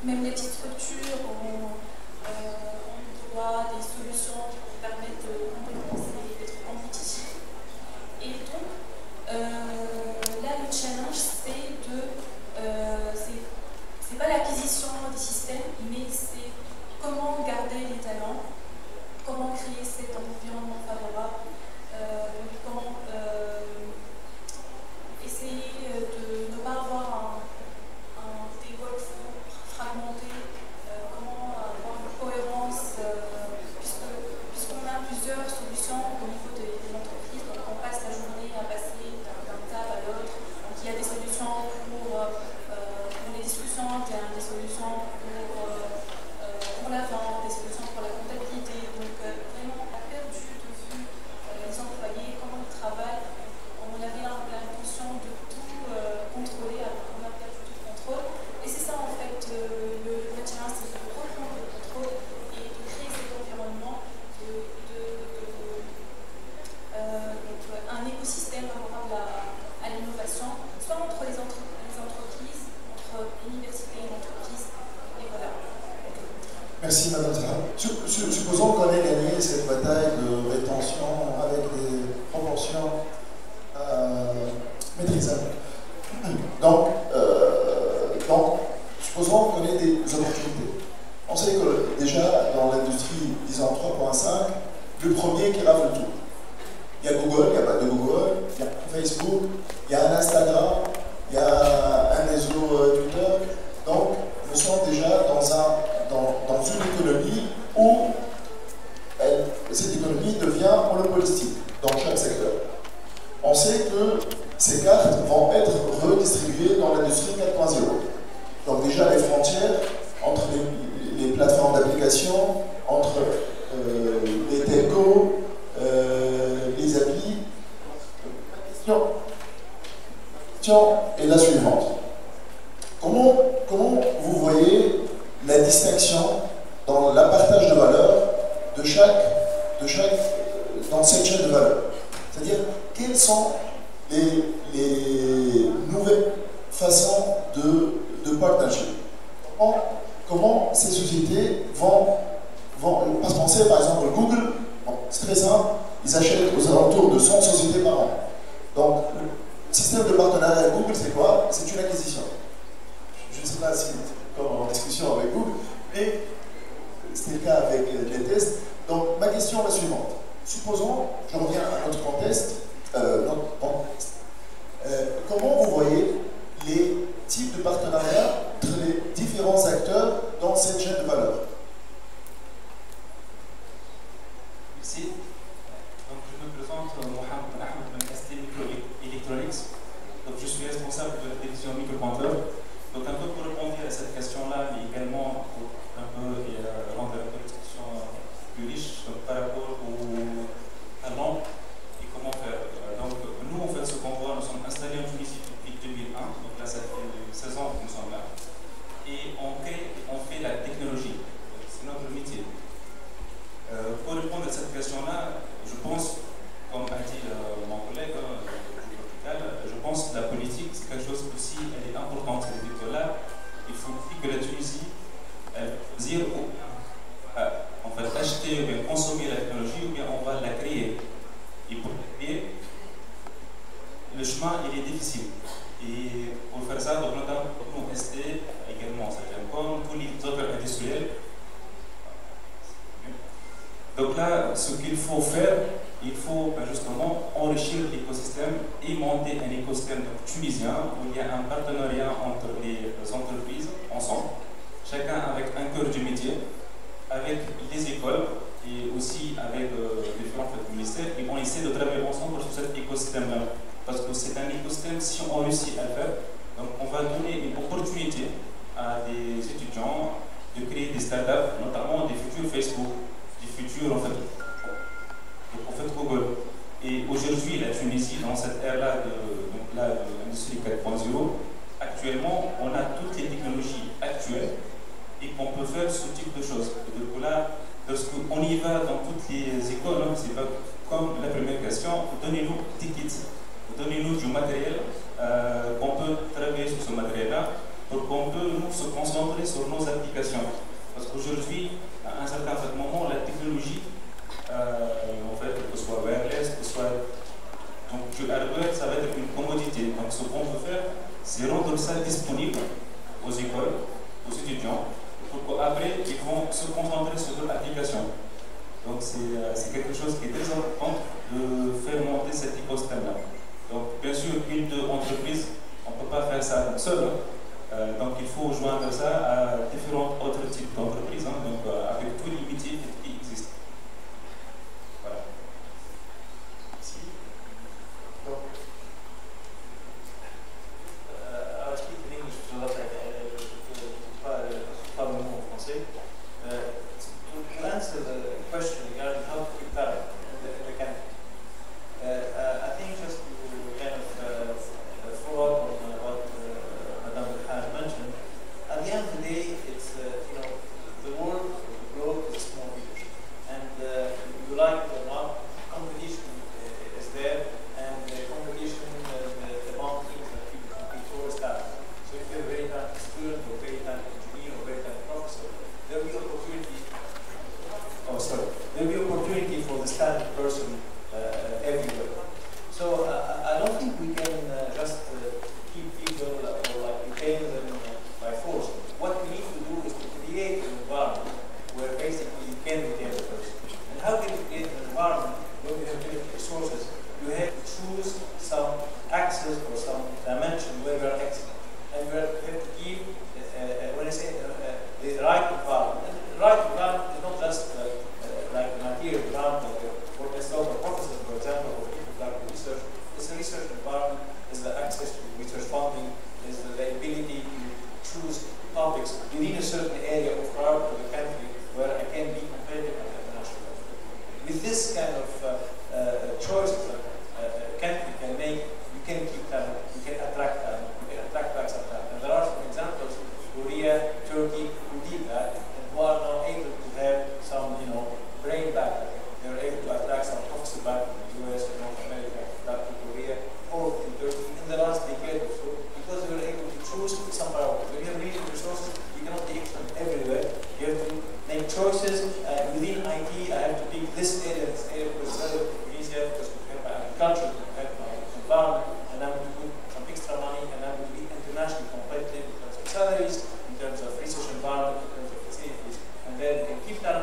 Même les petites structures ont des solutions qui vous permettent de compenser, d'être compétitifs. Et donc, là, le challenge, c'est pas l'acquisition des systèmes, mais c'est comment garder les talents, comment créer cet environnement favorable, comment essayer de ne pas avoir des workflows fragmentés, comment avoir une cohérence, puisqu'on a plusieurs solutions au niveau des entreprises, donc on passe la journée à passer d'un tab à l'autre. Donc il y a des solutions pour les discussions internes, des solutions pour la vente, des solutions pour la comptabilité. Donc vraiment, on a perdu de vue les employés, comment ils travaillent. On avait l'impression de tout contrôler, alors on a perdu tout contrôle. Et c'est ça en fait le challenge, c'est de reprendre le contrôle et de créer cet environnement, un écosystème favorable à l'innovation, soit entre les entreprises, entre l'université et l'entreprise, et voilà. Merci Madame Zahra. Supposons qu'on ait gagné cette bataille de rétention avec des proportions maîtrisables. Donc, supposons qu'on ait des opportunités. On sait que déjà dans l'industrie, disons 3.5, le premier qui rafle tout. Il y a Google, il n'y a pas de Google, il y a Facebook, il y a un Instagram, il y a un réseau Twitter. Donc, nous sommes déjà dans une économie où cette économie devient monopolistique dans chaque secteur. On sait que ces cartes vont être redistribuées dans l'industrie 4.0. Donc déjà les frontières entre les plateformes d'application, entre les telcos, les applis. La question est la suivante. Comment vous voyez la distinction dans le partage de valeur dans cette chaîne de valeur? C'est-à-dire, quelles sont les nouvelles façons de partnership? Comment ces sociétés vont parce qu'on sait par exemple Google, c'est très simple, ils achètent aux alentours de 100 sociétés par an. Donc, le système de partenariat avec Google, c'est quoi? C'est une acquisition. Je ne sais pas si comme en discussion avec Google, mais c'était le cas avec les tests. Donc ma question est la suivante. Supposons, je reviens à notre contexte, comment vous voyez les types de partenariats entre les différents acteurs dans cette chaîne de valeur? Merci. Donc, je me présente Mohamed Ahmed Mankasti Electronics. Donc, je suis responsable de la division microcontrôleurs. Donc, un peu pour répondre à cette question-là, mais également pour un peu rendre un peu la discussion plus riche donc, par rapport au talent et comment faire. Donc, nous, en fait, ce qu'on voit, nous sommes installés en Tunisie depuis 2001. Donc là, ça fait 16 ans que nous sommes là. Et on fait la technologie. C'est notre métier. Pour répondre à cette question-là, je pense, comme a dit mon collègue du Portugal, je pense que la politique, c'est quelque chose aussi, elle est importante. C'est-à-dire que là, il faut que la Tunisie, elle dire en fait, acheter ou bien consommer la technologie, ou bien on va la créer. Et pour la créer, le chemin, il est difficile. Et pour faire ça, donc, notamment, nous, ST également, c'est-à-dire comme tous les autres industriels. Donc là, ce qu'il faut faire, il faut justement enrichir l'écosystème et monter un écosystème tunisien où il y a un partenariat entre les entreprises ensemble, chacun avec un cœur du métier, avec les écoles et aussi avec différents ministères, et on essaie de travailler ensemble sur cet écosystème-là. Parce que c'est un écosystème, si on réussit à le faire, donc on va donner une opportunité à des étudiants de créer des startups, notamment des futurs Facebook, des futurs en fait Google. Et aujourd'hui, la Tunisie, dans cette ère-là de l'industrie 4.0, actuellement, on a toutes les technologies actuelles et qu'on peut faire ce type de choses. Donc là, lorsqu'on y va dans toutes les écoles, hein, c'est pas comme la première question, donnez-nous des kits, donnez-nous du matériel, qu'on peut travailler sur ce matériel-là pour qu'on peut nous se concentrer sur nos applications. Parce qu'aujourd'hui, à un certain moment, la technologie, en fait, que ce soit wireless, que ce soit donc du hardware, ça va être une commodité. Donc ce qu'on veut faire, c'est rendre ça disponible aux écoles, aux étudiants, pour qu'après, ils vont se concentrer sur leur application. Donc c'est quelque chose qui est très important de faire monter cet écosystème-là. Donc bien sûr, une entreprise, on ne peut pas faire ça seul. Donc il faut joindre ça à différents autres types d'entreprises, hein, donc avec tous les métiers qui existent. Voilà. Merci. Donc, I'll speak in English because I pas le mot en français. To answer the question regarding how to keep talent in the country, I think just to kind of follow up on what Madame has mentioned, at the end of the day, it's the world, the globe is a small village, and you like it or not, competition is there, and the competition, the mountains that people compete for is that. So if you're a very talented student, or very talented engineer, or very talented professor, there will be opportunity. Oh, sorry. There will be opportunity for this talented person everywhere. So I don't think we can just keep people or like retain them by force. What we need to do is to create an environment where basically you can retain the person. And how can you create an environment where we have limited resources? You have to choose some axis or some dimension where we are excellent. And we have to give, when I say the right environment, and the right environment is not just like the material environment for historical professors, for example, or people like research. It's a research environment, is the access to research funding, is the ability to choose topics within a certain area of art of the country where I can be competitive at the international level. With this kind of choices that a country can make, you can keep talent, you can attract talent, you can attract back some talent. And there are some examples, Korea, Turkey, who did that, and who are now able to have some, brain back. They are able to attract some professors back from the US or North America, back to Korea, or to Turkey in the last decade or so, because they were able to choose some priorities. When you have limited resources, you cannot take them everywhere. You have to make choices. Within IT, I have to pick this area, because it's very easier, because we have my agriculture, we have my environment, and I'm going to put some extra money, and I'm going to be internationally competitive in terms of salaries, in terms of research environment, in terms of facilities, and then you can keep that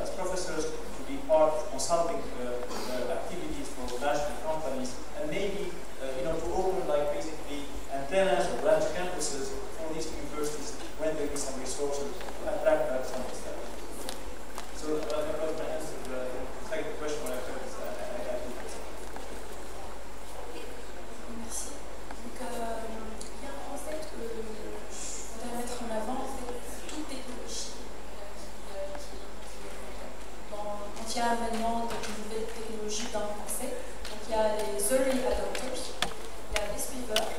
as professors to be part of consulting activities for national companies, and maybe to open like basically antennas or branch campuses for these universities when there is some resources to attract some of them. So that was my answer to the second question. What I heard is Merci. Donc, il y a un concept que je voudrais mettre en avant, c'est toute technologie. Quand il y a maintenant de nouvelles technologies dans le français, donc il y a les early adopters, il y a les suiveurs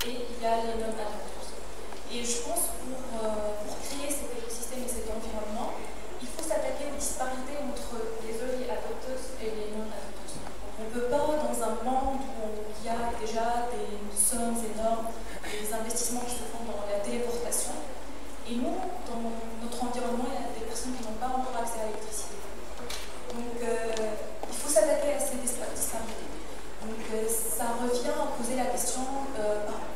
et il y a les non-adopters. Et je pense pour créer cet écosystème et cet environnement, il faut s'attaquer aux disparités entre les early adopters et les non-adopters. On ne peut pas, dans un monde où il y a déjà des sommes énormes, des investissements qui se font dans la téléportation, et nous, dans notre environnement, il y a des personnes qui n'ont pas encore accès à l'électricité. Donc, il faut s'attaquer à ces disparités. Donc, ça revient à poser la question,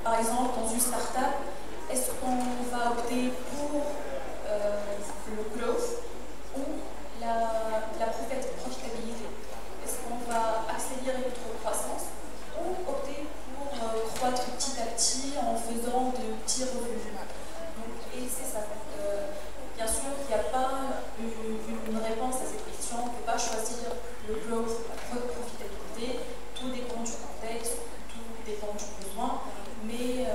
par exemple, dans une start-up, est-ce qu'on va opter pour le growth ou la profitabilité? Est-ce qu'on va accélérer notre croissance ou opter pour croître petit à petit en faisant de petits revenus? Donc, et c'est ça. Bien sûr, il n'y a pas une réponse à cette question. On ne peut pas choisir le growth, la profitabilité. Tout dépend du contexte, tout dépend du besoin. Mais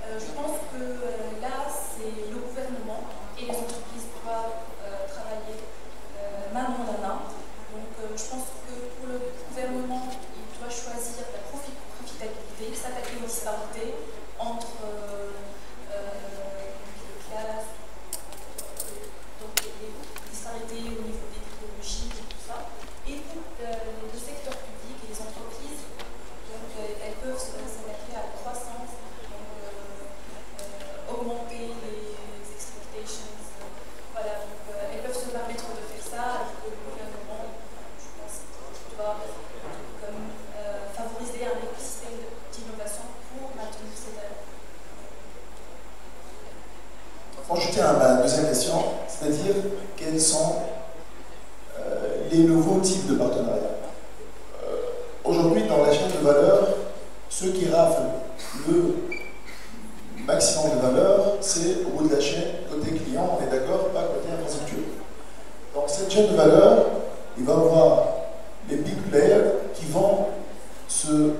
je pense que là, c'est le gouvernement et les entreprises doivent travailler main dans la main. Donc je pense que pour le gouvernement, il doit choisir la profitabilité, s'attaquer aux disparités entre les classes, donc les disparités au niveau des technologies et tout ça. Et pour le secteur public et les entreprises, donc elles peuvent s'attaquer à la croissance, augmenter les expectations. Voilà, donc elles peuvent se permettre de faire ça, alors que le gouvernement, je pense, doit favoriser un écosystème d'innovation pour maintenir cette année. Je tiens à ma deuxième question, c'est-à-dire quels sont les nouveaux types de partenariats. Aujourd'hui, dans la chaîne de valeur, ceux qui raflent le maximum de valeur, c'est au bout de la chaîne, côté client, on est d'accord, pas côté infrastructure. Donc cette chaîne de valeur, il va y avoir les big players qui vont se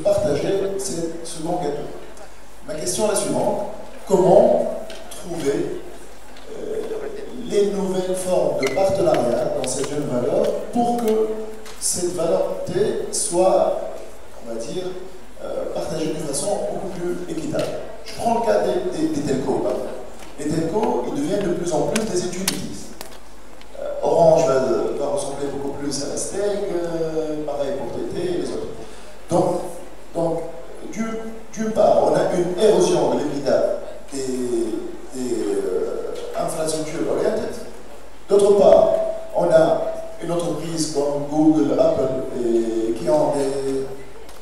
partager ce bon gâteau. Ma question est la suivante, comment trouver les nouvelles formes de partenariat dans cette jeune valeur pour que cette valeur soit, on va dire, partagée de façon beaucoup plus équitable. Je prends le cas des telcos. Les telcos, ils deviennent de plus en plus des utilities. Orange va ressembler beaucoup plus à la steak, pareil pour TT et les autres. Donc d'une part, on a une érosion de l'équitable des infrastructures orientées. D'autre part, on a une entreprise comme Google, Apple, qui ont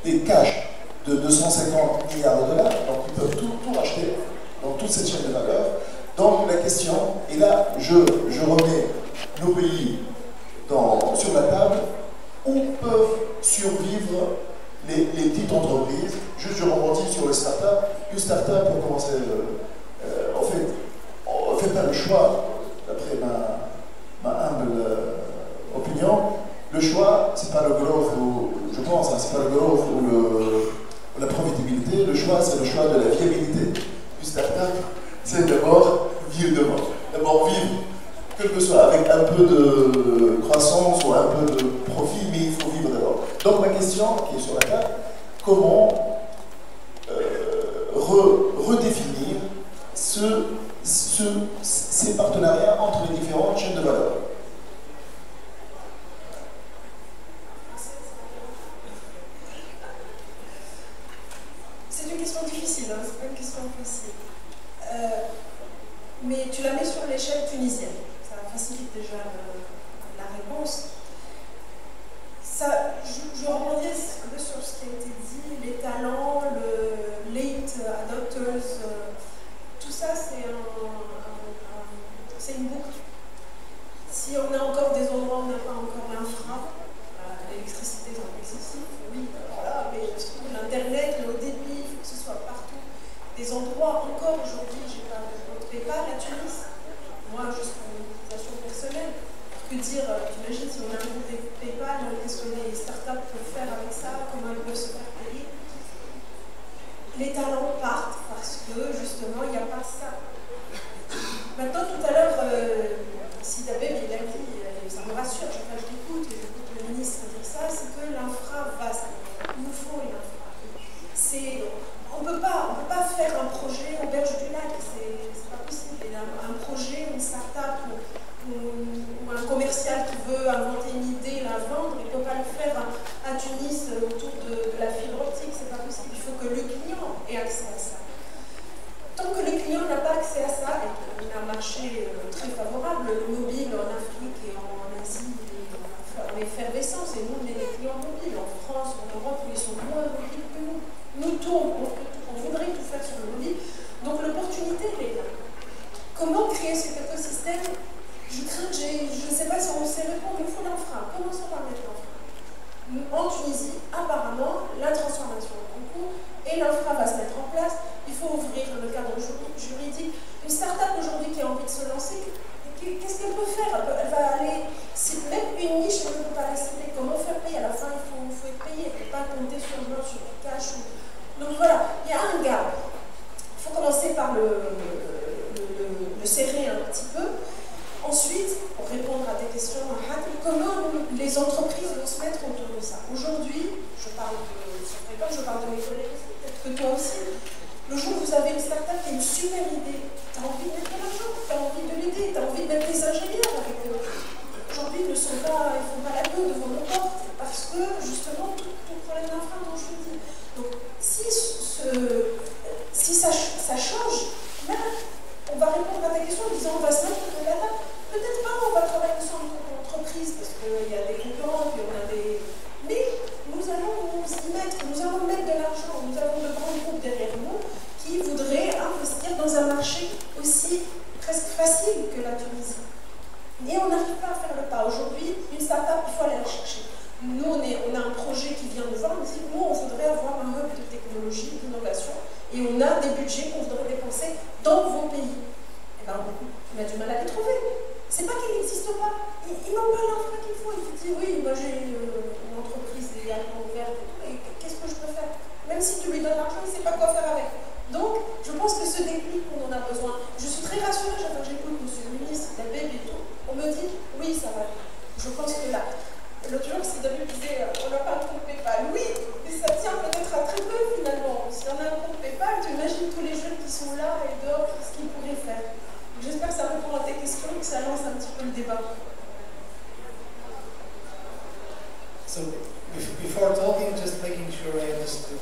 des cash de 250 milliards de dollars, donc ils peuvent tout racheter dans toute cette chaîne de valeur. Donc la question, et là je remets nos pays sur la table, où peuvent survivre les petites entreprises. Juste je rebondis sur les startups. Une startup, pour commencer, on ne fait pas le choix, d'après ma humble opinion, le choix, c'est pas le growth, je pense, c'est pas le growth ou la profitabilité, le choix, c'est le choix de la viabilité. Une startup, c'est d'abord vivre, quel que soit, avec un peu de croissance ou un peu de profit, mais il faut vivre d'abord. Donc ma question qui est sur la table, comment redéfinir ces partenariats entre les différentes chaînes de valeur? C'est une question difficile, hein, c'est pas une question facile. Mais tu la mets sur l'échelle tunisienne. Ça facilite déjà la réponse. Je rebondis un peu sur ce qui a été dit, les talents, le late adopters, tout ça c'est une boucle. Que dire, t'imagines si on a un groupe PayPal, qu'est-ce que les startups peuvent faire avec ça, comment elles peuvent se faire payer. Les talents partent parce que justement il n'y a pas ça. Maintenant tout à l'heure, Sidabé, il a dit, ça me rassure, je l'écoute et j'écoute le ministre dire ça, c'est que l'infra va s'améliorer. Il nous faut une infra. On ne peut pas faire un projet au berge du lac, c'est pas possible. Un projet, une start-up ou un commercial qui veut inventer une idée, la vendre, il ne peut pas le faire à Tunis autour de la fibre optique, c'est pas possible. Il faut que le client ait accès à ça. Tant que le client n'a pas accès à ça, et qu'il a un marché très favorable, le mobile en Afrique et en Asie, en effervescence, et nous on est des clients mobiles, en France, en Europe, ils sont moins mobiles que nous. Nous on voudrait tout faire sur le mobile, donc l'opportunité elle est là. Comment créer cet écosystème? Je ne sais pas si on sait répondre, il faut l'infra. Commençons par mettre l'infra. En Tunisie, apparemment, la transformation est en cours et l'infra va se mettre en place. Il faut ouvrir le cadre juridique. Une start-up aujourd'hui qui a envie de se lancer, qu'est-ce qu'elle peut faire? Elle va aller, si même une niche, elle ne peut pas la cibler. Comment faire payer? À la fin, il faut être payé. Il ne faut pas compter sur le cash. Donc voilà, il y a un gap. Il faut commencer par le serrer un petit peu. Ensuite, pour répondre à tes questions, comment les entreprises vont se mettre autour de ça? Aujourd'hui, ça fait pas que je parle de mes collègues, peut-être que toi aussi, le jour où vous avez une start-up qui a une super idée, tu as envie de mettre de l'argent, tu as envie de l'aider, tu as envie de mettre des ingénieurs avec eux. Aujourd'hui, ils ne font pas la queue devant nos portes, parce que justement, tout problème d'infra dont je vous dis. Donc, si ça change, même, on va répondre à ta question en disant on va se mettre de la table. Peut-être pas, on va travailler ensemble en entreprise parce qu'il y a des concurrents, puis on a des. Mais nous allons nous y mettre, nous allons mettre de l'argent, nous avons de grands groupes derrière nous qui voudraient investir dans un marché aussi presque facile que la Tunisie. Et on n'arrive pas à faire le pas. Aujourd'hui, une start-up, il faut aller la chercher. Nous, on a un projet qui vient nous voir, on dit nous, on voudrait avoir un hub de technologie, d'innovation, et on a des budgets qu'on voudrait dépenser dans vos pays. Et bien, on a du mal à les trouver. C'est pas qu'ils n'existent pas. Ils n'ont pas l'infra qu'il faut. Ils te disent oui, moi j'ai une entreprise légalement ouverte et tout, et qu'est-ce que je peux faire? Même si tu lui donnes l'argent, il ne sait pas quoi faire avec. Donc, je pense que ce déclic, on en a besoin. Je suis très rassurée, j'écoute monsieur le ministre, la BEB et tout. On me dit oui, ça va. Je pense que là. L'autre jour, si David disait on n'a pas un compte PayPal, oui, mais ça tient peut-être à très peu finalement. Si on a un compte PayPal, tu imagines tous les jeunes qui sont là et dehors, ce qu'ils pourraient faire. J'espère que ça répond à tes questions et que ça lance un petit peu le débat. So, before talking, just making sure I understood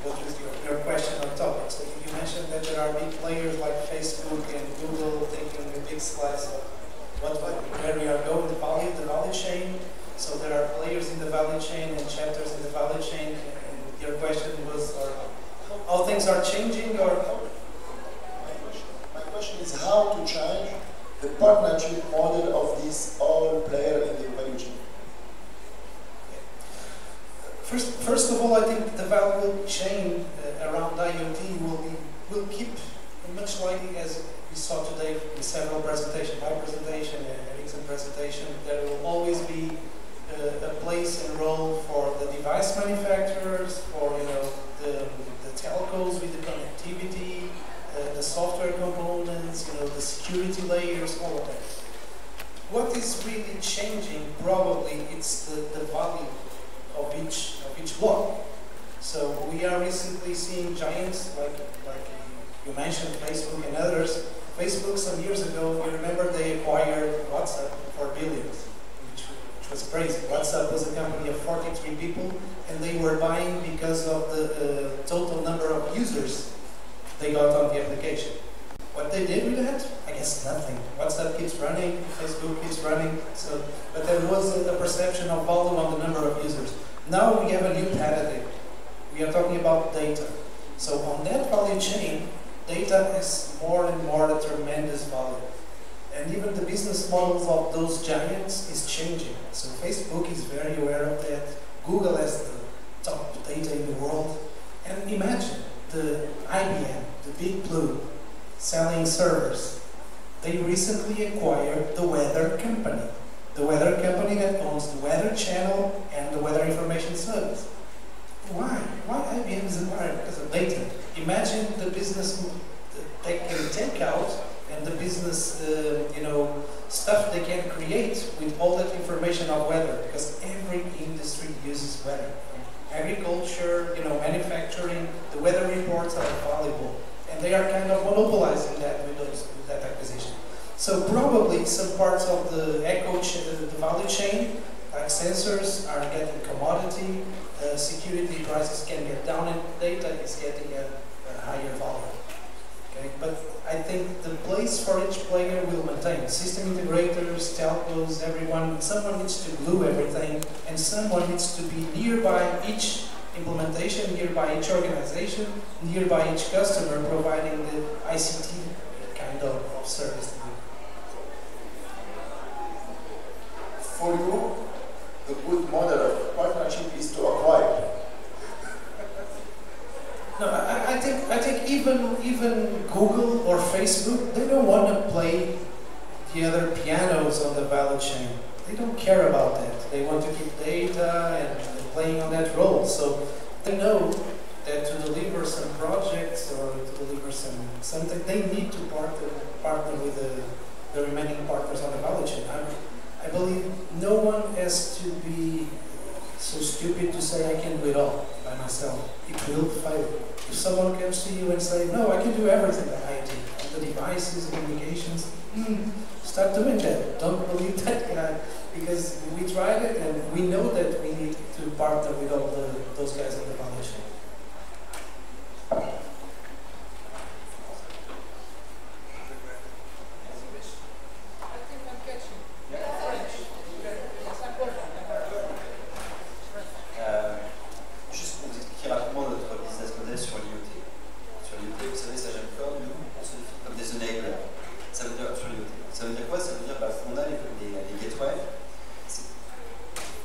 what was your question or topic. So you mentioned that there are big players like Facebook and Google taking a big slice of where we are going, the value chain. So there are players in the value chain and chapters in the value chain. And your question was how things are changing, or my question is how to change the partnership model of these all players in the value chain. First of all, I think the value chain around IoT will keep much like as we saw today in several presentations, my presentation and Eric's presentation. There will always be a place and role for the device manufacturers, for the telcos with the connectivity, the software components, the security layers, all of that. What is really changing? Probably it's the value of each block. So we are recently seeing giants like you mentioned Facebook and others. Facebook some years ago, you remember they acquired WhatsApp for billions, which was crazy. WhatsApp was a company of 43 people, and they were buying because of the total number of users they got on the application. What they did with that? I guess nothing. WhatsApp keeps running, Facebook keeps running, but there was a perception of value on the number of users. Now we have a new paradigm. We are talking about data. So on that value chain, data is more and more a tremendous value. And even the business models of those giants is changing. So Facebook is very aware of that. Google has the top data in the world. And imagine the IBM, the Big Blue, selling servers. They recently acquired the weather company. company. The weather company that owns the weather channel and the weather information service. Why? Why IBM is inspired? Because of data. Imagine the business they can take out and the business, stuff they can create with all that information of weather. Because every industry uses weather. Agriculture, manufacturing, the weather reports are valuable. And they are kind of monopolizing that with that acquisition. So probably some parts of the the value chain, like sensors, are getting commodity, security prices can get down, and data is getting a higher value. Okay? But I think the place for each player will maintain. System integrators, telcos, everyone, someone needs to glue everything, and someone needs to be nearby each implementation, nearby each organization, nearby each customer, providing the ICT kind of service. For you, the good model of partnership is to acquire. No, I think even Google or Facebook, they don't want to play the other pianos on the value chain. They don't care about that. They want to keep data and playing on that role. So they know that to deliver some projects or to deliver something, they need to partner with the remaining partners on the value chain. I believe no one has to be so stupid to say I can do it all by myself. It will fail. If someone comes to you and say, no, I can do everything that I do, the devices, communications, stop doing that. Don't believe that guy, because we tried it and we know that we need to partner with all those guys on the value chain. Juste pour vous expliquer rapidement notre business model sur l'IoT. Sur l'IoT, vous savez, Sup'Com, nous, on se définit comme des enablers. Ça veut dire sur l'IoT. Ça veut dire quoi? Ça veut dire qu'on a les gateways.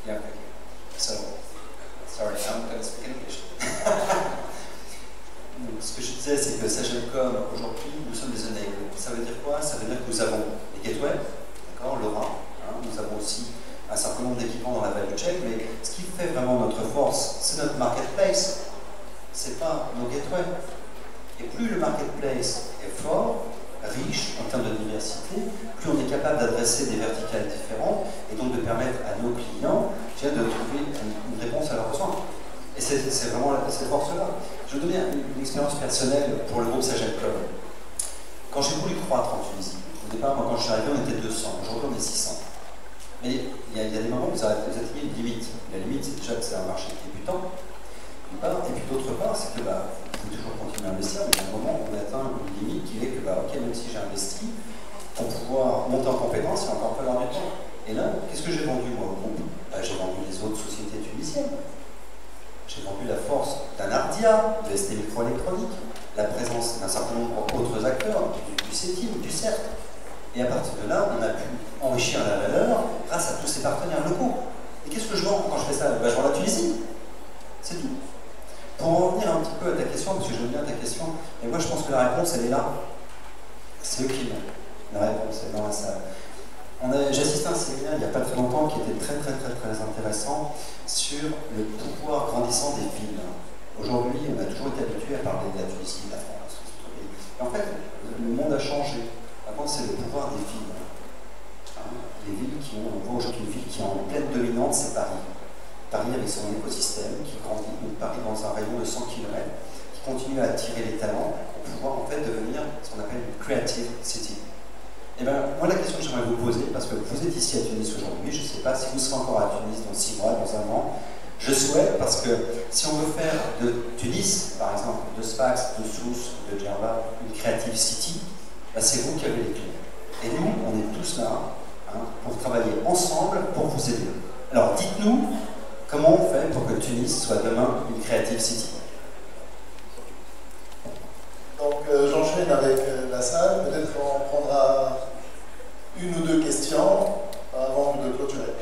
Yeah, okay. So, sorry, I'm going to speak English. Donc, ce que je disais, c'est que Sup'Com, aujourd'hui, nous sommes des enablers. Ça veut dire quoi? Ça veut dire que nous avons les gateways, d'accord, l'aura. Nous avons aussi un certain nombre d'équipements dans la value chain, mais ce qui fait vraiment notre force, c'est notre marketplace. C'est pas nos gateways. Et plus le marketplace est fort, riche en termes de diversité, plus on est capable d'adresser des verticales différentes et donc de permettre à nos clients de trouver une réponse à leurs besoins. Et c'est vraiment cette force-là. Je vais donner une expérience personnelle pour le groupe Sup'Com. Quand j'ai voulu croître en Tunisie, au départ, moi, quand je suis arrivé, on était 200. Aujourd'hui, on est 600. Mais il y a des moments où vous atteignez une limite. La limite, c'est déjà que c'est un marché débutant, d'une part, et puis d'autre part, c'est que vous pouvez toujours continuer à investir, mais il y a un moment où on atteint une limite qui est que, ok, même si j'ai investi, pour pouvoir monter en compétence, il va encore falloir du temps. Et là, qu'est-ce que j'ai vendu, moi, au groupe? J'ai vendu les autres sociétés tunisiennes. J'ai vendu la force d'un Ardia, de ST microélectronique, la présence d'un certain nombre d'autres acteurs, du CETI ou du CERT. Et à partir de là, on a pu enrichir la valeur grâce à tous ces partenaires locaux. Et qu'est-ce que je vends quand je fais ça? Je vends la Tunisie. C'est tout. Pour en revenir un petit peu à ta question, parce que j'aime bien ta question, et moi je pense que la réponse, elle est là. C'est eux qui l'ont. La réponse est dans la salle. J'ai assisté à un séminaire il n'y a pas très longtemps qui était très intéressant sur le pouvoir grandissant des villes. Aujourd'hui, on a toujours été habitué à parler de la Tunisie, de la France, et en fait, le monde a changé. Avant, c'est le pouvoir des villes. Les villes on voit aujourd'hui une ville qui est en pleine dominante, c'est Paris. Paris avec son écosystème qui grandit, donc Paris dans un rayon de 100 km, qui continue à attirer les talents pour pouvoir en fait devenir ce qu'on appelle une creative city. Et bien, moi la question que j'aimerais vous poser, parce que vous êtes ici à Tunis aujourd'hui, je ne sais pas si vous serez encore à Tunis dans 6 mois, dans un an, je souhaite, parce que si on veut faire de Tunis, par exemple, de Sfax, de Sousse, de Djerba, une creative city, c'est vous qui avez les clés. Et nous, on est tous là pour travailler ensemble pour vous aider. Alors dites-nous comment on fait pour que Tunis soit demain une creative city. Donc j'enchaîne avec la salle, peut-être on prendra une ou deux questions avant de clôturer.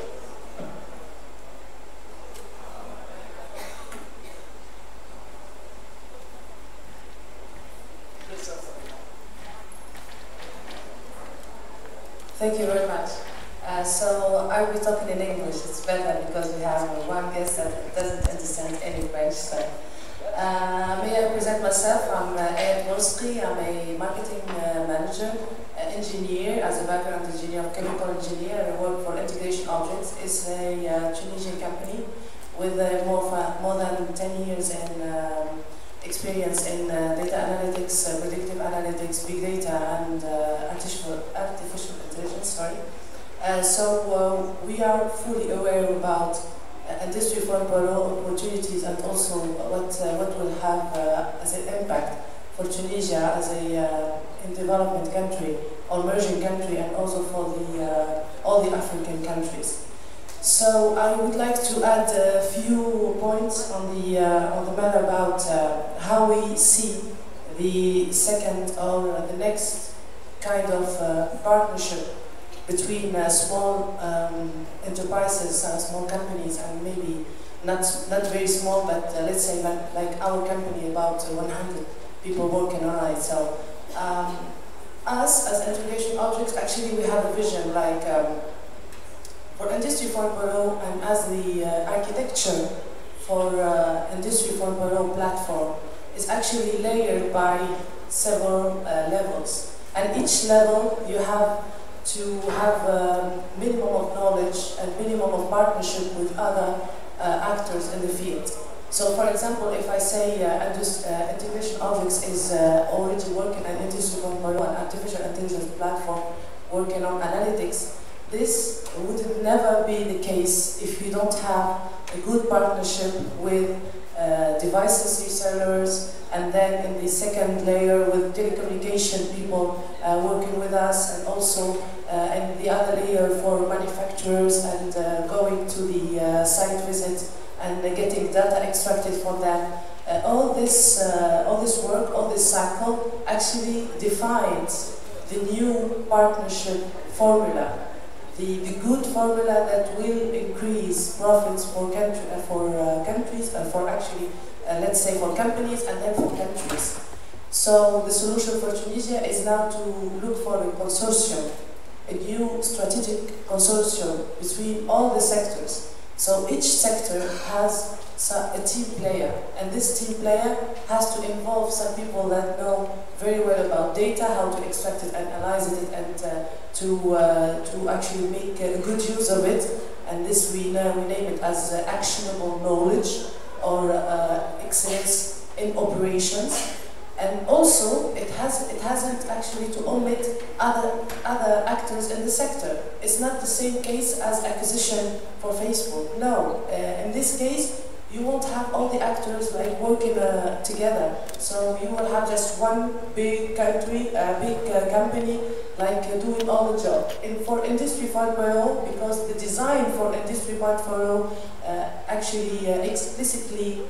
Thank you very much. So I'll be talking in English. It's better because we have one guest that doesn't understand any French. So, may I present myself? I'm Ed Wolski. I'm a marketing manager, engineer, as a background engineer, chemical engineer. I work for Integration Objects. It's a Tunisian company with more than 10 years in experience in data analytics, predictive analytics, big data, and artificial intelligence. Sorry. So we are fully aware about Industry 4.0 opportunities and also what will have as an impact for Tunisia as a in development country or emerging country, and also for the all the African countries. So I would like to add a few points on the matter about how we see the second or the next kind of partnership between small enterprises, small companies, and maybe not very small, but let's say like our company, about 100 people working on it. So us as Integration Objects, actually we have a vision like for Industry 4.0, and as the architecture for Industry 4.0 platform is actually layered by several levels, and each level you have to have a minimum of knowledge and minimum of partnership with other actors in the field. So for example, if I say Integration Objects is already working on Industry 4.0, an artificial intelligence platform working on analytics, this would never be the case if you don't have a good partnership with devices resellers, and then in the second layer with telecommunication people working with us, and also in the other layer for manufacturers and going to the site visit and getting data extracted from that. All this work, all this cycle actually defines the new partnership formula. The good formula that will increase profits for countries, for actually, let's say for companies and then for countries. So the solution for Tunisia is now to look for a consortium, a new strategic consortium between all the sectors. So each sector has a team player, and this team player has to involve some people that know very well about data, how to extract it, analyze it, and to actually make a good use of it. And this we name it as actionable knowledge or excellence in operations. And also, it hasn't actually to omit other actors in the sector. It's not the same case as acquisition for Facebook. No, in this case, you won't have all the actors like working together. So you will have just one big country, big company, like doing all the job. And for Industry 4.0, because the design for Industry 4.0 actually explicitly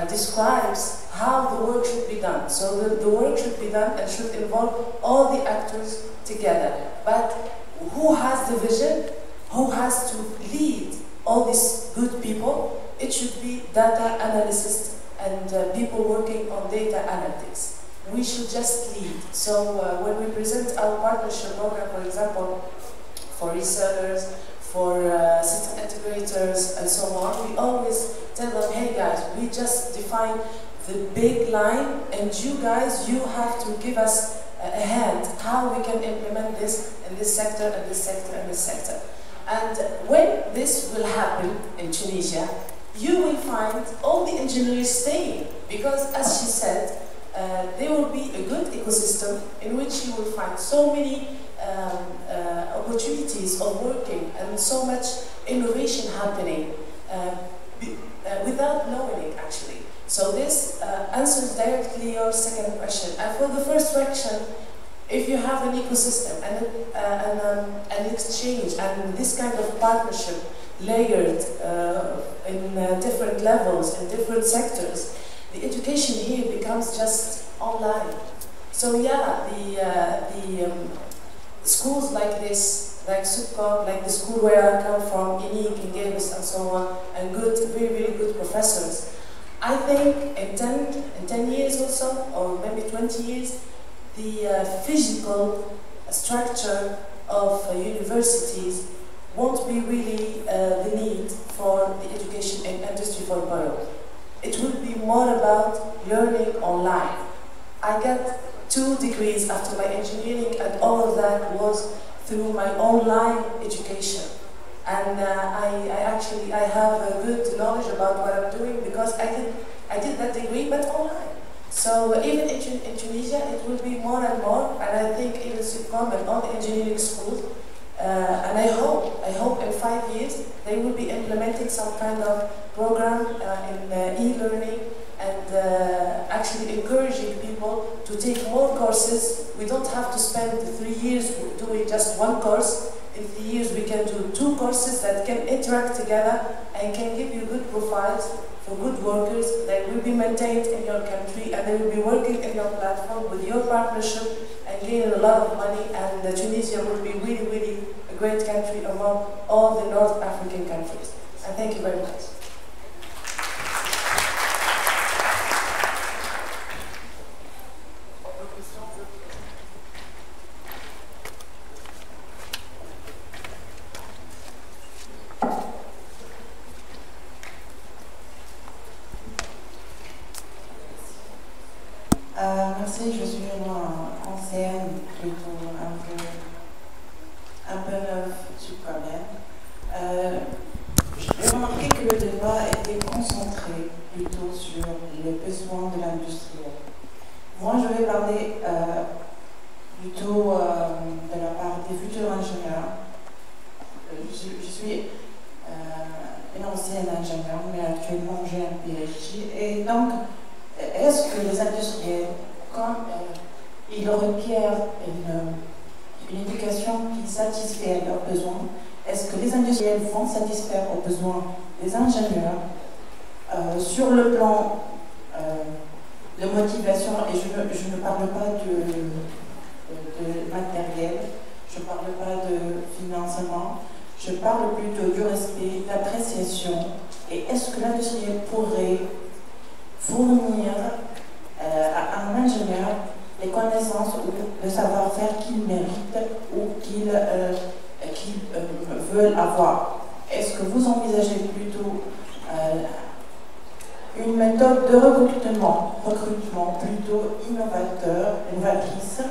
describes how the work should be done. So the work should be done and should involve all the actors together. But who has the vision? Who has to lead all these good people? It should be data analysts and people working on data analytics. We should just lead. So when we present our partnership program, for example, for resellers, for system integrators and so on, we always tell them, hey guys, we just define the big line, and you guys, you have to give us a hand how we can implement this in this sector and this sector and this sector. And when this will happen in Tunisia, you will find all the engineers staying, because as she said, there will be a good ecosystem in which you will find so many opportunities of working and so much innovation happening without knowing it actually. So this answers directly your second question. And for the first question, if you have an ecosystem and an exchange and this kind of partnership layered in different levels, in different sectors, the education here becomes just online. So yeah, the schools like this, like Sup'Com, like the school where I come from, Inik, Ingabis, and so on, and good, very, very good professors. I think in 10 years or so, or maybe 20 years, the physical structure of universities won't be really the need for the education in Industry 4.0. It will be more about learning online. I got 2 degrees after my engineering, and all of that was through my online education. And I have a good knowledge about what I'm doing because I did that degree, but online. So even in Tunisia, it will be more and more, and I think even Sup'Com and all the engineering schools, and I hope in 5 years they will be implementing some kind of program in e-learning and actually encouraging people to take more courses. We don't have to spend 3 years doing just 1 course. In 3 years we can do 2 courses that can interact together and can give you good profiles for good workers that will be maintained in your country, and they will be working in your platform with your partnership and gaining a lot of money, and Tunisia will be really, really a great country among all the North African countries. And thank you very much. Merci, je suis une ancienne, plutôt un peu neuve quand même. J'ai remarqué que le débat était concentré plutôt sur les besoins de l'industriel. Moi, je vais parler plutôt de la part des futurs ingénieurs. Je suis une ancienne ingénieure, mais actuellement j'ai un PhD. Et donc, est-ce que les industriels, comme ils requièrent une éducation qui satisfait leurs besoins, est-ce que les industriels vont satisfaire aux besoins des ingénieurs sur le plan de motivation? Et je ne parle pas de matériel, je ne parle pas de financement, je parle plutôt du respect, d'appréciation. Et est-ce que l'industriel pourrait fournir à un ingénieur les connaissances ou le savoir-faire qu'il mérite ou qu'il veut avoir? Est-ce que vous envisagez plutôt une méthode de recrutement plutôt novatrice,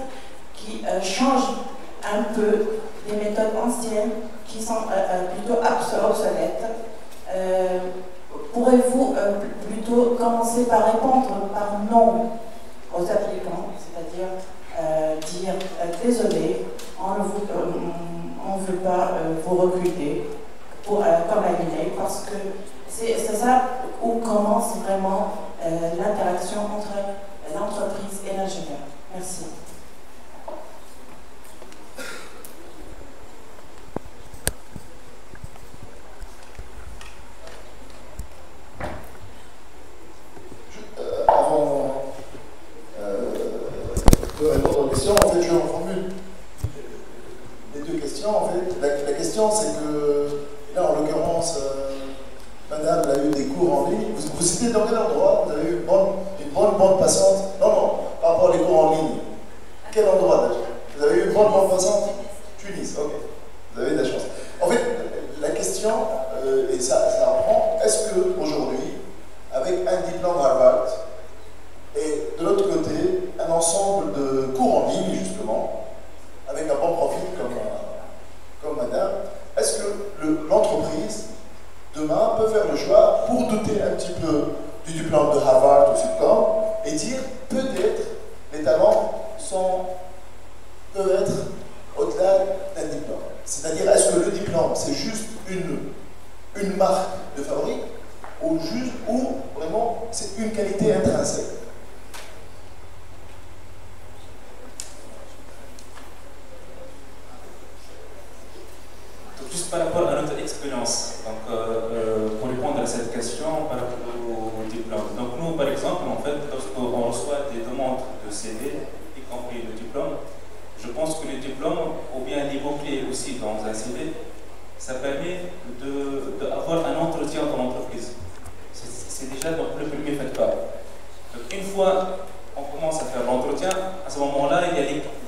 qui change un peu les méthodes anciennes qui sont plutôt obsolètes? Pourrez-vous plutôt commencer par répondre par non aux applicants, c'est-à-dire dire désolé, on ne veut pas vous recruter comme un email, parce que c'est ça où commence vraiment l'interaction entre l'entreprise et l'ingénieur. Merci. En fait, je reformule les 2 questions. En fait, la question, c'est que, là, en l'occurrence, madame a eu des cours en ligne. Vous étiez dans quel endroit? Vous avez eu une bonne bande passante? Non, par rapport aux cours en ligne. Quel endroit déjà? Vous avez eu une bonne bande passante? Tunis, ok. Vous avez de la chance. En fait, la question, et ça reprend, est-ce qu'aujourd'hui, avec un diplôme Harvard, et de l'autre côté, un ensemble de cours en ligne, justement, avec un bon profil comme madame, est-ce que l'entreprise, demain, peut faire le choix, pour douter un petit peu du diplôme de Harvard ou Sup'Com, et dire, peut-être, les talents peuvent être au-delà d'un diplôme? C'est-à-dire, est-ce que le diplôme, c'est juste une marque de fabrique, ou vraiment, c'est une qualité intrinsèque? Juste par rapport à notre expérience, donc, pour répondre à cette question par rapport au diplôme. Donc nous, par exemple, en fait, lorsqu'on reçoit des demandes de CV, y compris le diplôme, je pense que le diplôme, ou bien les mots-clés aussi dans un CV, ça permet d'avoir un entretien dans l'entreprise. C'est déjà donc, le premier facteur. Donc une fois on commence à faire l'entretien, à ce moment-là, il y a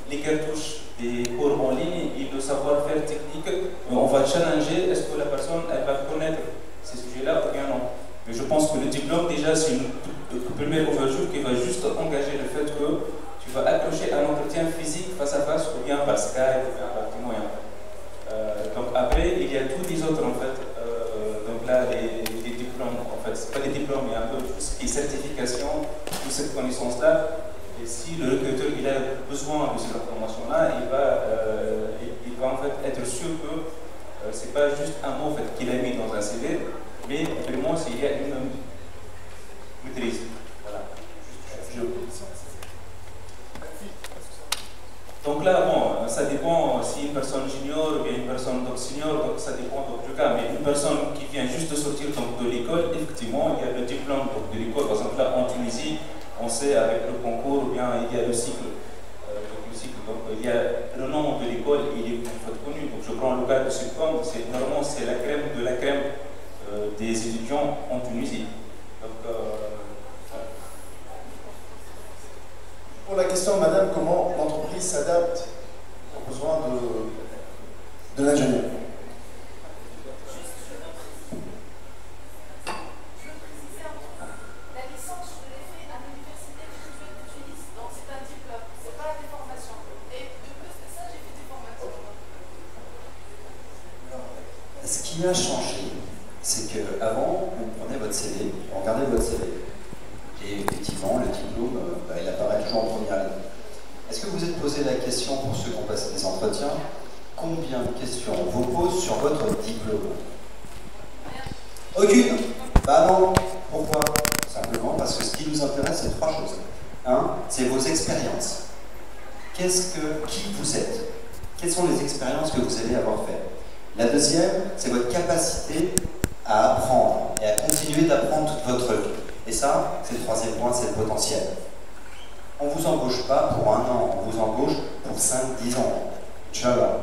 les cartouches des cours en ligne et le savoir-faire technique, on va challenger, est-ce que la personne elle va connaître ces sujets-là ou bien non. Mais je pense que le diplôme, déjà, c'est une première ouverture qui va juste engager le fait que tu vas accrocher un entretien physique face à face ou bien par Skype ou bien par des moyens. Donc après, il y a tous les autres en fait. Donc là, les diplômes, en fait, c'est pas des diplômes, il y a un peu tout ce qui est certification, toute cette connaissance-là. Et si le recruteur il a besoin de cette information-là, il va en fait être sûr que c'est pas juste un mot en fait, qu'il a mis dans un CV, mais vraiment s'il y a une maîtrise. Voilà. Donc là, bon, ça dépend si une personne junior ou bien une personne donc senior, donc ça dépend donc, du cas. Mais une personne qui vient juste de sortir donc, de l'école, effectivement, il y a le diplôme donc, de l'école. Par exemple, là, en Tunisie, on sait avec le concours, ou bien il y a le cycle. Donc il y a le nom de l'école, il est en fait connu. Donc je prends le cas de Sup'Com, normalement c'est la crème de la crème des étudiants en Tunisie. Donc, Pour la question, madame, comment l'entreprise s'adapte aux besoins de l'ingénieur? Ce qui a changé, c'est qu'avant, on prenait votre CV, on regardait votre CV. Et effectivement, le diplôme, il apparaît toujours en première ligne. Est-ce que vous vous êtes posé la question, pour ceux qui ont passé des entretiens, combien de questions on vous pose sur votre diplôme? Aucune. Bah non. Pourquoi? Simplement parce que ce qui nous intéresse, c'est trois choses. Un, c'est vos expériences. Qui vous êtes? Quelles sont les expériences que vous allez avoir faites? La deuxième, c'est votre capacité à apprendre et à continuer d'apprendre toute votre vie. Et ça, c'est le troisième point, c'est le potentiel. On ne vous embauche pas pour 1 an, on vous embauche pour 5-10 ans. Inch'Allah.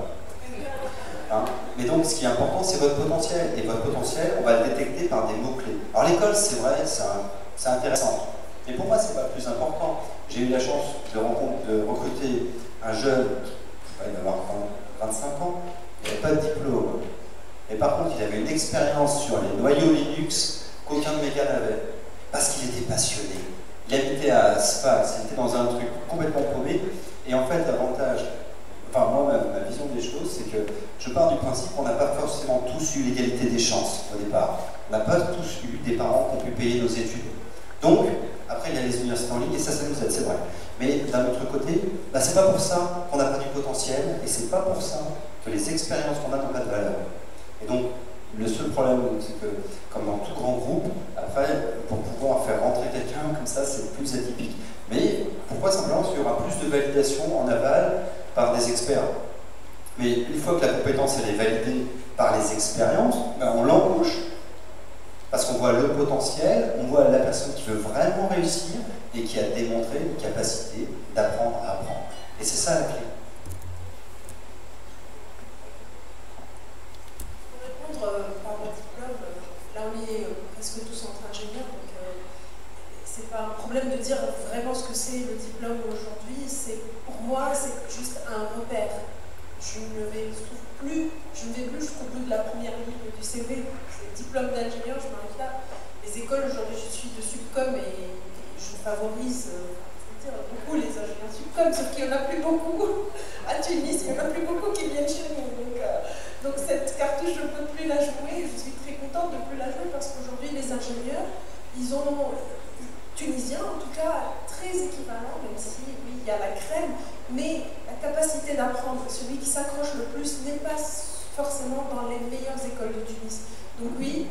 Hein? Mais donc, ce qui est important, c'est votre potentiel. Et votre potentiel, on va le détecter par des mots-clés. Alors, l'école, c'est vrai, c'est intéressant. Mais pour moi, ce n'est pas le plus important. J'ai eu la chance de recruter un jeune, il va avoir 25 ans, il n'avait pas de diplôme. Et par contre, il avait une expérience sur les noyaux Linux qu'aucun de mes gars n'avait. Parce qu'il était passionné. Il habitait à Sfax, il était dans un truc complètement paumé. Et en fait, l'avantage, enfin moi, ma vision des choses, c'est que je pars du principe qu'on n'a pas forcément tous eu l'égalité des chances au départ. On n'a pas tous eu des parents qui ont pu payer nos études. Donc, après, il y a les universités en ligne, et ça nous aide, c'est vrai. Mais d'un autre côté, c'est pas pour ça qu'on n'a pas du potentiel, et c'est pas pour ça que les expériences qu'on a n'ont pas de valeur. Et donc, le seul problème, c'est que, comme dans tout grand groupe, après, pour pouvoir faire rentrer quelqu'un comme ça, c'est plus atypique. Mais pourquoi simplement? Parce qu'il y aura plus de validation en aval par des experts. Mais une fois que la compétence elle est validée par les expériences, on l'embauche. Parce qu'on voit le potentiel, on voit la personne qui veut vraiment réussir et qui a démontré une capacité d'apprendre à apprendre. Et c'est ça la clé. Par votre diplôme, là on est presque tous entre ingénieurs, donc c'est pas un problème de dire vraiment ce que c'est le diplôme aujourd'hui. Pour moi, c'est juste un repère. Je ne vais plus jusqu'au bout de la première ligne du CV. C'est le diplôme d'ingénieur, je m'arrête là. Les écoles, aujourd'hui, je suis de Sup'Com et je favorise beaucoup les ingénieurs Sup'Com, sauf qu'il n'y en a plus beaucoup à Tunis, il n'y en a plus beaucoup qui viennent chez nous. Donc cette cartouche, je ne peux plus la jouer. Je suis très contente de ne plus la jouer parce qu'aujourd'hui, les ingénieurs, ils ont, tunisiens en tout cas, très équivalents, même si, oui, il y a la crème, mais la capacité d'apprendre, celui qui s'accroche le plus n'est pas forcément dans les meilleures écoles de Tunis. Donc oui,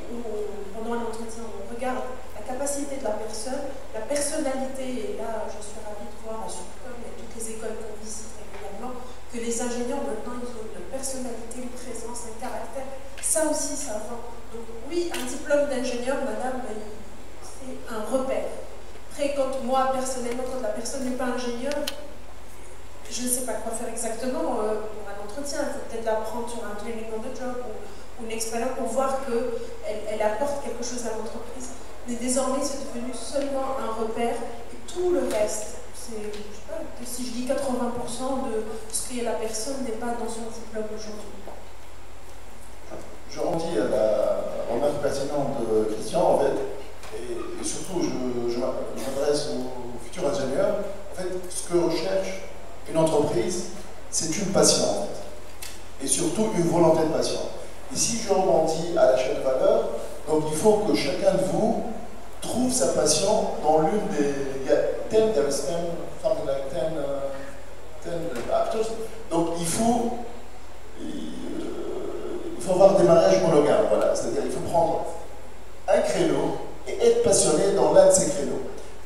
pendant un entretien, on regarde la capacité de la personne, la personnalité, et là, je suis ravie de voir à Sup'Com et toutes les écoles qu'on visite régulièrement, que les ingénieurs, maintenant, ils ont une personnalité, une présence, un caractère. Ça aussi, ça va. Donc oui, un diplôme d'ingénieur, madame, c'est un repère. Après, moi, personnellement, quand la personne n'est pas ingénieure, je ne sais pas quoi faire exactement pour un entretien. Il faut peut-être l'apprendre sur un training on the job ou une expérience pour voir qu'elle apporte quelque chose à l'entreprise. Mais désormais, c'est devenu seulement un repère et tout le reste, c'est, je sais pas, si je dis 80% de ce qu'est la personne n'est pas dans son diplôme aujourd'hui. Je rendis à la remarque pertinente de Christian, en fait, et surtout je m'adresse aux futurs ingénieurs. En fait, ce que recherche une entreprise, c'est une passion, en fait, et surtout une volonté de passion. Et si je rebondis à la chaîne de valeur, donc il faut que chacun de vous trouve sa passion dans l'une des... Il y a 10, there is 10, something like 10 actors. Donc il faut avoir des mariages monogames, voilà. C'est-à-dire il faut prendre un créneau et être passionné dans l'un de ces créneaux.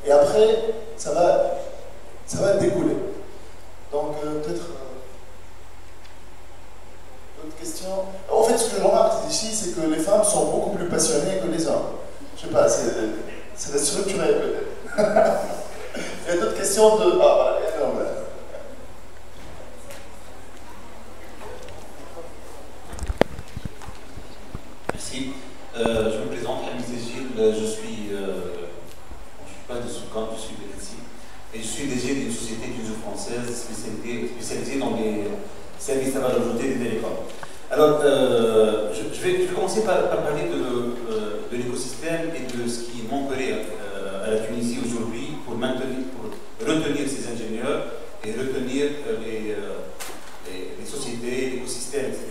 Et après, ça va découler. Donc peut-être... d'autres questions? En fait, ce que je remarque ici, c'est que les femmes sont beaucoup plus passionnées que les hommes. Je sais pas, c'est structuré peut-être. Il y a d'autres questions de... Ah, voilà, énorme. Merci. Je me présente, Gilles, je suis pas de Sup'Com, je suis de l'ENSI. Et je suis DG d'une société française spécialisée dans les services à valeur ajoutée des télécoms. Alors, je vais commencer par parler de l'écosystème et de ce qui manquerait à la Tunisie aujourd'hui pour retenir ces ingénieurs et retenir les sociétés, l'écosystème, etc.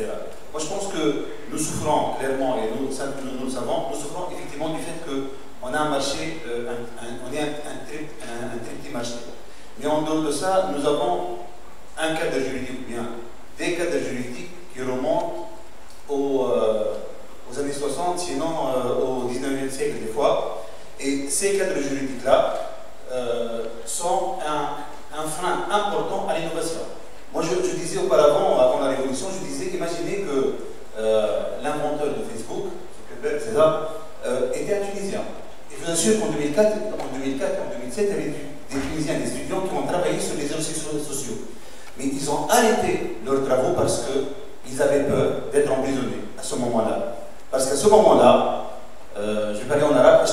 Moi, je pense que nous souffrons clairement, et nous le savons, nous souffrons effectivement du fait qu'on a un marché, on est un très petit marché. Mais en dehors de ça, nous avons un cadre juridique, ou bien des cadres juridiques qui remontent aux années 60, sinon au 19e siècle des fois. Et ces cadres juridiques-là sont un frein important à l'innovation. Moi, je disais auparavant, avant la Révolution, je disais, imaginez que l'inventeur de Facebook, César, était un Tunisien. Et je vous assure qu'en 2004, en 2007, il y avait des Tunisiens, des étudiants qui ont travaillé sur les réseaux sociaux. Mais ils ont arrêté leurs travaux parce qu'ils avaient peur d'être emprisonnés à ce moment-là. Parce qu'à ce moment-là, je vais parler en arabe,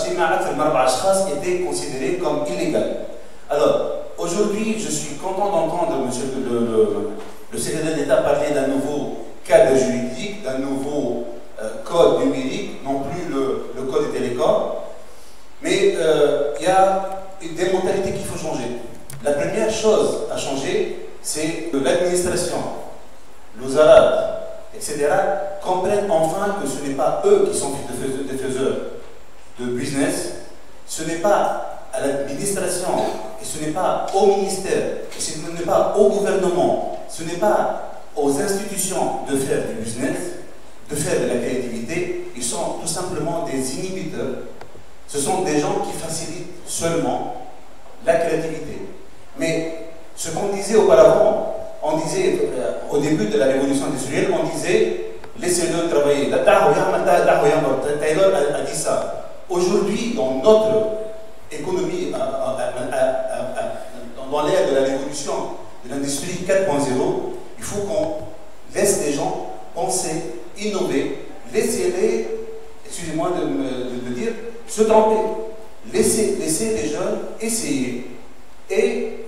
était considéré comme illégal. Alors, aujourd'hui, je suis content d'entendre monsieur le secrétaire d'État parler d'un nouveau cadre juridique, d'un nouveau code numérique, non plus le code des télécoms. Mais il y a des mentalités qu'il faut changer. La première chose à changer, c'est que l'administration, les Arabes, etc., comprennent enfin que ce n'est pas eux qui sont des faiseurs de business, ce n'est pas à l'administration, et ce n'est pas au ministère, et ce n'est pas au gouvernement, ce n'est pas aux institutions de faire du business, de faire de la créativité. Ils sont tout simplement des inhibiteurs. Ce sont des gens qui facilitent seulement la créativité. Mais ce qu'on disait auparavant, on disait au début de la révolution industrielle, on disait laissez-le travailler. Taylor a dit ça. Aujourd'hui, dans notre économie, dans l'ère de la révolution de l'industrie 4.0, il faut qu'on laisse les gens penser, innover, laissez-les, excusez-moi de le dire, se tromper. Laissez les jeunes essayer et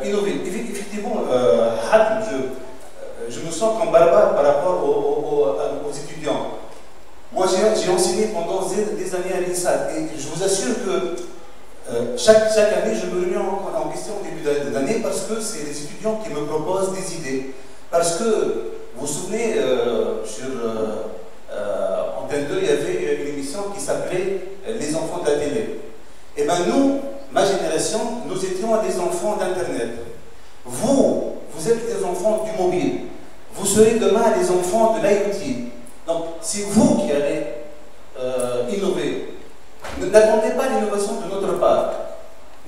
innover. Effectivement, je me sens comme barbare par rapport aux étudiants. Moi, j'ai enseigné pendant des années à l'INSA et je vous assure que chaque année, je me remets en question au début d'année parce que c'est les étudiants qui me proposent des idées. Parce que, vous vous souvenez, sur Antenne 2, il y avait une émission qui s'appelait Les enfants de la télé. Et bien nous, ma génération, nous étions des enfants d'Internet. Vous êtes des enfants du mobile. Vous serez demain des enfants de l'IoT. Donc, c'est vous qui allez innover. N'attendez pas l'innovation de notre part.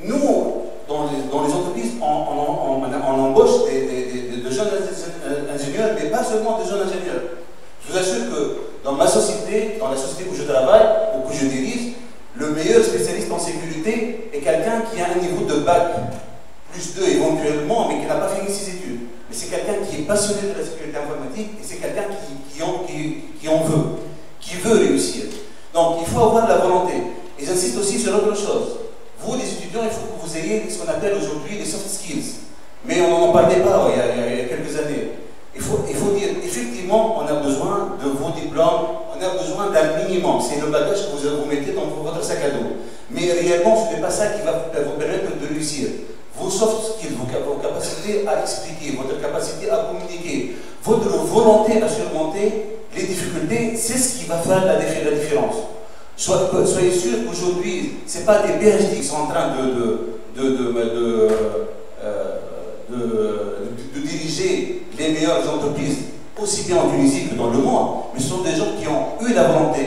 Nous, dans les entreprises, on embauche de jeunes ingénieurs, mais pas seulement de jeunes ingénieurs. Je vous assure que dans ma société, dans la société où je travaille, ou que je dirige, le meilleur spécialiste en sécurité est quelqu'un qui a un niveau de bac, plus 2 éventuellement, mais qui n'a pas fini ses études. Mais c'est quelqu'un qui est passionné de la sécurité informatique et c'est quelqu'un qui en veut, qui veut réussir. Donc il faut avoir de la volonté. Et j'insiste aussi sur autre chose. Vous, les étudiants, il faut que vous ayez ce qu'on appelle aujourd'hui les soft skills. on ne parlait pas il y a quelques années. Il faut dire, effectivement, on a besoin de vos diplômes, on a besoin d'un minimum. C'est le bagage que vous mettez dans votre sac à dos. Mais réellement, ce n'est pas ça qui va vous permettre de réussir. Vos soft skills, vos capacités à expliquer, votre capacité à communiquer, votre volonté à surmonter les difficultés, c'est ce qui va faire la différence. Soyez sûr qu'aujourd'hui, ce n'est pas des PhD qui sont en train de diriger les meilleures entreprises, aussi bien en Tunisie que dans le monde, mais ce sont des gens qui ont eu la volonté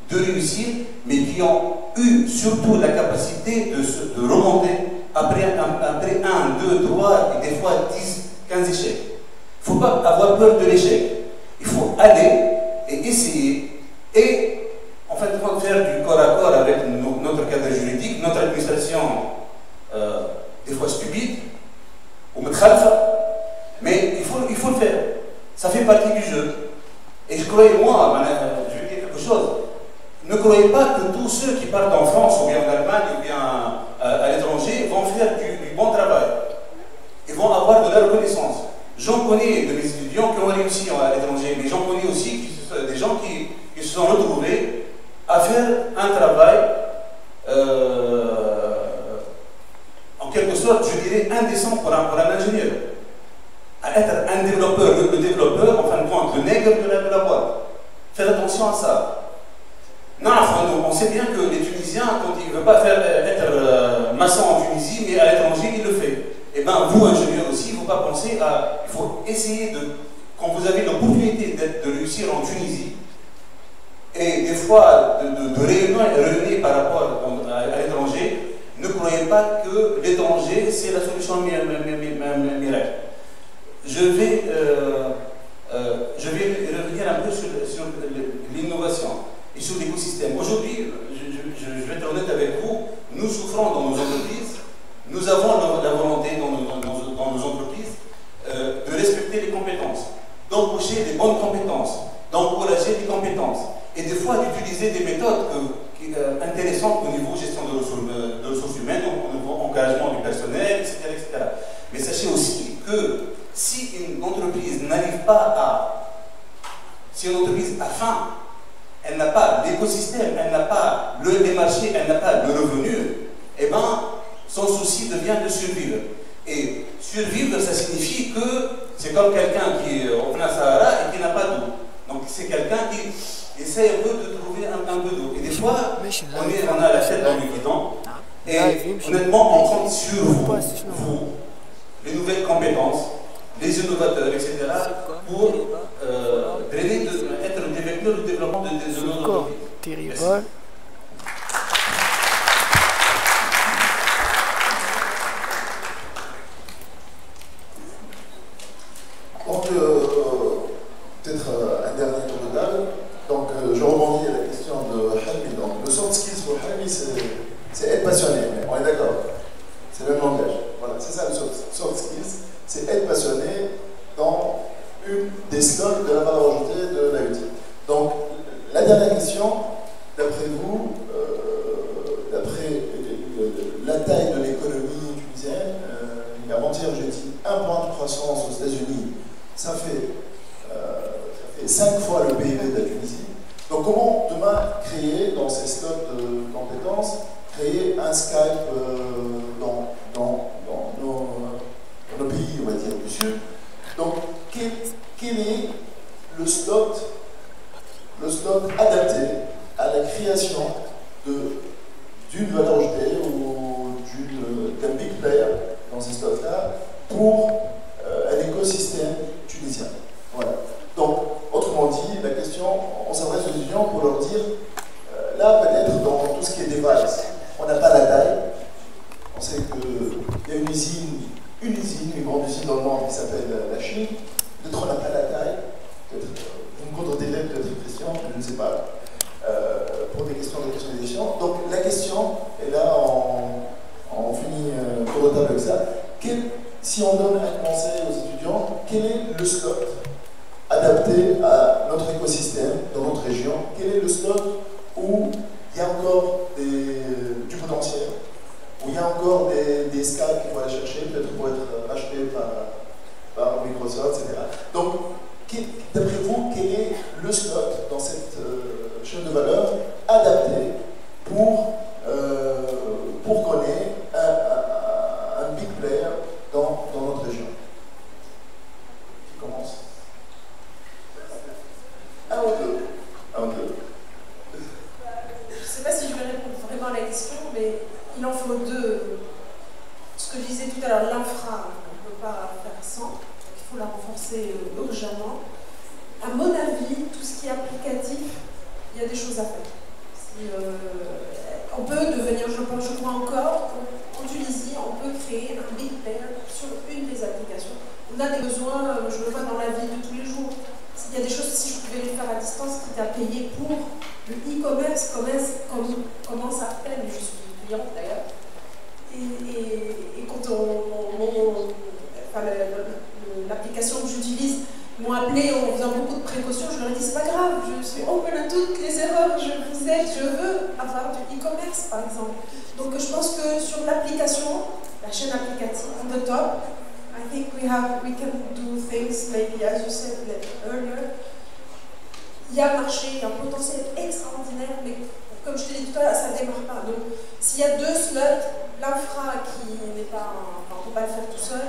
de réussir, mais qui ont eu surtout la capacité de remonter après 1, 2, 3 et des fois 10, 15 échecs. Il ne faut pas avoir peur de l'échec. Il faut aller et essayer et en fait faire du corps à corps avec notre cadre juridique, notre administration des fois stupide ou mtkhalfa, mais il faut le faire. Ça fait partie du jeu. Et croyez-moi, je vais dire quelque chose. Ne croyez pas que tous ceux qui partent en France ou bien en Allemagne ou bien à l'étranger vont faire du bon travail. Ils vont avoir de la reconnaissance. J'en connais de mes étudiants qui ont réussi à l'étranger, mais j'en connais aussi des gens qui se sont retrouvés à faire un travail en quelque sorte, je dirais, indécent pour un ingénieur. À être un développeur, le développeur, en fin de compte, le nègre de la boîte. Faites attention à ça. Non, on sait bien que les Tunisiens, quand ils ne veulent pas être maçon en Tunisie, mais à l'étranger, ils le font. Et bien, vous, ingénieurs aussi, il ne faut pas penser à... Il faut essayer de... Quand vous avez l'opportunité de réussir en Tunisie, et des fois de rayonner par rapport à l'étranger, ne croyez pas que l'étranger, c'est la solution miracle. Je vais revenir un peu sur l'innovation et sur l'écosystème. Aujourd'hui, je vais être honnête avec vous, nous souffrons dans nos entreprises, nous avons la volonté dans nos entreprises de respecter les compétences, d'embaucher les bonnes compétences, d'encourager les compétences et des fois d'utiliser des méthodes intéressantes au niveau gestion de ressources humaines, au niveau engagement du personnel, etc., etc. Mais sachez aussi que si une entreprise n'arrive pas à... Si une entreprise a faim, elle n'a pas l'écosystème, elle n'a pas les marchés, elle n'a pas le revenu, eh bien, son souci devient de survivre. Et survivre, ça signifie que c'est comme quelqu'un qui est au plein Sahara et qui n'a pas d'eau. Donc c'est quelqu'un qui essaie un peu de trouver un peu d'eau. Et des fois, on a la tête dans le guidon. Et honnêtement, on compte sur vous, les nouvelles compétences, les innovateurs, etc., pour être des vecteurs de développement de nos entreprises. Donc, peut-être un dernier tour de table. Donc, je rebondis à la question de Halmi. Donc, le soft skills pour Halmi, c'est être passionné. On est d'accord? C'est le même langage. Voilà, c'est ça le soft skills. C'est être passionné dans une des slots de la valeur ajoutée de l'IoT. Donc, la dernière question, d'après vous, d'après la taille de l'économie tunisienne, avant-hier j'ai dit 1 point de croissance aux États-Unis, ça fait 5 fois le PIB de la Tunisie. Donc, comment demain créer dans ces slots de compétences, créer un Skype dans nos pays, on va dire, du Sud. Donc, quel est le slot adapté à la création d'une valeur ajoutée ou d'un big player dans ces slots-là pour un écosystème tunisien? Voilà. Donc, autrement dit, la question, on s'adresse aux étudiants pour leur dire, là, peut-être dans tout ce qui est device, on n'a pas la taille. On sait qu'il y a une grande usine dans le monde qui s'appelle la Chine. Peut-être on n'a pas la taille. Vous me contredirez peut-être une question, je ne sais pas, pour des questions de consolidation. Donc la question, et là on finit pour le table avec ça, si on donne un conseil aux étudiants, quel est le slot adapté à notre écosystème dans notre région? Quel est le slot où il y a encore du potentiel, où il y a encore des scales qu'il faut aller chercher, peut-être pour être achetés Microsoft, etc. Donc, d'après vous, quel est le slot dans cette chaîne de valeur adapté pour qu'on ait un big player dans notre région? Qui commence? Un ou deux. Je ne sais pas si je vais répondre vraiment à la question, mais il en faut deux. Ce que je disais tout à l'heure, l'infra, on ne peut pas faire sans. Il faut la renforcer urgemment. À mon avis, tout ce qui est applicatif, il y a des choses à faire. On peut devenir, je crois encore, en Tunisie, on peut créer un big player sur une des applications. On a des besoins, je le vois dans la vie de tous les jours. Il y a des choses, si je pouvais les faire à distance, quitte à payer pour le e-commerce, commence à peine, je suis cliente d'ailleurs. Et quand l'application que j'utilise m'ont appelé en faisant beaucoup de précautions, je leur ai dit c'est pas grave, je suis open à toutes les erreurs, je vous aide, je veux avoir du e-commerce par exemple. Donc je pense que sur l'application, la chaîne applicative, on the top, I think we can do things maybe as you said earlier. Il y a un marché, il y a un potentiel extraordinaire, mais comme je te l'ai dit tout à l'heure, ça ne démarre pas. Donc s'il y a deux slots, l'infra qui n'est pas, on ne peut pas le faire tout seul,